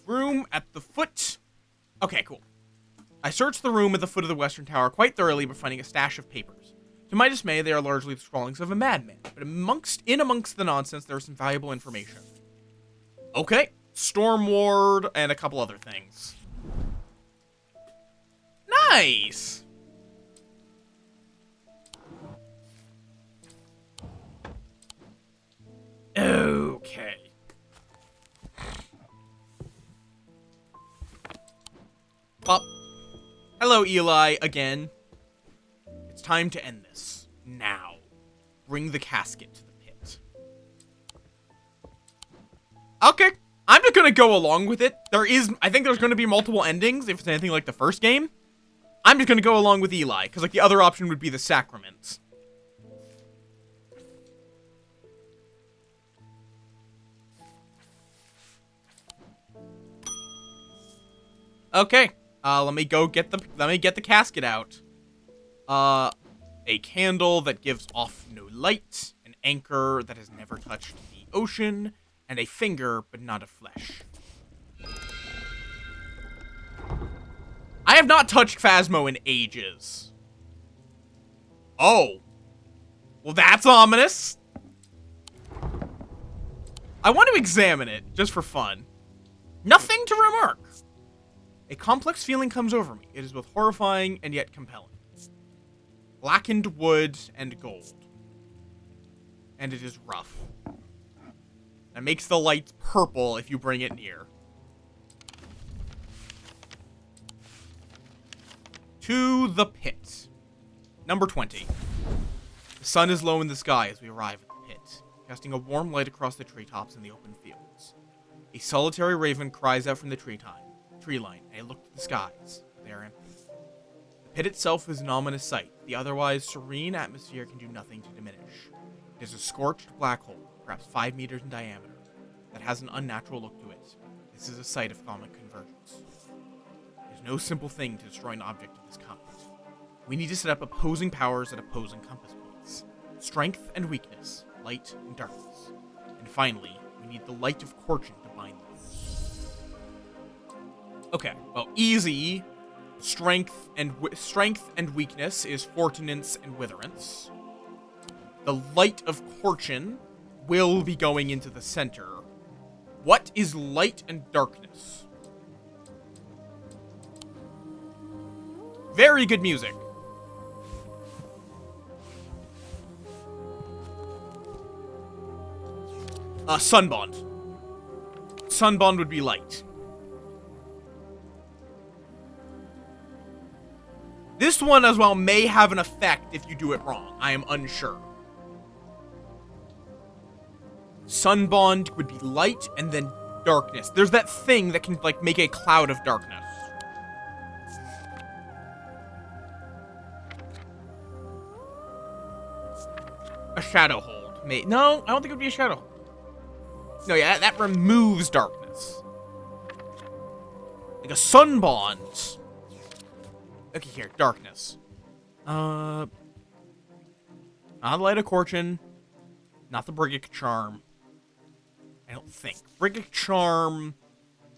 Room at the foot. Okay, cool. I searched the room at the foot of the Western Tower quite thoroughly before finding a stash of papers. To my dismay, they are largely the scrawlings of a madman, but amongst the nonsense, there is some valuable information. Okay, Storm Ward and a couple other things. Nice! Okay. Well, hello, Eli, again. It's time to end this. Now. Bring the casket to the pit. Okay. I'm just gonna go along with it. I think there's gonna be multiple endings, if it's anything like the first game. I'm just gonna go along with Eli, because, like, the other option would be the sacraments. Okay. Let me get the casket out. A candle that gives off no light, an anchor that has never touched the ocean, and a finger but not of flesh. I have not touched Phasmo in ages. Oh. Well, that's ominous. I want to examine it, just for fun. Nothing to remark. A complex feeling comes over me. It is both horrifying and yet compelling. Blackened wood and gold. And it is rough. That makes the lights purple if you bring it near. To the pit. Number 20. The sun is low in the sky as we arrive at the pit, casting a warm light across the treetops and the open fields. A solitary raven cries out from the tree line, and I look to the skies. They are empty. The pit itself is an ominous sight. The otherwise serene atmosphere can do nothing to diminish. It is a scorched black hole, perhaps 5 meters in diameter, that has an unnatural look to it. This is a site of thaumic convergence. It is no simple thing to destroy an object of this kind. We need to set up opposing powers at opposing compass points. Strength and weakness, light and darkness. And finally, we need the light of Fortune to bind them. Okay, well, easy. Strength and weakness is Fortinance and Witherance. The light of Fortune will be going into the center. What is light and darkness? Very good music. Sunbond. Sunbond would be light. This one as well may have an effect if you do it wrong. I am unsure. Sunbond would be light, and then darkness. There's that thing that can, like, make a cloud of darkness. A shadow hold. No, I don't think it would be a shadow hold. No, yeah, that removes darkness. Like a sun bond. Okay, here, darkness. Not the Light of Fortune. Not the Brigadier Charm. I don't think. Brigadier Charm,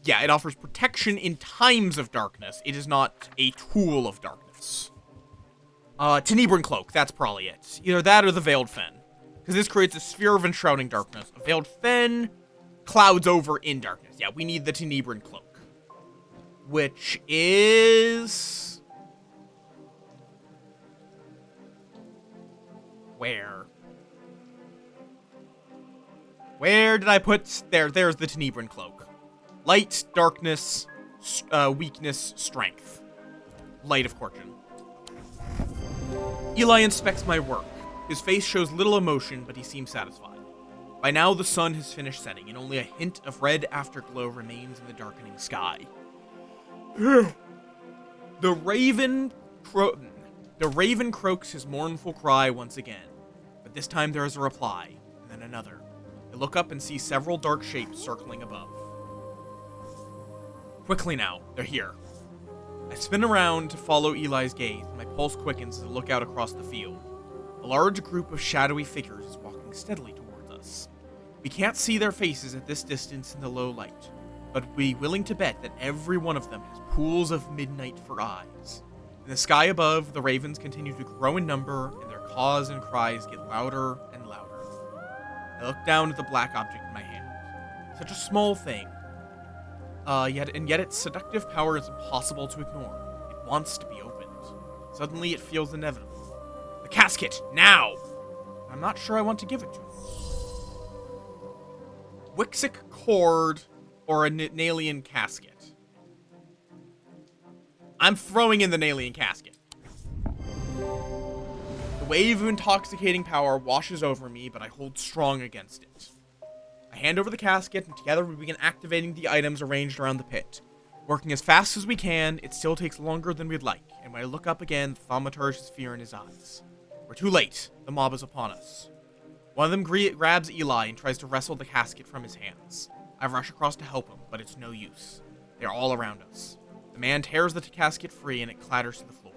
yeah, it offers protection in times of darkness. It is not a tool of darkness. Tenebran Cloak, that's probably it. Either that or the Veiled Fen. Because this creates a sphere of enshrouding darkness. A Veiled Fen clouds over in darkness. Yeah, we need the Tenebran Cloak. Which is... Where? Where did I put... There's the Tenebran Cloak. Light, darkness, weakness, strength. Light of Fortune. Eli inspects my work. His face shows little emotion, but he seems satisfied. By now, the sun has finished setting, and only a hint of red afterglow remains in the darkening sky. The raven croaks his mournful cry once again, but this time there is a reply, and then another. I look up and see several dark shapes circling above. Quickly now, they're here. I spin around to follow Eli's gaze, and my pulse quickens as I look out across the field. A large group of shadowy figures is walking steadily towards us. We can't see their faces at this distance in the low light, but we'd be willing to bet that every one of them has pools of midnight for eyes. In the sky above, the ravens continue to grow in number, and their caws and cries get louder and louder. I look down at the black object in my hand. Such a small thing. Yet its seductive power is impossible to ignore. It wants to be opened. Suddenly, it feels inevitable. The casket, now! I'm not sure I want to give it to him. Wixic cord or a Nalian casket. I'm throwing in the Nalian casket. The wave of intoxicating power washes over me, but I hold strong against it. I hand over the casket, and together we begin activating the items arranged around the pit. Working as fast as we can, it still takes longer than we'd like, and when I look up again, the thaumaturge has fear in his eyes. We're too late. The mob is upon us. One of them grabs Eli and tries to wrestle the casket from his hands. I rush across to help him, but it's no use. They're all around us. The man tears the casket free and it clatters to the floor,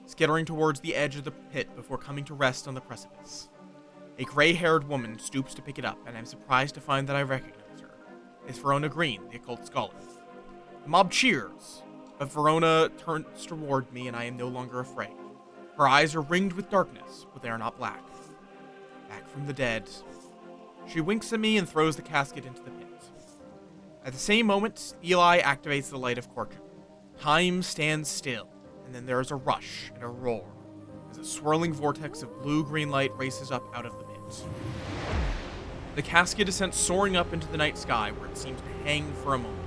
skittering towards the edge of the pit before coming to rest on the precipice. A gray-haired woman stoops to pick it up, and I'm surprised to find that I recognize her. It's Verona Green, the occult scholar. The mob cheers, but Verona turns toward me and I am no longer afraid. Her eyes are ringed with darkness, but they are not black. Back from the dead. She winks at me and throws the casket into the pit. At the same moment, Eli activates the Light of Fortune. Time stands still, and then there is a rush and a roar, as a swirling vortex of blue-green light races up out of the pit. The casket is sent soaring up into the night sky, where it seems to hang for a moment,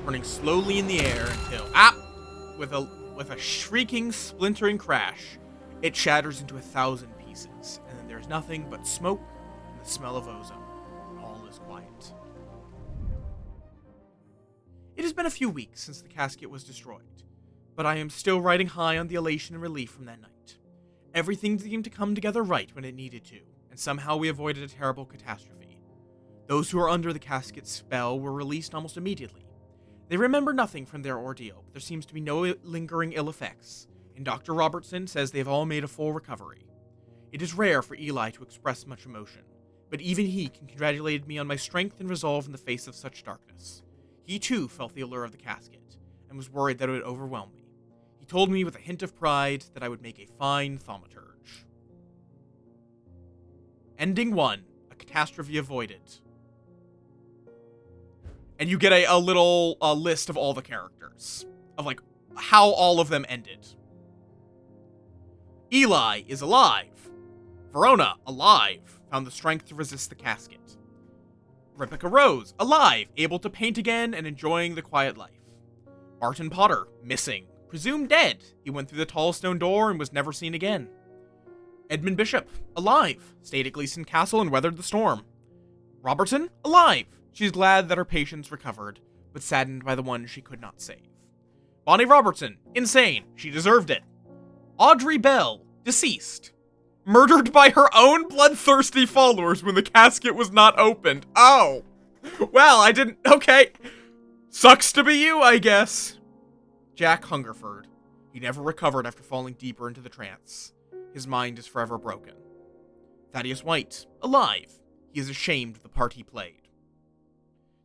turning slowly in the air until, with a shrieking, splintering crash, it shatters into 1,000 pieces, and then there's nothing but smoke and the smell of ozone. All is quiet. It has been a few weeks since the casket was destroyed, but I am still riding high on the elation and relief from that night. Everything seemed to come together right when it needed to, and somehow we avoided a terrible catastrophe. Those who are under the casket's spell were released almost immediately. They remember nothing from their ordeal, but there seems to be no lingering ill effects, and Dr. Robertson says they've all made a full recovery. It is rare for Eli to express much emotion, but even he congratulated me on my strength and resolve in the face of such darkness. He too felt the allure of the casket, and was worried that it would overwhelm me. He told me with a hint of pride that I would make a fine thaumaturge. Ending 1, a catastrophe avoided. And you get a little list of all the characters, of like how all of them ended. Eli is alive. Verona, alive, found the strength to resist the casket. Rebecca Rose, alive, able to paint again and enjoying the quiet life. Barton Potter, missing, presumed dead. He went through the tall stone door and was never seen again. Edmund Bishop, alive, stayed at Gleason Castle and weathered the storm. Robertson, alive, She's glad that her patients recovered, but saddened by the one she could not save. Bonnie Robertson, insane. She deserved it. Audrey Bell, deceased. Murdered by her own bloodthirsty followers when the casket was not opened. Oh. Well, I didn't... Okay. Sucks to be you, I guess. Jack Hungerford. He never recovered after falling deeper into the trance. His mind is forever broken. Thaddeus White. Alive. He is ashamed of the part he played.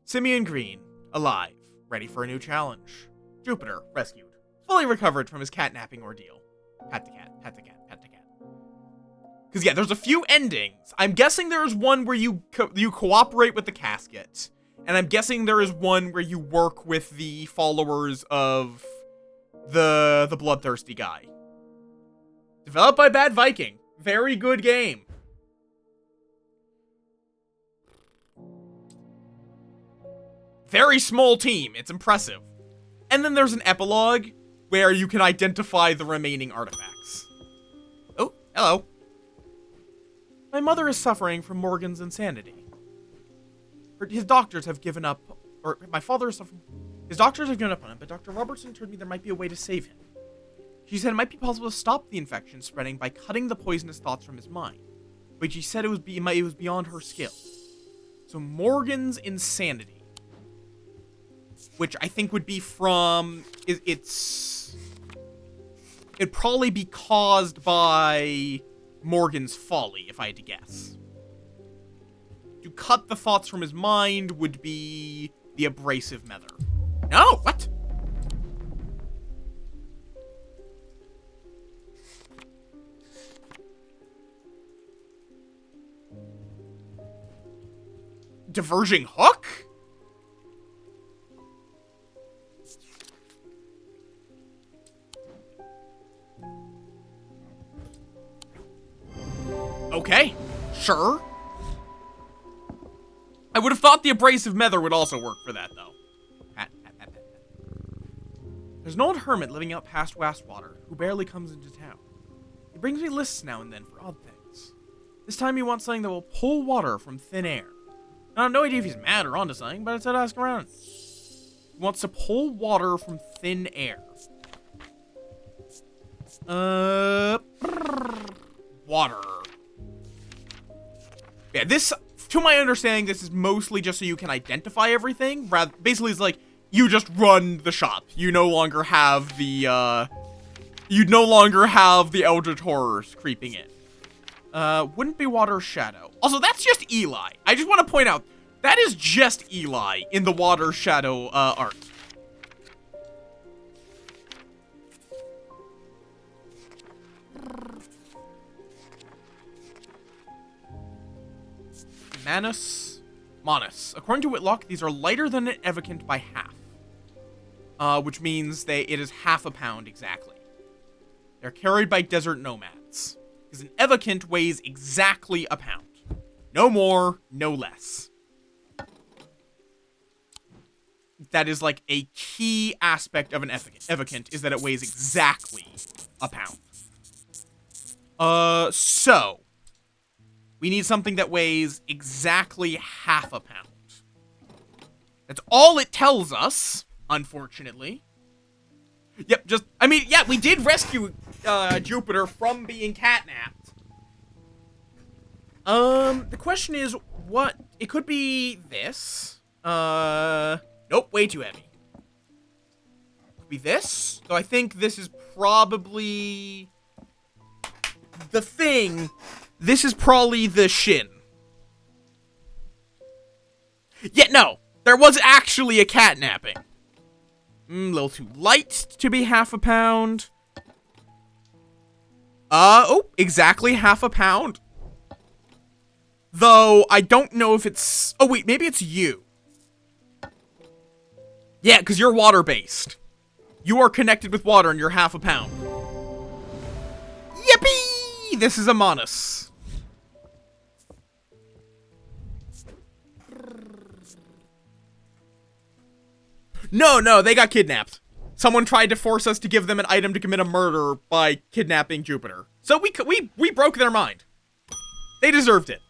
Simeon Green. Alive. Ready for a new challenge. Jupiter. Rescued. Fully recovered from his catnapping ordeal. Pat the cat. Pat the cat. Pat the cat. Because, yeah, there's a few endings. I'm guessing there's one where you cooperate with the casket. And I'm guessing there is one where you work with the followers of the bloodthirsty guy. Developed by Bad Viking. Very good game. Very small team. It's impressive. And then there's an epilogue where you can identify the remaining artifacts. Oh, hello. My mother is suffering from Morgan's insanity. His doctors have given up, or my father is suffering. His doctors have given up on him, but Dr. Robertson told me there might be a way to save him. She said it might be possible to stop the infection spreading by cutting the poisonous thoughts from his mind. But she said it was beyond her skill. So Morgan's insanity, which I think would be from, it'd probably be caused by Morgan's folly, if I had to guess. To cut the thoughts from his mind would be the abrasive nether. No, what? Diverging hook? Okay, sure. I would have thought the abrasive nether would also work for that, though. Pat. There's an old hermit living out past Wastwater who barely comes into town. He brings me lists now and then for odd things. This time he wants something that will pull water from thin air. I have no idea if he's mad or onto something, but I said ask around. He wants to pull water from thin air. Water. Yeah, this, to my understanding, this is mostly just so you can identify everything. Basically, it's like, you just run the shop. You no longer have the Eldritch Horrors creeping in. Wouldn't be water shadow. Also, that's just Eli. I just want to point out, that is just Eli in the water shadow, art. Manus. According to Whitlock, these are lighter than an evocant by half. Which means it is half a pound exactly. They're carried by desert nomads. Because an evocant weighs exactly a pound. No more, no less. That is like a key aspect of an evocant, is that it weighs exactly a pound. So we need something that weighs exactly half a pound. That's all it tells us, unfortunately. Yep, we did rescue, Jupiter from being catnapped. The question is, what? It could be this. Nope, way too heavy. Could be this. So I think this is probably the thing. This is probably the shin. Yeah, no. There was actually a catnapping. A little too light to be half a pound. Oh, exactly half a pound. Though, I don't know if it's... Oh, wait, maybe it's you. Yeah, because you're water-based. You are connected with water and you're half a pound. Yippee! This is a Manus. No, they got kidnapped. Someone tried to force us to give them an item to commit a murder by kidnapping Jupiter. So we broke their mind. They deserved it.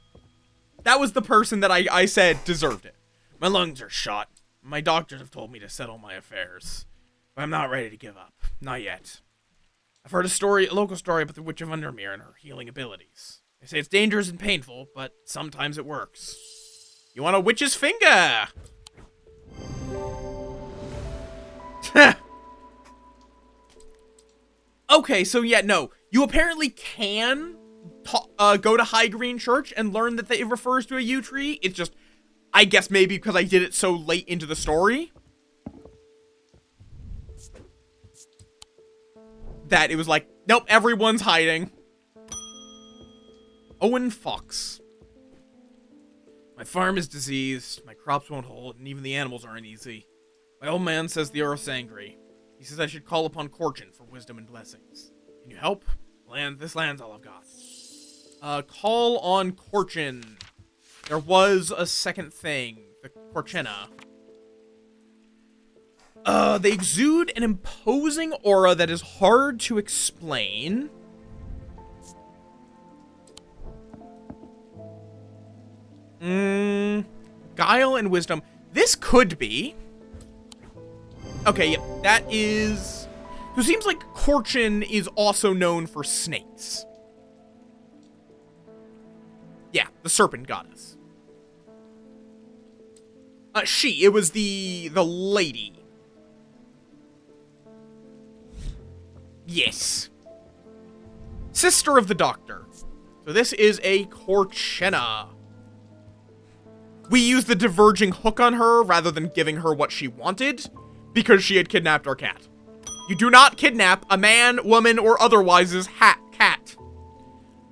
That was the person that I said deserved it. My lungs are shot. My doctors have told me to settle my affairs. But I'm not ready to give up. Not yet. I've heard a local story about the Witch of Undermere and her healing abilities. They say it's dangerous and painful, but sometimes it works. You want a witch's finger? Okay, so yeah, no. You apparently can go to High Green Church and learn that it refers to a yew tree. It's just, I guess maybe because I did it so late into the story, that it was like, nope, everyone's hiding. Owen Fox. My farm is diseased, my crops won't hold, and even the animals aren't easy. My old man says the earth's angry. He says I should call upon Corchin for wisdom and blessings. Can you help? This land's all I've got. Call on Corchin. There was a second thing. The Corchina. They exude an imposing aura that is hard to explain. Guile and wisdom. This could be. Okay, yep, that is... So it seems like Corchin is also known for snakes. Yeah, the serpent goddess. It was the lady. Yes. Sister of the Doctor. So this is a Corchina. We used the diverging hook on her rather than giving her what she wanted, because she had kidnapped our cat. You do not kidnap a man, woman, or otherwise's cat.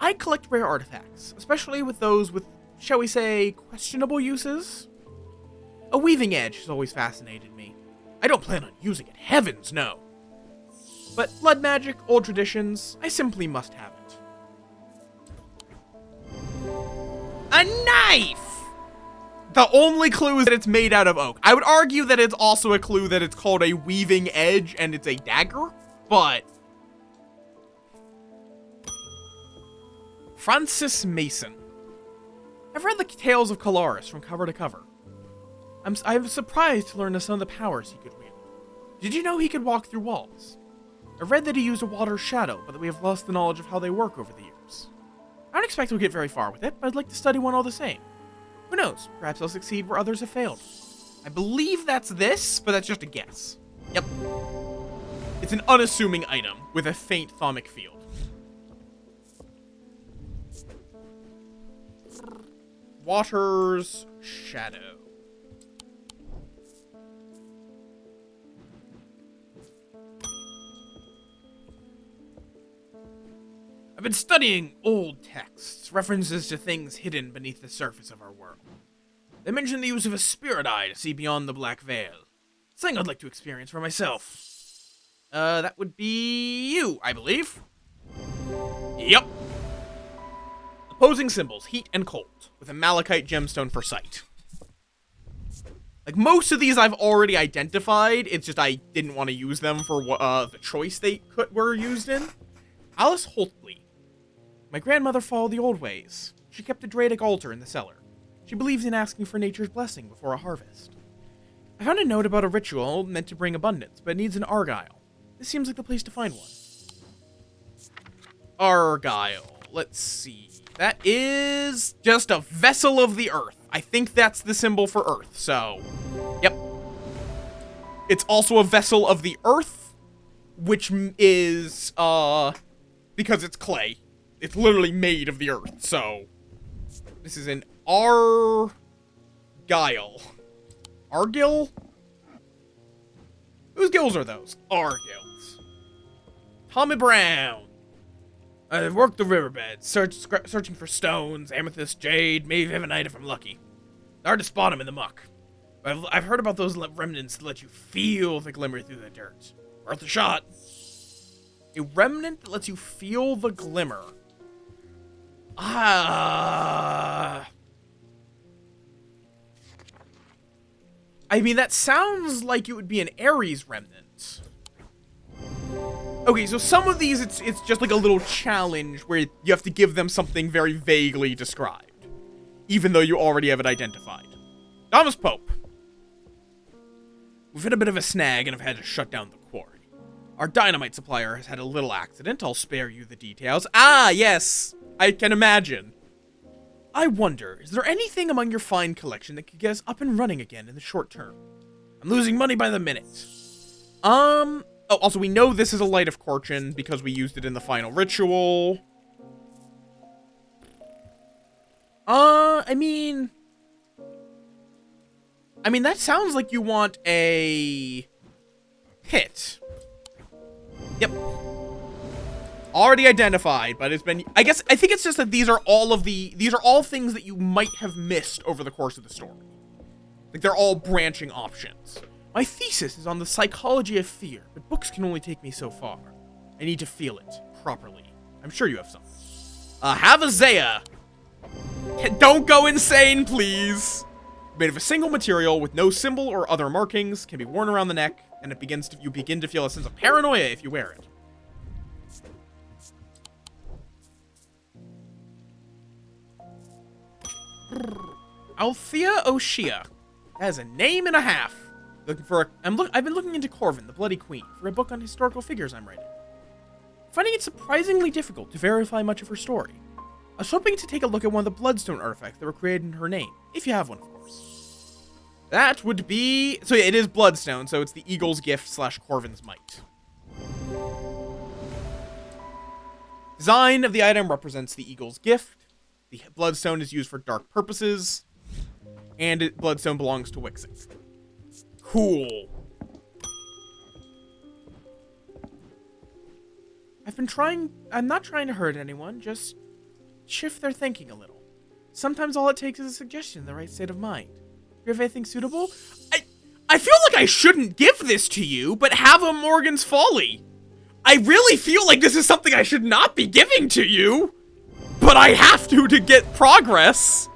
I collect rare artifacts, especially with those with, shall we say, questionable uses. A weaving edge has always fascinated me. I don't plan on using it, heavens no. But blood magic, old traditions, I simply must have it. A knife! The only clue is that it's made out of oak. I would argue that it's also a clue that it's called a weaving edge and it's a dagger, but... Francis Mason. I've read the tales of Calaris from cover to cover. I'm surprised to learn of some of the powers he could wield. Did you know he could walk through walls? I've read that he used a water shadow, but that we have lost the knowledge of how they work over the years. I don't expect we'll get very far with it, but I'd like to study one all the same. Who knows? Perhaps I'll succeed where others have failed. I believe that's this, but that's just a guess. Yep. It's an unassuming item with a faint thaumic field. Water's shadow. I've been studying old texts, references to things hidden beneath the surface of our world. They mention the use of a spirit eye to see beyond the black veil. Something I'd like to experience for myself. That would be you, I believe. Yep. Opposing symbols, heat and cold, with a malachite gemstone for sight. Like, most of these I've already identified, it's just I didn't want to use them for the choice they were used in. Alice Holtley. My grandmother followed the old ways. She kept a Dradic altar in the cellar. She believes in asking for nature's blessing before a harvest. I found a note about a ritual meant to bring abundance, but it needs an Argyle. This seems like the place to find one. Argyle. Let's see. That is just a vessel of the earth. I think that's the symbol for earth, so... Yep. It's also a vessel of the earth, which is, because it's clay. It's literally made of the earth, so... This is an Argyle. Argyle? Whose gills are those? Argylls. Tommy Brown. I've worked the riverbeds, searching for stones, amethyst, jade, maybe evanite if I'm lucky. It's hard to spot them in the muck. But I've heard about those remnants that let you feel the glimmer through the dirt. Worth a shot. A remnant that lets you feel the glimmer. I mean, that sounds like it would be an Ares remnant. Okay, so some of these, it's just like a little challenge where you have to give them something very vaguely described, even though you already have it identified. Thomas Pope. We've hit a bit of a snag and have had to shut down the quarry. Our dynamite supplier has had a little accident. I'll spare you the details. Ah, yes, I can imagine. I wonder, is there anything among your fine collection that could get us up and running again in the short term? I'm losing money by the minute. Oh, also, we know this is a Light of Corchin because we used it in the final ritual. I mean, that sounds like you want a hit. Yep. Already identified, but it's been, I think it's just that these are all things that you might have missed over the course of the story. Like, they're all branching options. My thesis is on the psychology of fear, but books can only take me so far. I need to feel it properly. I'm sure you have something. Have a Zaya. Don't go insane, please. Made of a single material with no symbol or other markings, can be worn around the neck, and you begin to feel a sense of paranoia if you wear it. Althea O'Shea. That is a name and a half. I've been looking into Corvin, the Bloody Queen, for a book on historical figures I'm writing. Finding it surprisingly difficult to verify much of her story. I was hoping to take a look at one of the Bloodstone artifacts that were created in her name, if you have one, of course. That would be... So yeah, it is Bloodstone, so it's the Eagle's Gift / Corvin's Might. Design of the item represents the Eagle's Gift. The Bloodstone is used for dark purposes. And Bloodstone belongs to Wixing. Cool. I'm not trying to hurt anyone, just shift their thinking a little. Sometimes all it takes is a suggestion in the right state of mind. Do you have anything suitable? I feel like I shouldn't give this to you, but have a Morgan's Folly. I really feel like this is something I should not be giving to you, but I have to get progress.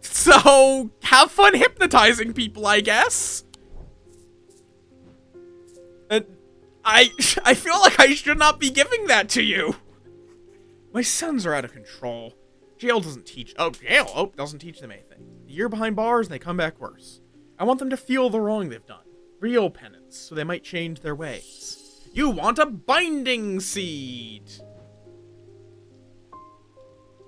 So, have fun hypnotizing people, I guess. I feel like I should not be giving that to you. My sons are out of control. Jail doesn't teach them anything. A year behind bars and they come back worse. I want them to feel the wrong they've done. Real penance, so they might change their ways. You want a binding seed.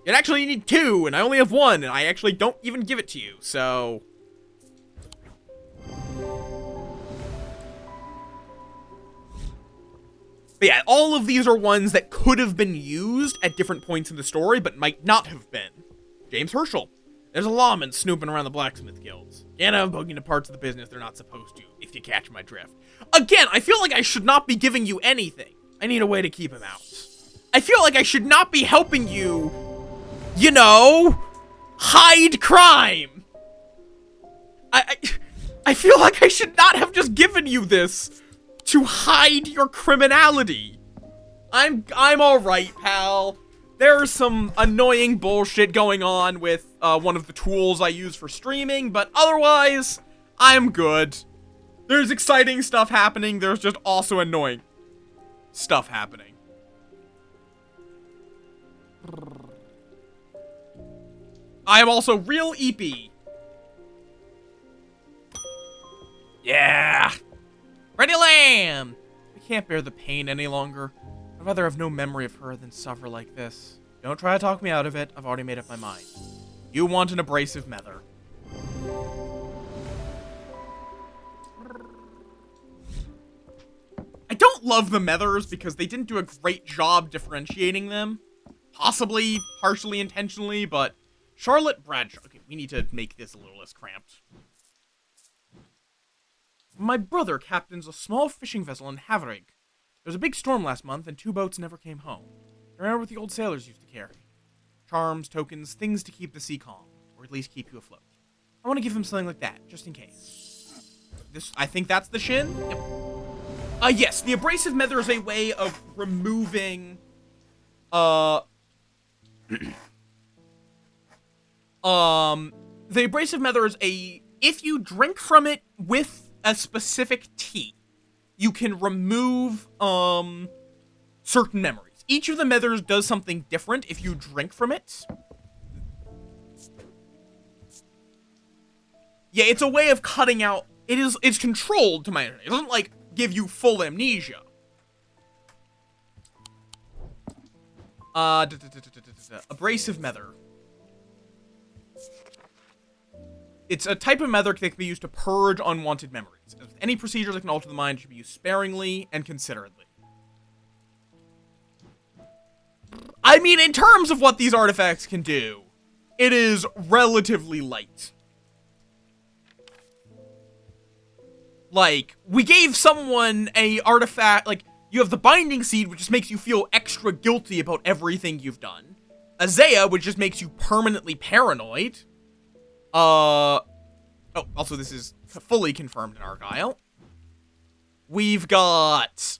You'd actually need 2, and I only have 1, and I actually don't even give it to you, so... But yeah, all of these are ones that could have been used at different points in the story, but might not have been. James Herschel. There's a lawman snooping around the blacksmith guilds. Can't have them poking into parts of the business they're not supposed to, if you catch my drift. Again, I feel like I should not be giving you anything. I need a way to keep him out. I feel like I should not be helping you... You know, hide crime. I feel like I should not have just given you this to hide your criminality. I'm all right, pal. There's some annoying bullshit going on with one of the tools I use for streaming, but otherwise, I'm good. There's exciting stuff happening. There's just also annoying stuff happening. I am also real eepy. Yeah. Ready lamb. I can't bear the pain any longer. I'd rather have no memory of her than suffer like this. Don't try to talk me out of it. I've already made up my mind. You want an abrasive mether. I don't love the methers because they didn't do a great job differentiating them. Possibly, partially intentionally, but... Charlotte Bradshaw. Okay, we need to make this a little less cramped. My brother captains a small fishing vessel in Havrig. There was a big storm last month and 2 boats never came home. I remember what the old sailors used to carry. Charms, tokens, things to keep the sea calm, or at least keep you afloat. I want to give him something like that, just in case. I think that's the shin? Yep. Yes, the abrasive mether is a way of removing, the abrasive mether is if you drink from it with a specific tea, you can remove, certain memories. Each of the methers does something different if you drink from it. Yeah, it's a way of cutting out it's controlled to my understanding. It doesn't, like, give you full amnesia. Abrasive Mether. It's a type of mether that can be used to purge unwanted memories. As with any procedure that can alter the mind, it should be used sparingly and considerately. I mean, in terms of what these artifacts can do, it is relatively light. Like, we gave someone a artifact, like, you have the Binding Seed, which just makes you feel extra guilty about everything you've done. Azea, which just makes you permanently paranoid. Oh, also this is fully confirmed in Argyle. We've got,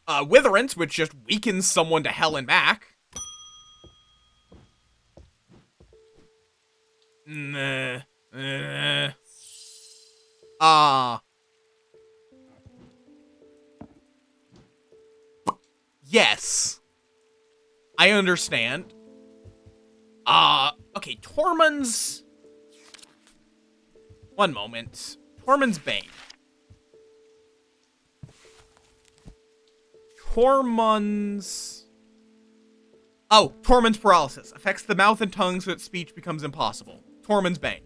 Witherance, which just weakens someone to hell and back. Yes. I understand. Okay, Tormund's... One moment. Tormund's Bane. Tormund's... Oh, Tormund's Paralysis. Affects the mouth and tongue so that speech becomes impossible. Tormund's Bane.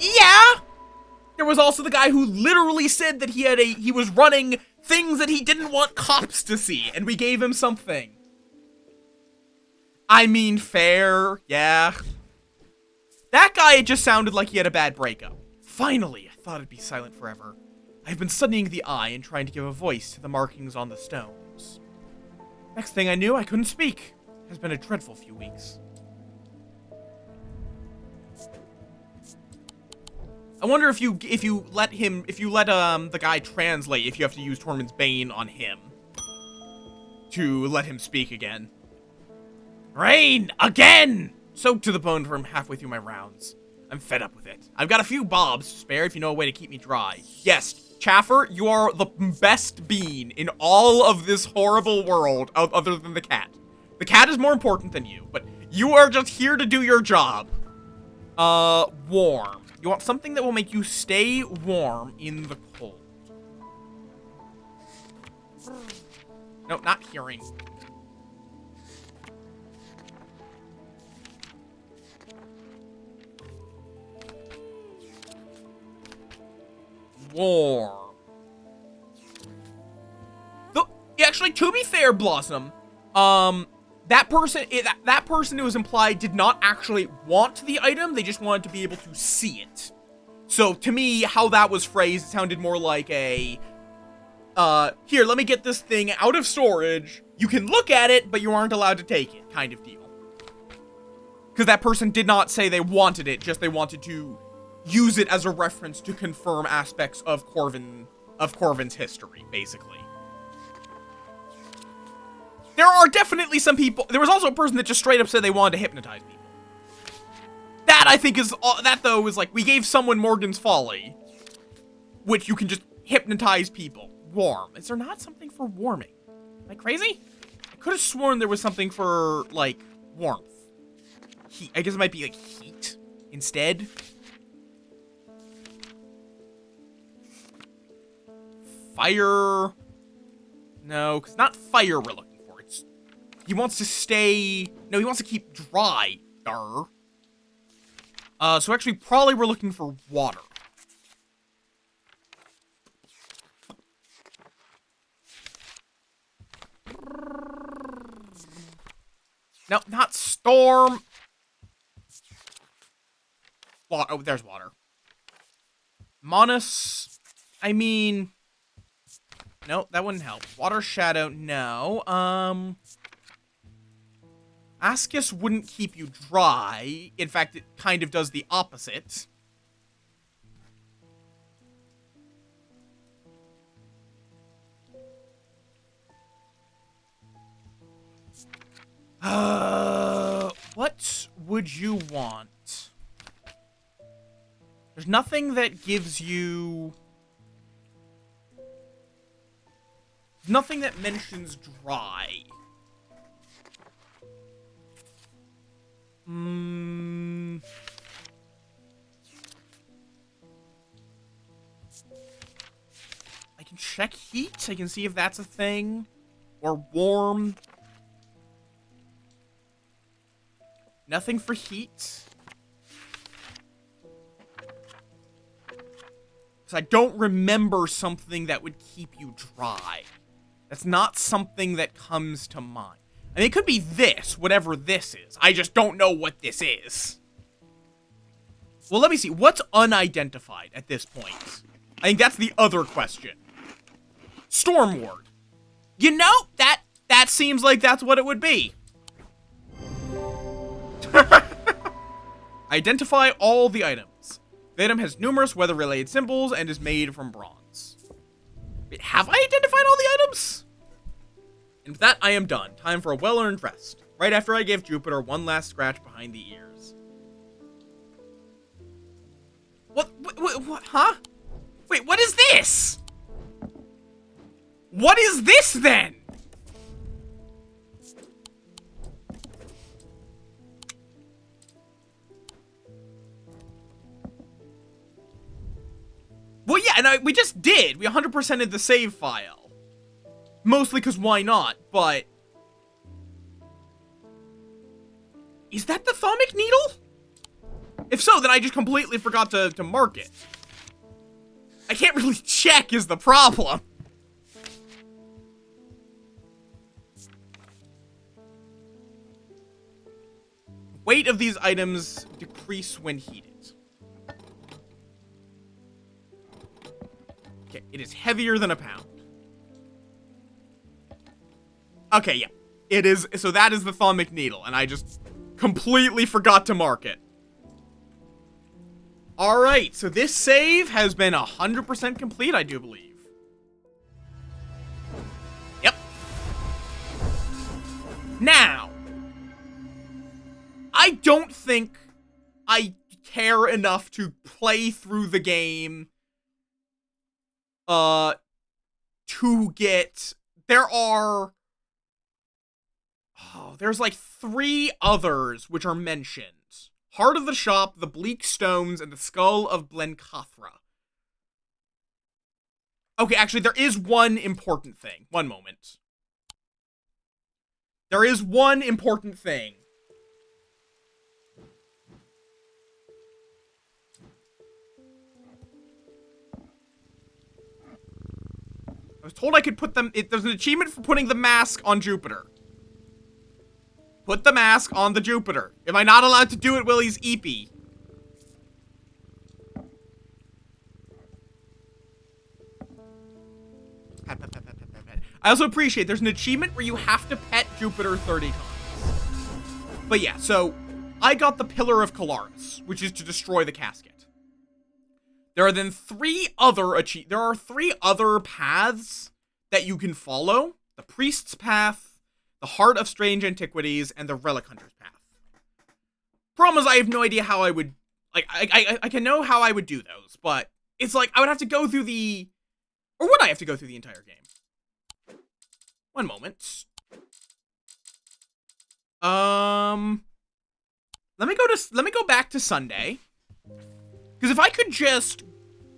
Yeah! There was also the guy who literally said that he was running things that he didn't want cops to see, and we gave him something. I mean, fair, yeah. That guy, it just sounded like he had a bad breakup. Finally, I thought it'd be silent forever. I've been studying the eye and trying to give a voice to the markings on the stones. Next thing I knew, I couldn't speak. It has been a dreadful few weeks. I wonder if you let the guy translate, if you have to use Tormund's Bane on him to let him speak again. Rain again! Soaked to the bone from halfway through my rounds. I'm fed up with it. I've got a few bobs to spare if you know a way to keep me dry. Yes, Chaffer, you are the best bean in all of this horrible world other than the cat. The cat is more important than you, but you are just here to do your job. Warm. You want something that will make you stay warm in the cold. No, not hearing. Warm. Actually, to be fair, Blossom, that person who was implied did not actually want the item, they just wanted to be able to see it. So, to me, how that was phrased, it sounded more like a, here, let me get this thing out of storage, you can look at it, but you aren't allowed to take it, kind of deal. Because that person did not say they wanted it, just they wanted to use it as a reference to confirm aspects of Corvin's history, basically. There are definitely some people... There was also a person that just straight up said they wanted to hypnotize people. That, I think, is... That, though, is like, we gave someone Morgan's Folly, which you can just hypnotize people. Warm. Is there not something for warming? Am I crazy? I could have sworn there was something for, like, warmth. Heat. I guess it might be, like, heat instead. Fire... No, because not fire we're looking for. It's... He wants to stay... No, he wants to keep dry. Duh. So actually, probably we're looking for water. No, not storm. Water. Oh, there's water. Monos. I mean... No, that wouldn't help. Water shadow, no. Ascus wouldn't keep you dry. In fact, it kind of does the opposite. What would you want? There's nothing that gives you... Nothing that mentions dry. can check heat. I can see if that's a thing. Or warm. Nothing for heat. Because I don't remember something that would keep you dry. That's not something that comes to mind. I mean, it could be this, whatever this is. I just don't know what this is. Well, let me see. What's unidentified at this point? I think that's the other question. Storm Ward. You know, that seems like that's what it would be. Identify all the items. The item has numerous weather-related symbols and is made from bronze. Wait, have I identified all the items? And with that, I am done. Time for a well-earned rest. Right after I gave Jupiter one last scratch behind the ears. What, huh? Wait, what is this? What is this, then? Well, yeah, and we just did. We 100%ed the save file. Mostly because why not, but... Is that the thermic needle? If so, then I just completely forgot to mark it. I can't really check is the problem. Weight of these items decrease when heated. Okay, it is heavier than a pound. Okay, yeah. It is, so that is the thermic needle, and I just completely forgot to mark it. Alright, so this save has been 100% complete, I do believe. Yep. Now, I don't think I care enough to play through the game to get... there's like 3 others which are mentioned. Heart of the Shop, the Bleak Stones, and the Skull of Blencathra. Okay, actually, there is one important thing. One moment. There is one important thing. I was told I could put them... there's an achievement for putting the mask on Jupiter. Put the mask on the Jupiter. Am I not allowed to do it while he's eepy? Pet, pet, pet, pet, pet, pet, pet. I also appreciate there's an achievement where you have to pet Jupiter 30 times. But yeah, so I got the Pillar of Calaris, which is to destroy the casket. There are then 3 other there are 3 other paths that you can follow. The Priest's Path, the Heart of Strange Antiquities, and the Relic Hunter's Path. Problem is, I have no idea how I would... Like, I can know how I would do those, but it's like, I would have to go through the... Or would I have to go through the entire game? One moment. Let me go back to Sunday. Because if I could just...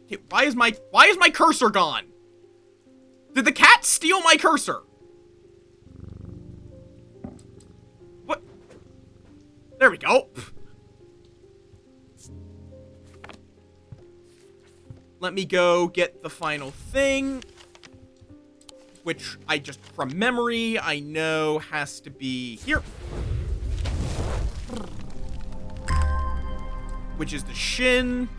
Okay, why is my cursor gone? Did the cat steal my cursor? What? There we go. Let me go get the final thing. Which I just, from memory, I know has to be here. Which is the shin.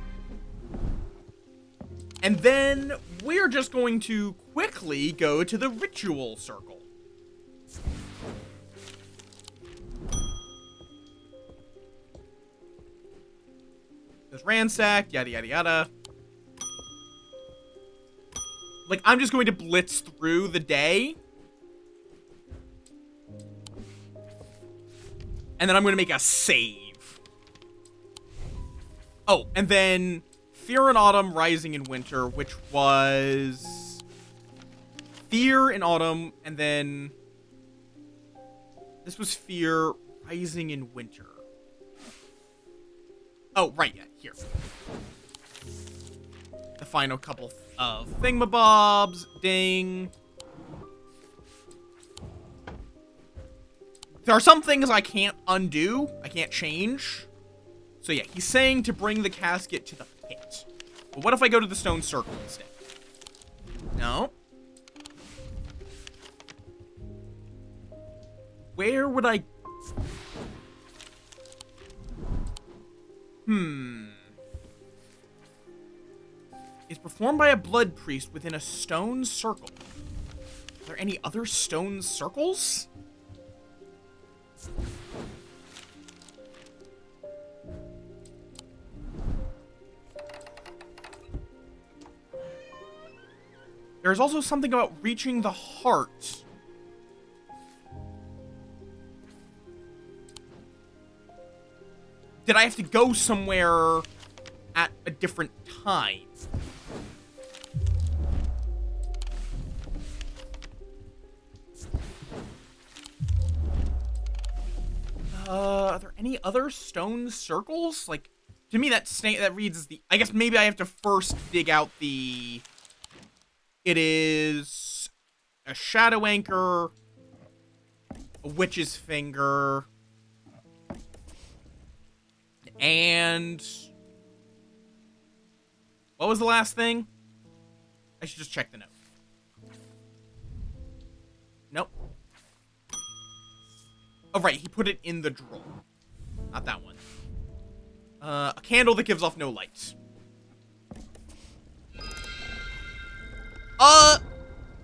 And then we're just going to quickly go to the ritual circle. There's ransack, yada yada yada. Like, I'm just going to blitz through the day. And then I'm going to make a save. Oh, and then Fear in Autumn, Rising in Winter, which was Fear in Autumn, and then this was Fear, Rising in Winter. Oh, right, yeah, here. The final couple of thingamabobs. Ding. There are some things I can't undo. I can't change. So yeah, he's saying to bring the casket to the pit. But what if I go to the stone circle instead? No. Where would I... It's performed by a blood priest within a stone circle. Are there any other stone circles? There's also something about reaching the heart. Did I have to go somewhere at a different time? Are there any other stone circles? Like, to me, that reads as the... I guess maybe I have to first dig out the... It is a shadow anchor, a witch's finger, and... What was the last thing? I should just check the note. Nope. Oh, right, he put it in the drawer. Not that one. A candle that gives off no light.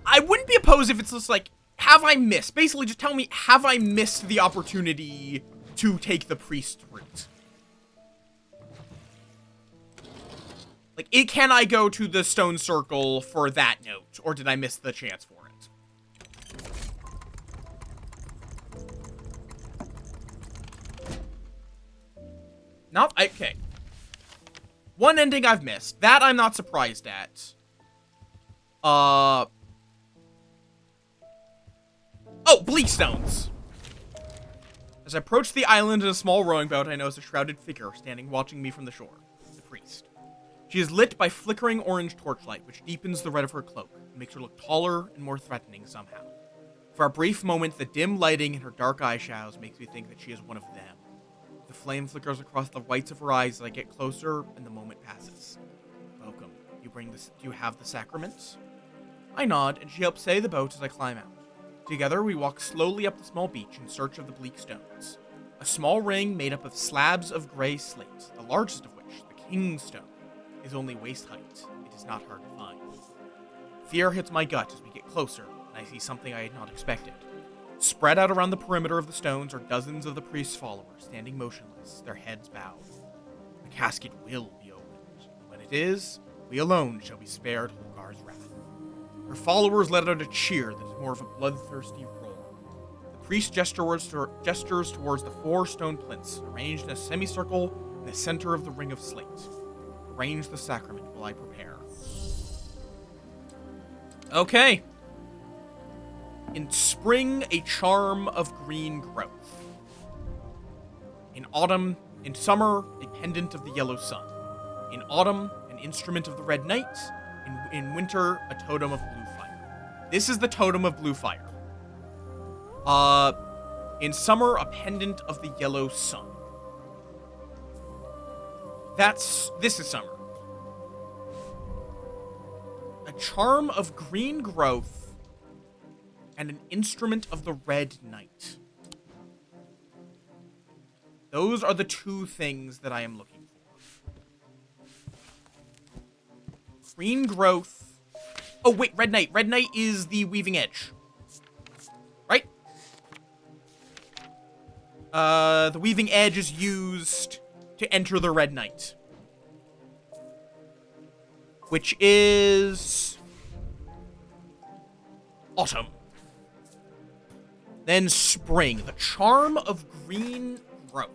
I wouldn't be opposed if it's just like, have I missed? Basically, just tell me, have I missed the opportunity to take the priest route? Like, can I go to the stone circle for that note? Or did I miss the chance for it? Nope, okay. One ending I've missed. That I'm not surprised at. Oh, bleak stones. As I approach the island in a small rowing boat, I notice a shrouded figure standing watching me from the shore. The priest. She is lit by flickering orange torchlight, which deepens the red of her cloak and makes her look taller and more threatening somehow. For a brief moment, the dim lighting in her dark eyeshadows makes me think that she is one of them. The flame flickers across the whites of her eyes as I get closer, and the moment passes. Welcome. Do you have the sacraments? I nod, and she helps steady the boat as I climb out. Together, we walk slowly up the small beach in search of the bleak stones. A small ring made up of slabs of gray slate, the largest of which, the King's Stone, is only waist height. It is not hard to find. Fear hits my gut as we get closer, and I see something I had not expected. Spread out around the perimeter of the stones are dozens of the priest's followers, standing motionless, their heads bowed. The casket will be opened, and when it is, we alone shall be spared Holgar's wrath. Her followers let out a cheer that is more of a bloodthirsty roar. The priest gestures towards the 4 stone plinths, arranged in a semicircle in the center of the ring of slate. Arrange the sacrament while I prepare. Okay. In spring, a charm of green growth. In summer, a pendant of the yellow sun. In autumn, an instrument of the red night. In winter, a totem of blue fire. This is the totem of blue fire. In summer, a pendant of the yellow sun. This is summer. A charm of green growth and an instrument of the red night. Those are the 2 things that I am looking for. Green growth. Oh, wait, red night. Red night is the weaving edge. Right? The weaving edge is used to enter the red night. Which is... autumn. Then spring. The charm of green growth.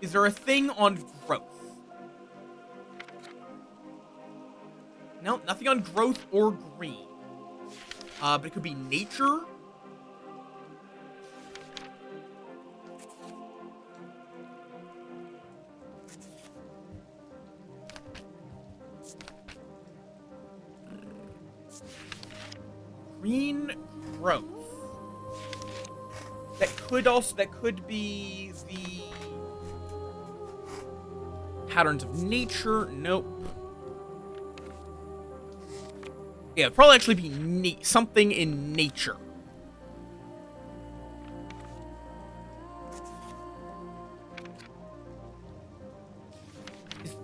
Is there a thing on growth? No, nothing on growth or green. But it could be nature. green growth. That could be the patterns of nature. Nope. Yeah, it'd probably actually be something in nature.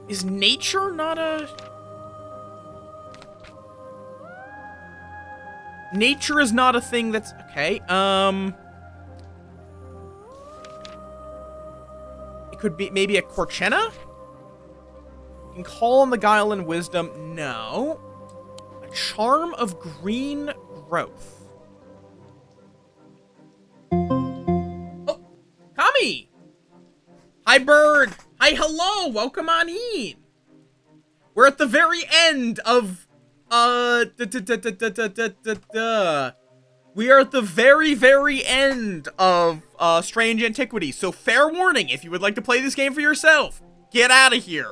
Is nature not a... Nature is not a thing that's... Okay, it could be maybe a Corchena? You can call on the Guile and Wisdom. No. A charm of green growth. Oh, Kami! Hi, Bird! Hi, hello! Welcome on in! We're at the very end of, we are at the very, very end of, Strange Antiquities. So, fair warning, if you would like to play this game for yourself, get out of here.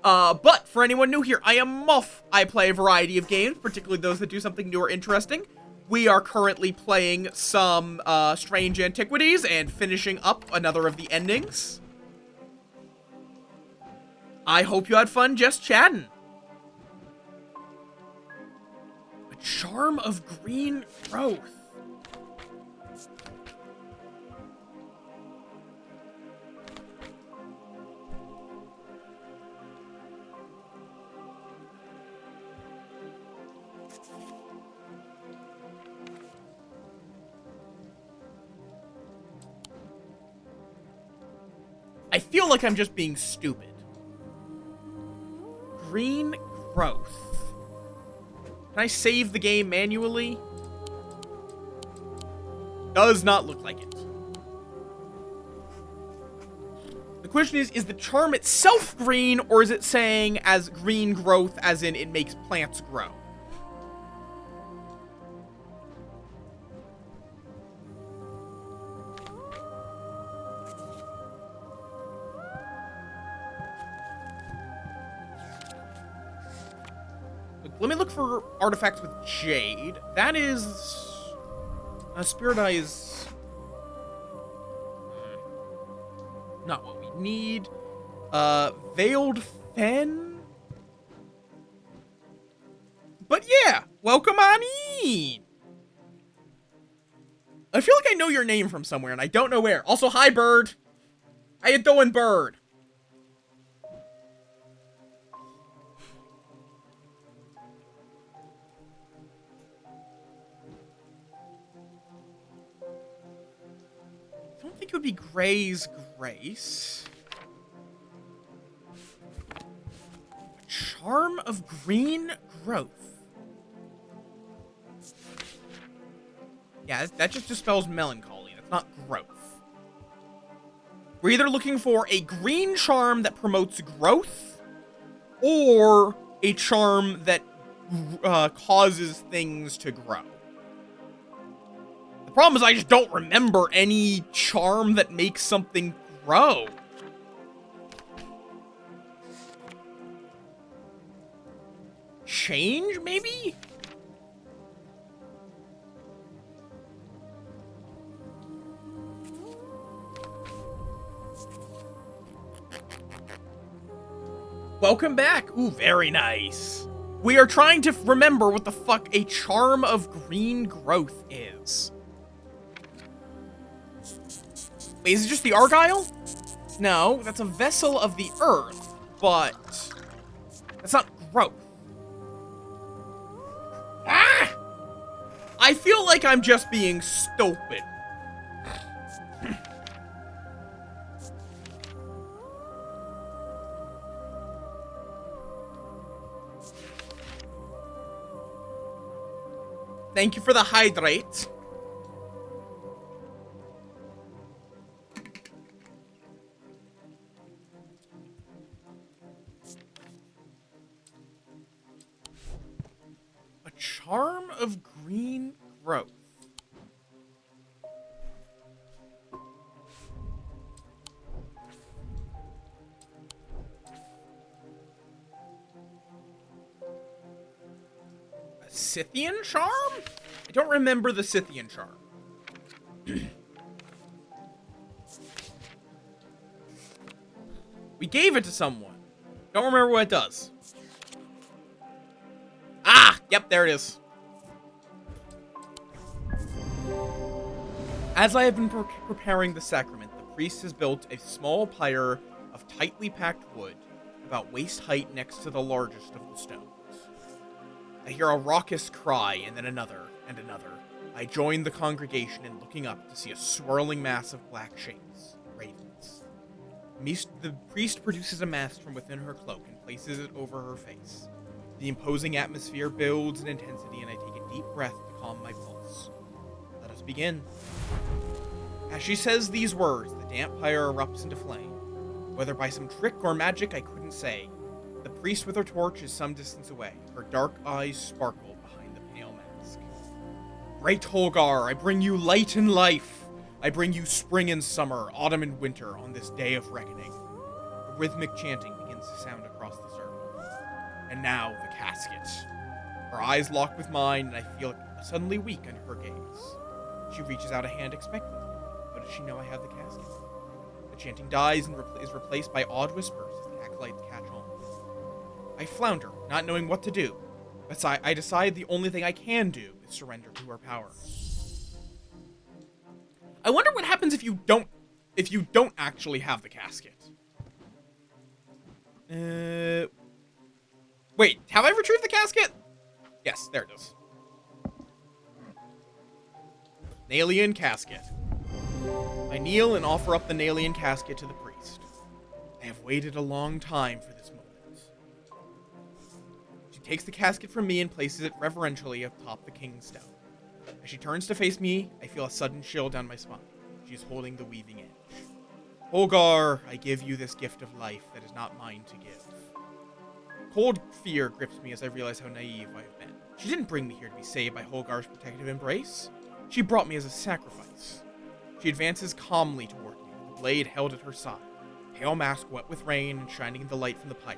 But, for anyone new here, I am Moff. I play a variety of games, particularly those that do something new or interesting. We are currently playing some, Strange Antiquities and finishing up another of the endings. I hope you had fun just chatting. A charm of green growth. I feel like I'm just being stupid. Green growth. Can I save the game manually? Does not look like it. The question is the charm itself green, or is it saying as green growth as in it makes plants grow? Let me look for artifacts with jade. That is... Spirit Eye is... not what we need. Veiled Fen? But yeah, welcome on in! I feel like I know your name from somewhere, and I don't know where. Also, hi, Bird! How you doing, Bird? I don't think it would be Gray's Grace. Charm of green growth. Yeah, that just dispels melancholy. That's not growth. We're either looking for a green charm that promotes growth, or a charm that causes things to grow. The problem is I just don't remember any charm that makes something grow. Change, maybe? Welcome back. Ooh, very nice. We are trying to remember what the fuck a charm of green growth is. Wait, is it just the Argyle? No, that's a vessel of the earth, but that's not growth. Ah! I feel like I'm just being stupid. Thank you for the hydrate. A charm of green growth. Scythian charm? I don't remember the Scythian charm. We gave it to someone. Don't remember what it does. Ah! Yep, there it is. As I have been preparing the sacrament, the priest has built a small pyre of tightly packed wood, about waist height next to the largest of the stones. I hear a raucous cry, and then another, and another. I join the congregation in looking up to see a swirling mass of black shapes, ravens. The priest produces a mask from within her cloak and places it over her face. The imposing atmosphere builds in intensity, and I take a deep breath to calm my pulse. Let us begin. As she says these words, the damp pyre erupts into flame. Whether by some trick or magic, I couldn't say. The priest with her torch is some distance away. Her dark eyes sparkle behind the pale mask. Great Holgar, I bring you light and life. I bring you spring and summer, autumn and winter on this day of reckoning. A rhythmic chanting begins to sound across the circle. And now, the casket. Her eyes lock with mine, and I feel suddenly weak under her gaze. She reaches out a hand expectantly. How does she know I have the casket? The chanting dies and is replaced by odd whispers as the acolytes catch on. I flounder, not knowing what to do. But I decide the only thing I can do is surrender to her power. I wonder what happens if you don't actually have the casket. Wait, have I retrieved the casket? Yes, there it is. Nalian casket. I kneel and offer up the Nalian casket to the priest. I have waited a long time for this moment. She takes the casket from me and places it reverentially atop the king's stone. As she turns to face me, I feel a sudden chill down my spine. She is holding the weaving edge. Holgar, I give you this gift of life that is not mine to give. Cold fear grips me as I realize how naive I have been. She didn't bring me here to be saved by Holgar's protective embrace. She brought me as a sacrifice. She advances calmly toward me, the blade held at her side, pale mask wet with rain and shining in the light from the pipe.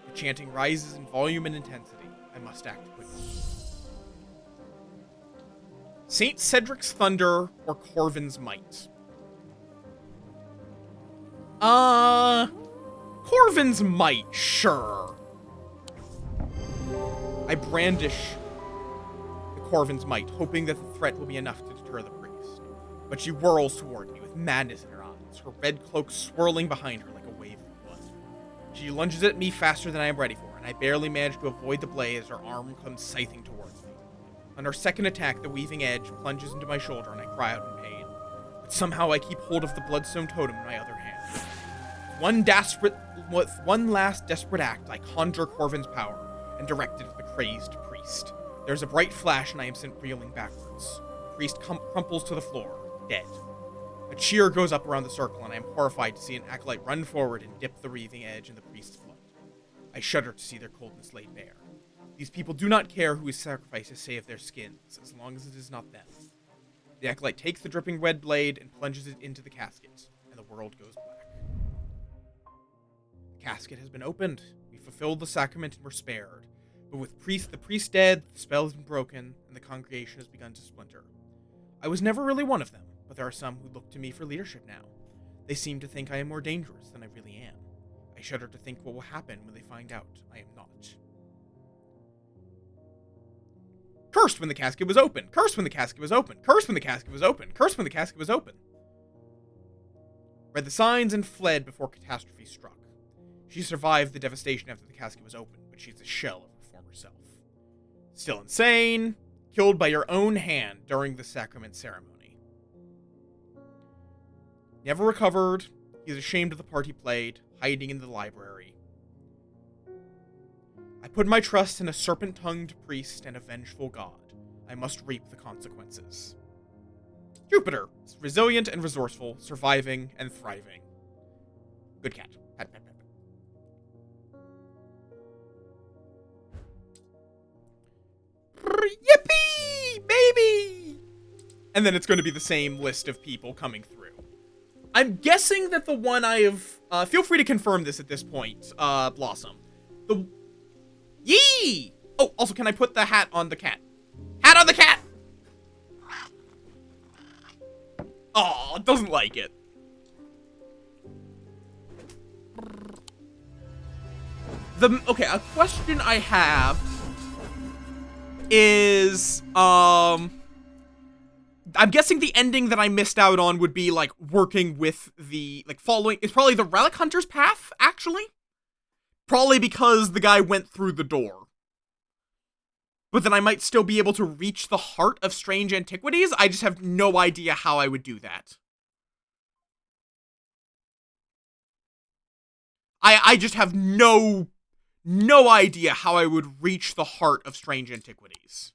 The chanting rises in volume and intensity. I must act quickly. Saint Cedric's Thunder or Corvin's Might? Corvin's Might, sure. I brandish the Corvin's Might, hoping that the threat will be enough to deter the priest. But she whirls toward me with madness in her eyes, her red cloak swirling behind her like a wave of blood. She lunges at me faster than I am ready for, and I barely manage to avoid the blade as her arm comes scything towards me. On her second attack, the weaving edge plunges into my shoulder and I cry out in pain. But somehow I keep hold of the bloodstone totem in my other hand. With one last desperate act, I conjure Corvin's power and direct it at the crazed priest. There's a bright flash and I am sent reeling backwards. The priest crumples to the floor, dead. A cheer goes up around the circle and I am horrified to see an acolyte run forward and dip the weaving edge in the priest's blood. I shudder to see their coldness laid bare. These people do not care who is sacrificed to save their skins, as long as it is not them. The acolyte takes the dripping red blade and plunges it into the casket, and the world goes black. The casket has been opened. We fulfilled the sacrament and were spared. But with the priest dead, the spell has been broken, and the congregation has begun to splinter. I was never really one of them, but there are some who look to me for leadership now. They seem to think I am more dangerous than I really am. I shudder to think what will happen when they find out I am not. Cursed when the casket was open. Cursed when the casket was open. Cursed when the casket was open. Cursed when the casket was open. Read the signs and fled before catastrophe struck. She survived the devastation after the casket was open, but she's a shell of her former self. Still insane. Killed by your own hand during the sacrament ceremony. Never recovered. He's ashamed of the part he played, hiding in the library. I put my trust in a serpent-tongued priest and a vengeful god. I must reap the consequences. Jupiter, resilient and resourceful, surviving and thriving. Good cat. Pat, pat, pat, pat. Yippee! Baby! And then it's going to be the same list of people coming through. I'm guessing that the one I have... feel free to confirm this at this point, Blossom. Yee! Oh, also, can I put the hat on the cat? on the cat! Oh, it doesn't like it. Okay, a question I have is, I'm guessing the ending that I missed out on would be, like, working with the, like, following, it's probably the Relic Hunter's path, actually? Probably because the guy went through the door. But then I might still be able to reach the heart of strange antiquities. I just have no idea how I would do that. I just have no idea how I would reach the heart of strange antiquities.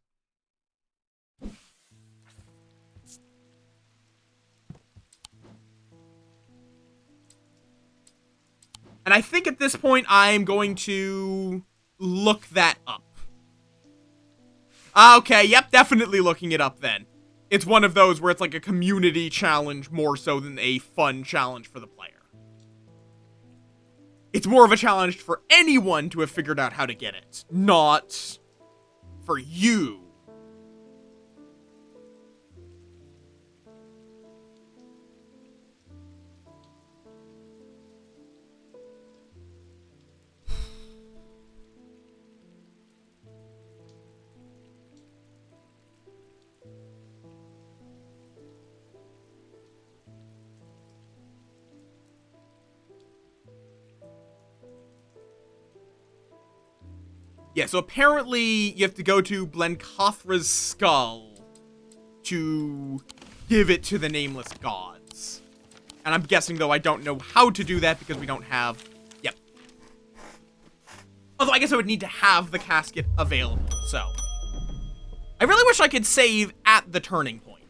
And I think at this point I'm going to look that up. Okay, yep, definitely looking it up then. It's one of those where it's like a community challenge more so than a fun challenge for the player. It's more of a challenge for anyone to have figured out how to get it, not for you. Yeah, so apparently you have to go to Blencathra's skull to give it to the nameless gods. And I'm guessing, though, I don't know how to do that because we don't have... Yep. Although I guess I would need to have the casket available, so... I really wish I could save at the turning point.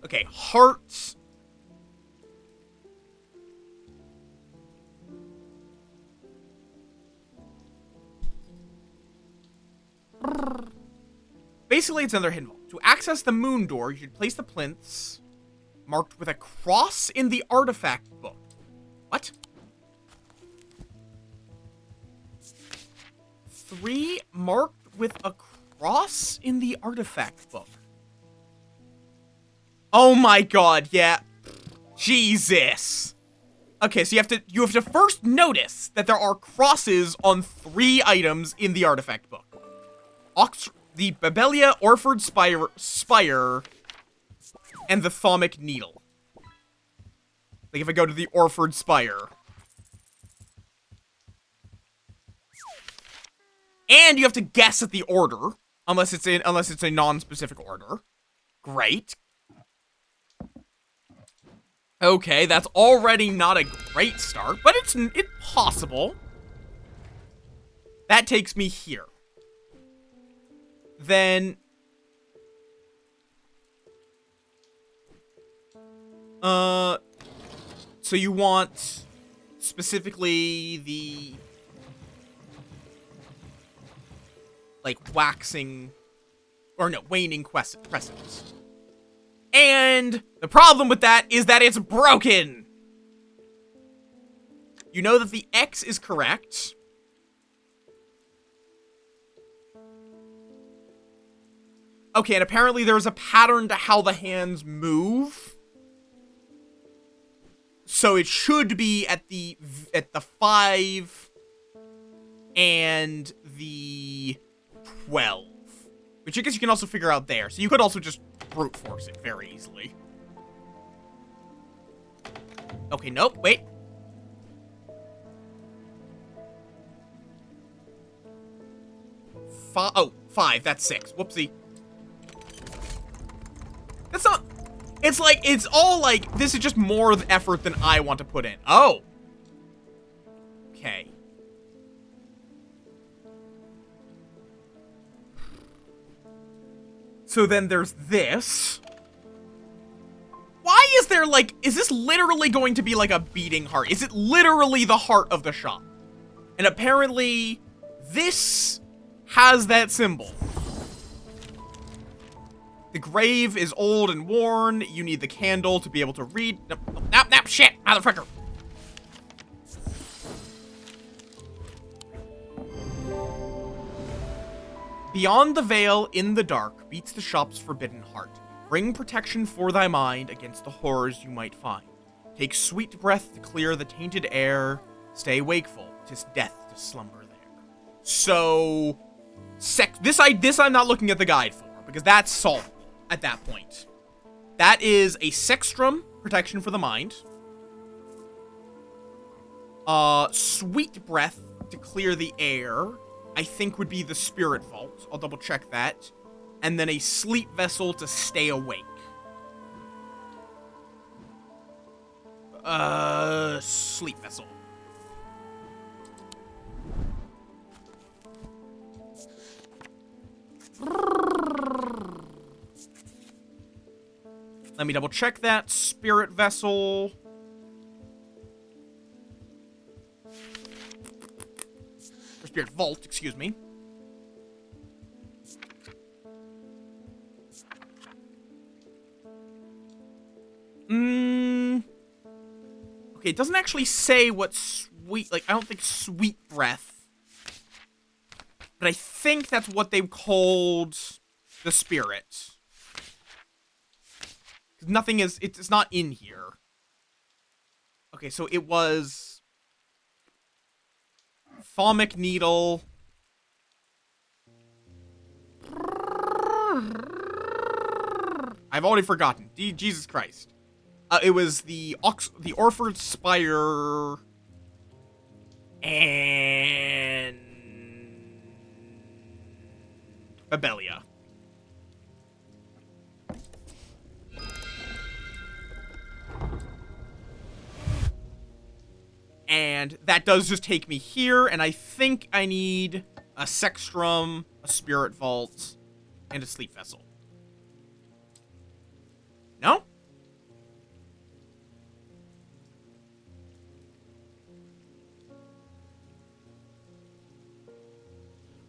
Okay, hearts... Basically, it's another hidden vault. To access the moon door, you should place the plinths marked with a cross in the artifact book. What? 3 marked with a cross in the artifact book. Oh my god, yeah. Jesus. Okay, so you have to first notice that there are crosses on 3 items in the artifact book. The Babelia Orford Spire, and the Thaumic Needle. Like if I go to the Orford Spire. And you have to guess at the order, unless it's a non-specific order. Great. Okay, that's already not a great start, but it's possible. That takes me here. Then... So you want specifically the... like, waxing... or no, waning crescents. And the problem with that is that it's broken! You know that the X is correct. Okay, and apparently there's a pattern to how the hands move. So it should be at the 5 and the 12. Which I guess you can also figure out there. So you could also just brute force it very easily. Okay, nope, wait. Oh, 5, that's 6. Whoopsie. That's not... It's like, it's all like, this is just more of effort than I want to put in. Oh. Okay. So then there's this. Why is there, like, is this literally going to be like a beating heart? Is it literally the heart of the shop? And apparently, this has that symbol. The grave is old and worn. You need the candle to be able to read. Nope, shit, motherfucker. Beyond the veil, in the dark, beats the shop's forbidden heart. Bring protection for thy mind against the horrors you might find. Take sweet breath to clear the tainted air. Stay wakeful, 'tis death to slumber there. So, this I'm not looking at the guide for, because that's solvable at that point. That is a sextrum, protection for the mind. Sweet breath to clear the air, I think would be the spirit vault. I'll double check that. And then a sleep vessel to stay awake. Sleep vessel. Let me double check that. Spirit vessel. Or spirit vault, excuse me. Okay, it doesn't actually say what sweet, like, I don't think sweet breath. But I think that's what they called the spirit. Nothing is, it's not in here. Okay, so it was Thalmic Needle. I've already forgotten. Jesus Christ. It was the Orford Spire and Babelia. And that does just take me here, and I think I need a Sextrum, a Spirit Vault, and a Sleep Vessel. No?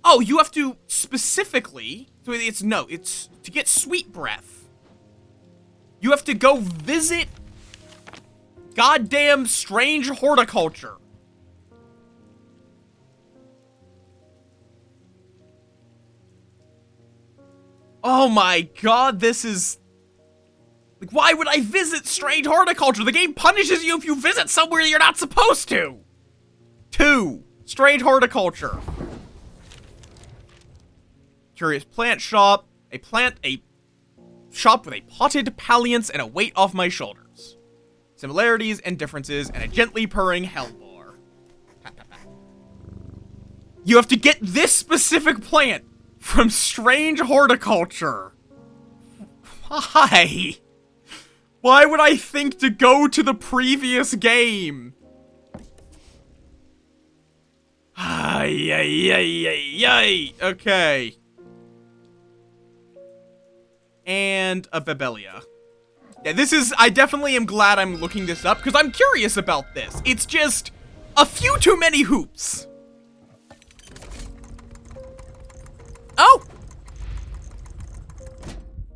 Oh, you have to specifically, so it's to get Sweet Breath. You have to go visit goddamn strange horticulture. Oh my god, this is... Like, why would I visit strange horticulture? The game punishes you if you visit somewhere you're not supposed to. 2. Strange horticulture. Curious plant shop. A shop with a potted palliance and a weight off my shoulders. Similarities and differences, and a gently purring hellbore. You have to get this specific plant from strange horticulture. Why? Why would I think to go to the previous game? Ay, ay, ay, ay, ay. Okay. And a Babelia. Yeah, this is... I definitely am glad I'm looking this up, because I'm curious about this. It's just a few too many hoops. Oh!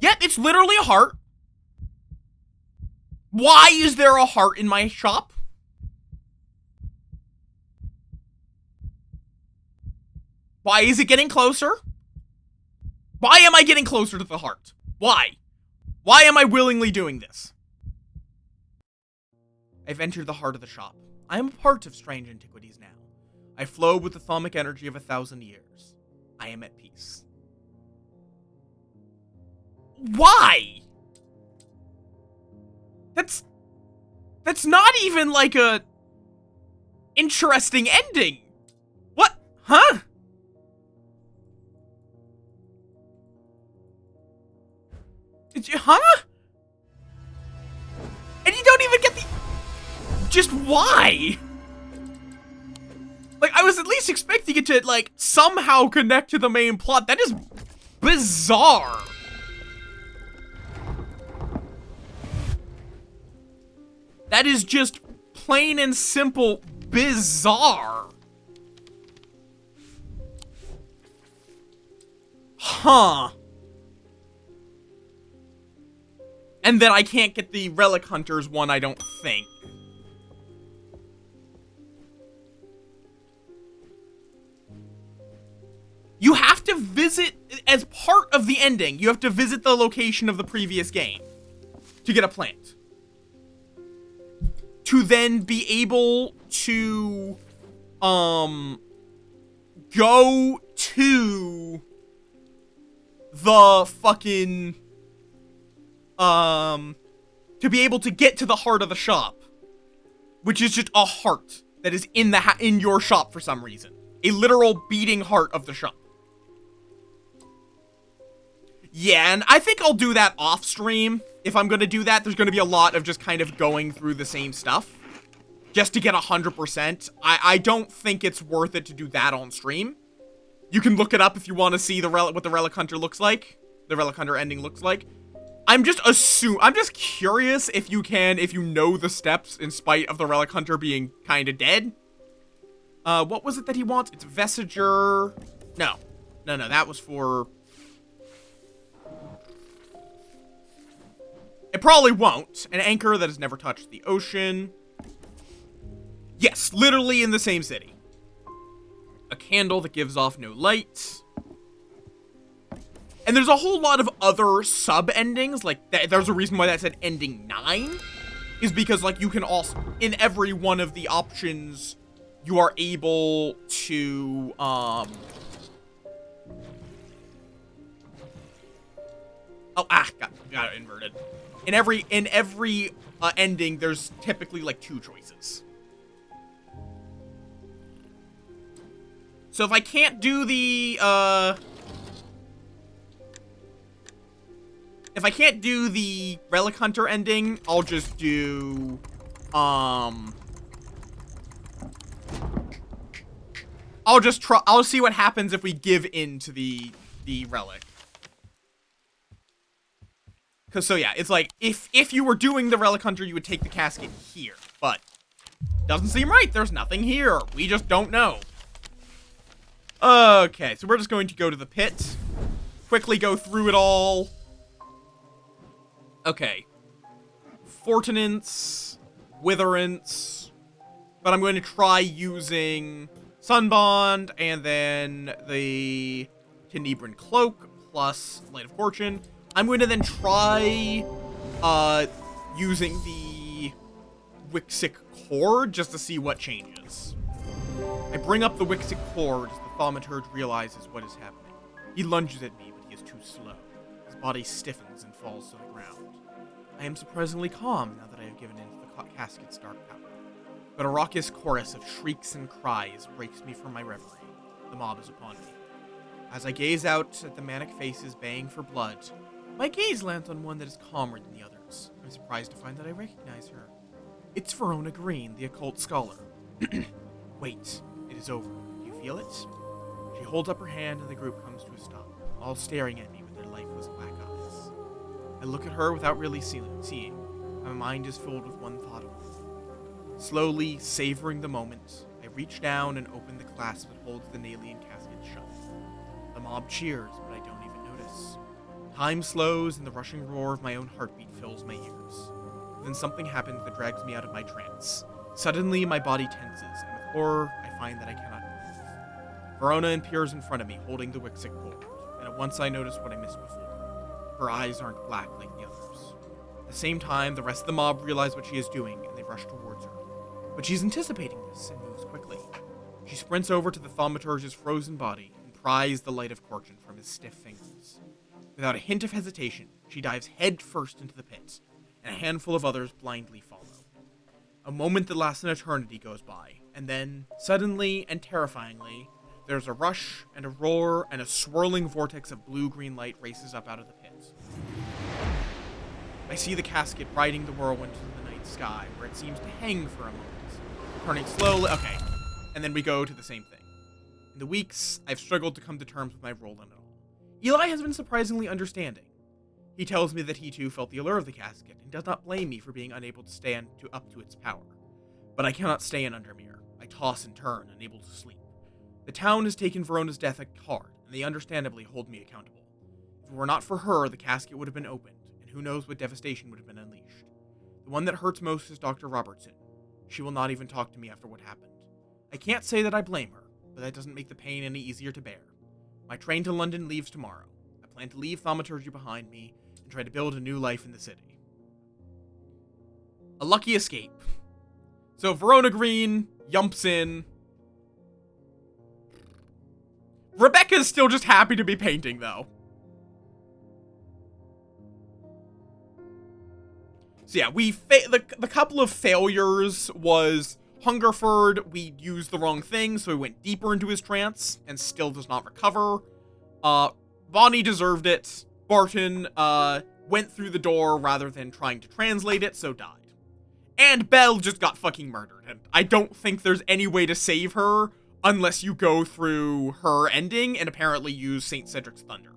Yep, it's literally a heart. Why is there a heart in my shop? Why is it getting closer? Why am I getting closer to the heart? Why? Why am I willingly doing this? I've entered the heart of the shop. I am a part of strange antiquities now. I flow with the thalmic energy of 1,000 years. I am at peace. Why? That's not even like a interesting ending. What? Huh? Huh? And you don't even get the... Just why? Like, I was at least expecting it to, like, somehow connect to the main plot. That is bizarre. That is just plain and simple bizarre. Huh. And then I can't get the Relic Hunters one, I don't think. You have to visit as part of the ending, you have to visit the location of the previous game to get a plant. To then be able to, go to the fucking, to be able to get to the heart of the shop, which is just a heart that is in your shop for some reason. A literal beating heart of the shop. Yeah, and I think I'll do that off stream. If I'm gonna do that, there's gonna be a lot of just kind of going through the same stuff. Just to get 100%. I don't think it's worth it to do that on stream. You can look it up if you want to see what the Relic Hunter looks like. The Relic Hunter ending looks like. I'm just curious if you know the steps in spite of the Relic Hunter being kind of dead. What was it that he wants? It's Vestiger. No, that was for... It probably won't. An anchor that has never touched the ocean. Yes, literally in the same city. A candle that gives off no light. And there's a whole lot of other sub-endings. Like, there's a reason why that said ending 9. Is because, like, you can also... In every one of the options, you are able to, Oh, got it inverted. In every ending, there's typically, like, 2 choices. So if I can't do the, if I can't do the Relic Hunter ending, I'll just do, I'll see what happens if we give in to the Relic. Cause so yeah, it's like, if you were doing the Relic Hunter, you would take the casket here, but doesn't seem right. There's nothing here. We just don't know. Okay, so we're just going to go to the pit. Quickly go through it all. Okay. Fortinance, Witherance, but I'm going to try using Sunbond, and then the Tenebran Cloak, plus Light of Fortune. I'm going to then try, using the Wixic Cord, just to see what changes. I bring up the Wixic Cord as the Thaumaturge realizes what is happening. He lunges at me, but he is too slow. His body stiffens and falls to the ground. I am surprisingly calm now that I have given in to the casket's dark power. But a raucous chorus of shrieks and cries breaks me from my reverie. The mob is upon me. As I gaze out at the manic faces baying for blood, my gaze lands on one that is calmer than the others. I'm surprised to find that I recognize her. It's Verona Green, the occult scholar. Wait, it is over. Do you feel it? She holds up her hand and the group comes to a stop, all staring at me with their lifeless black eyes. I look at her without really seeing. My mind is filled with one thought only. Slowly, savoring the moment, I reach down and open the clasp that holds the Nalian casket shut. The mob cheers, but I don't even notice. Time slows and the rushing roar of my own heartbeat fills my ears. Then something happens that drags me out of my trance. Suddenly, my body tenses, and with horror, I find that I cannot move. Verona appears in front of me, holding the Wixic cord, and at once I notice what I missed before. Her eyes aren't black like the others. At the same time, the rest of the mob realize what she is doing, and they rush towards her. But she's anticipating this, and moves quickly. She sprints over to the Thaumaturge's frozen body, and pries the Light of Fortune from his stiff fingers. Without a hint of hesitation, she dives head first into the pit, and a handful of others blindly follow. A moment that lasts an eternity goes by, and then, suddenly and terrifyingly, there's a rush and a roar, and a swirling vortex of blue-green light races up out of the pit. I see the casket riding the whirlwind to the night sky, where it seems to hang for a moment, turning slowly. Okay, and then we go to the same thing. In the weeks, I've struggled to come to terms with my role in it all. Eli has been surprisingly understanding. He tells me that he too felt the allure of the casket, and does not blame me for being unable to stand up to its power. But I cannot stay in Undermere. I toss and turn, unable to sleep. The town has taken Verona's death hard, and they understandably hold me accountable. If it were not for her, the casket would have been opened, and who knows what devastation would have been unleashed. The one that hurts most is Dr. Robertson. She will not even talk to me after what happened. I can't say that I blame her, but that doesn't make the pain any easier to bear. My train to London leaves tomorrow. plan to leave thaumaturgy behind me and try to build a new life in the city. A lucky escape. So Verona Green yumps in. Rebecca's still just happy to be painting, though. So yeah, the couple of failures was Hungerford. We used the wrong thing, so he went deeper into his trance and still does not recover. Bonnie deserved it. Barton went through the door rather than trying to translate it, so died. And Belle just got fucking murdered, and I don't think there's any way to save her unless you go through her ending and apparently use St. Cedric's Thunder.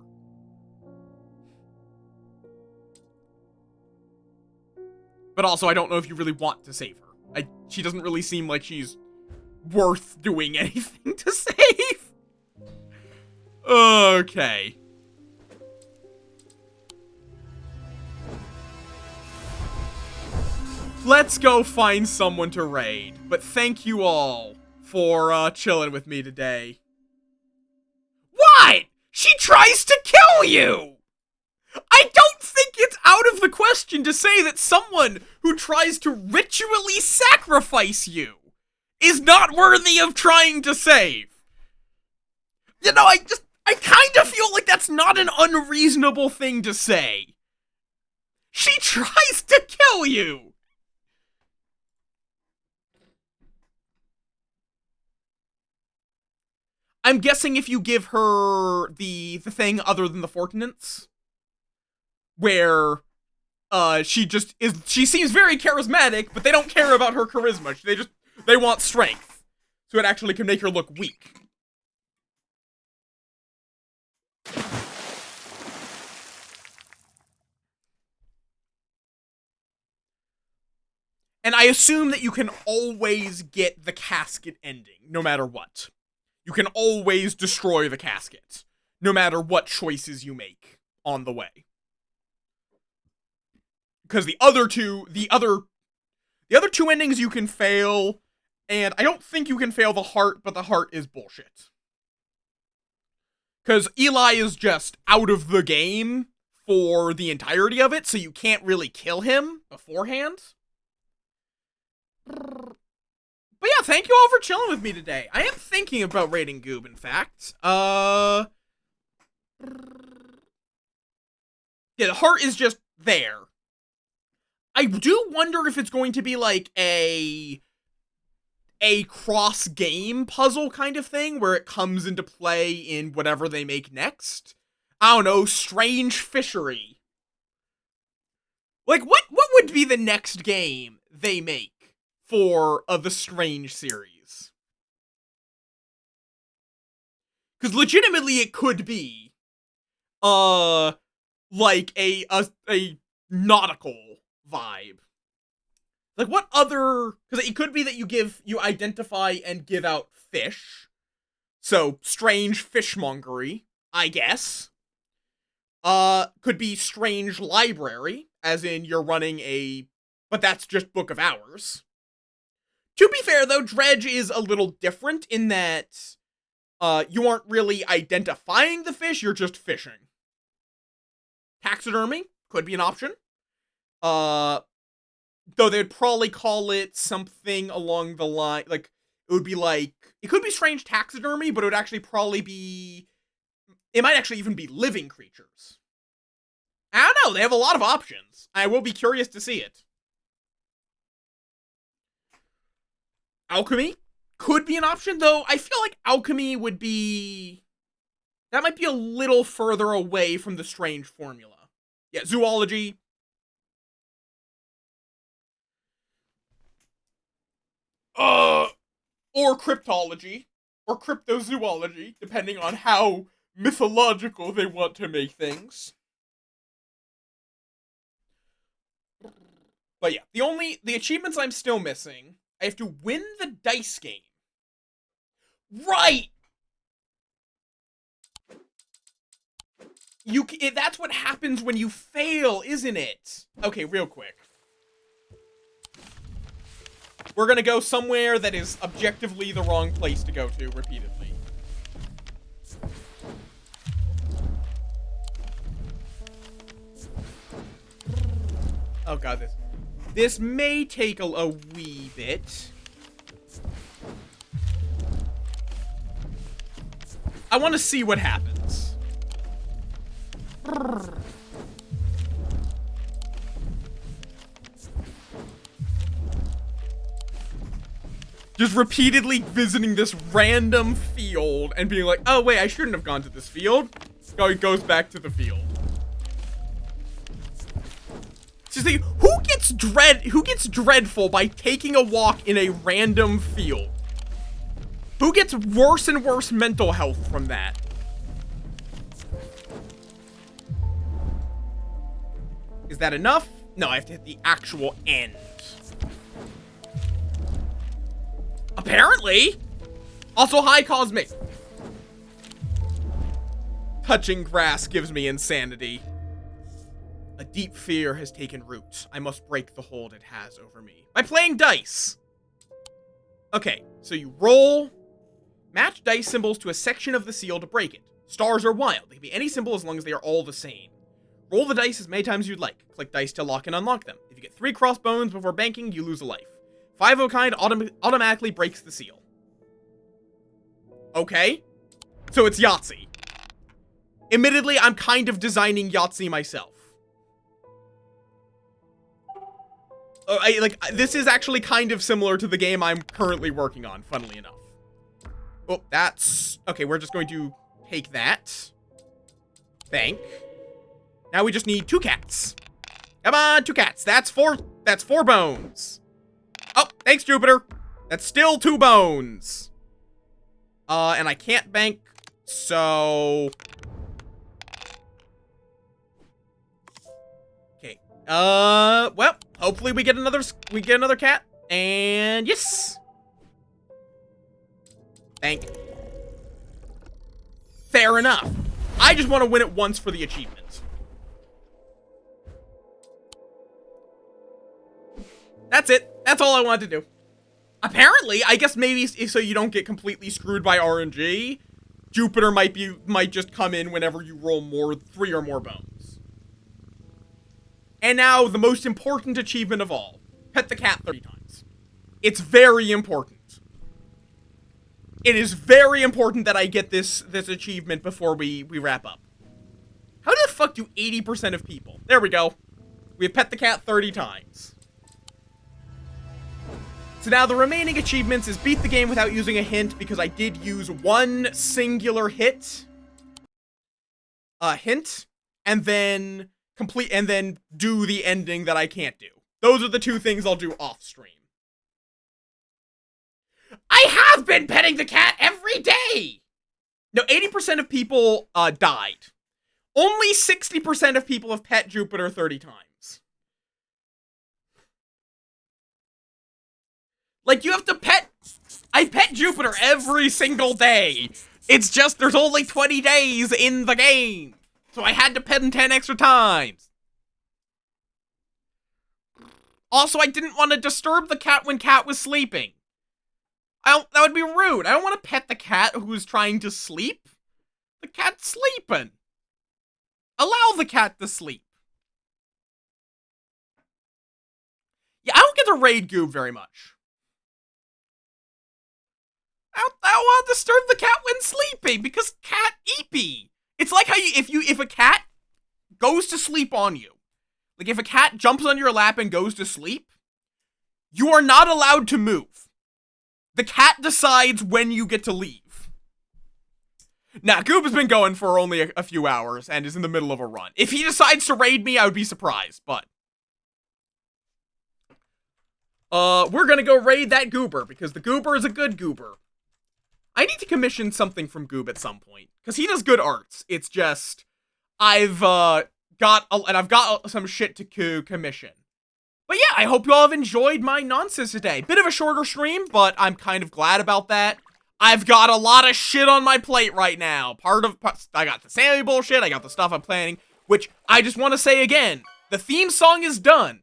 But also, I don't know if you really want to save her. She doesn't really seem like she's worth doing anything to save. Okay. Let's go find someone to raid. But thank you all for chilling with me today. What? She tries to kill you! I don't think it's out of the question to say that someone who tries to ritually sacrifice you is not worthy of trying to save. You know, I kind of feel like that's not an unreasonable thing to say. She tries to kill you! I'm guessing if you give her the thing other than the Fortinance, where she seems very charismatic, but they don't care about her charisma. They want strength, so it actually can make her look weak. And I assume that you can always get the casket ending, no matter what. You can always destroy the casket, no matter what choices you make on the way. Because the other two endings you can fail, and I don't think you can fail the heart, but the heart is bullshit. Because Eli is just out of the game for the entirety of it, so you can't really kill him beforehand. But yeah, thank you all for chilling with me today. I am thinking about raiding Goob, in fact. Yeah, the heart is just there. I do wonder if it's going to be like a cross-game puzzle kind of thing, where it comes into play in whatever they make next. I don't know, Strange Fishery. Like, what would be the next game they make for the Strange series? Because legitimately it could be like a nautical vibe. Like, what other... Because it could be that you identify and give out fish. So, strange fishmongery, I guess. Could be strange library, as in you're running but that's just Book of Hours. To be fair, though, Dredge is a little different in that you aren't really identifying the fish, you're just fishing. Taxidermy could be an option. Though they'd probably call it something along the line, like, it could be strange taxidermy, but it would actually probably be, it might actually even be living creatures. I don't know, they have a lot of options. I will be curious to see it. Alchemy could be an option, though I feel like alchemy would be... That might be a little further away from the strange formula. Yeah, zoology. Or cryptology. Or cryptozoology, depending on how mythological they want to make things. But yeah, the achievements I'm still missing... I have to win the dice game. Right! That's what happens when you fail, isn't it? Okay, real quick. We're gonna go somewhere that is objectively the wrong place to go to repeatedly. Oh god, this may take a wee bit. I want to see what happens. Just repeatedly visiting this random field and being like, oh wait, I shouldn't have gone to this field. So he goes back to the field. Just like, who gets dreadful by taking a walk in a random field? Who gets worse and worse mental health from that? Is that enough? No, I have to hit the actual end. Apparently. Also, hi, Cosmic. Touching grass gives me insanity. A deep fear has taken root. I must break the hold it has over me. By playing dice. Okay, so you roll. Match dice symbols to a section of the seal to break it. Stars are wild. They can be any symbol as long as they are all the same. Roll the dice as many times as you'd like. Click dice to lock and unlock them. If you get 3 crossbones before banking, you lose a life. 5 of a kind automatically breaks the seal. Okay. So it's Yahtzee. Admittedly, I'm kind of designing Yahtzee myself. This is actually kind of similar to the game I'm currently working on, funnily enough. Oh, that's... Okay, we're just going to take that. Bank. Now we just need 2 cats. Come on, 2 cats. That's 4 bones. Oh, thanks, Jupiter. That's still 2 bones. And I can't bank, so... Okay. Well, hopefully we get another cat. And yes. Bank. Fair enough. I just want to win it once for the achievement. That's it. That's all I wanted to do. Apparently, I guess maybe so you don't get completely screwed by RNG, Jupiter might just come in whenever you roll 3 or more bones. And now, the most important achievement of all. Pet the cat 30 times. It's very important. It is very important that I get this achievement before we wrap up. How the fuck do 80% of people... There we go. We have pet the cat 30 times. So now the remaining achievements is beat the game without using a hint, because I did use 1 singular hint, and then do the ending that I can't do. Those are the 2 things I'll do off stream. I have been petting the cat every day! No, 80% of people died. Only 60% of people have pet Jupiter 30 times. Like, you have to pet... I pet Jupiter every single day. It's just there's only 20 days in the game. So I had to pet him 10 extra times. Also, I didn't want to disturb the cat when Cat was sleeping. That would be rude. I don't want to pet the cat who's trying to sleep. The cat's sleeping. Allow the cat to sleep. Yeah, I don't get to raid Goob very much. I don't want to disturb the cat when sleeping because cat eepy. It's like how if a cat goes to sleep on you, like if a cat jumps on your lap and goes to sleep, you are not allowed to move. The cat decides when you get to leave. Now, Goob has been going for only a few hours and is in the middle of a run. If he decides to raid me, I would be surprised, but... we're gonna go raid that Goober, because the Goober is a good Goober. I need to commission something from Goob at some point, because he does good arts. It's just, I've got some shit to commission. But yeah, I hope you all have enjoyed my nonsense today. Bit of a shorter stream, but I'm kind of glad about that. I've got a lot of shit on my plate right now. I got the Sammy bullshit, I got the stuff I'm planning, which I just want to say again, the theme song is done.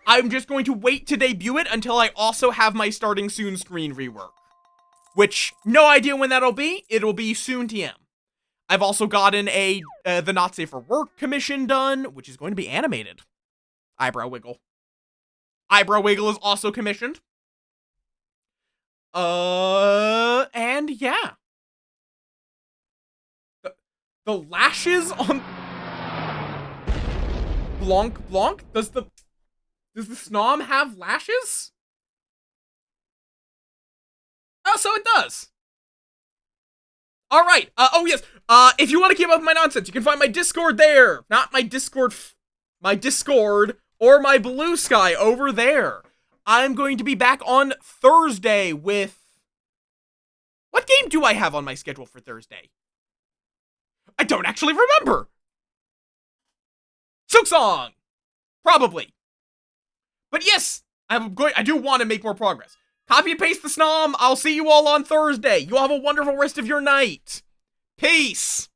I'm just going to wait to debut it until I also have my starting soon screen rework. Which, no idea when that'll be. It'll be soon TM. I've also gotten the Not Safe for Work commission done, which is going to be animated. Eyebrow wiggle. Eyebrow wiggle is also commissioned. And yeah. The lashes on Blanc? Does the Snom have lashes? Oh, so it does. All right. Oh yes. If you want to keep up with my nonsense, you can find my Discord there. Not my Discord, my Discord or my Blue Sky over there. I'm going to be back on Thursday with. What game do I have on my schedule for Thursday? I don't actually remember. Silksong, probably. But yes, I do want to make more progress. Copy and paste the Snom. I'll see you all on Thursday. You all have a wonderful rest of your night. Peace.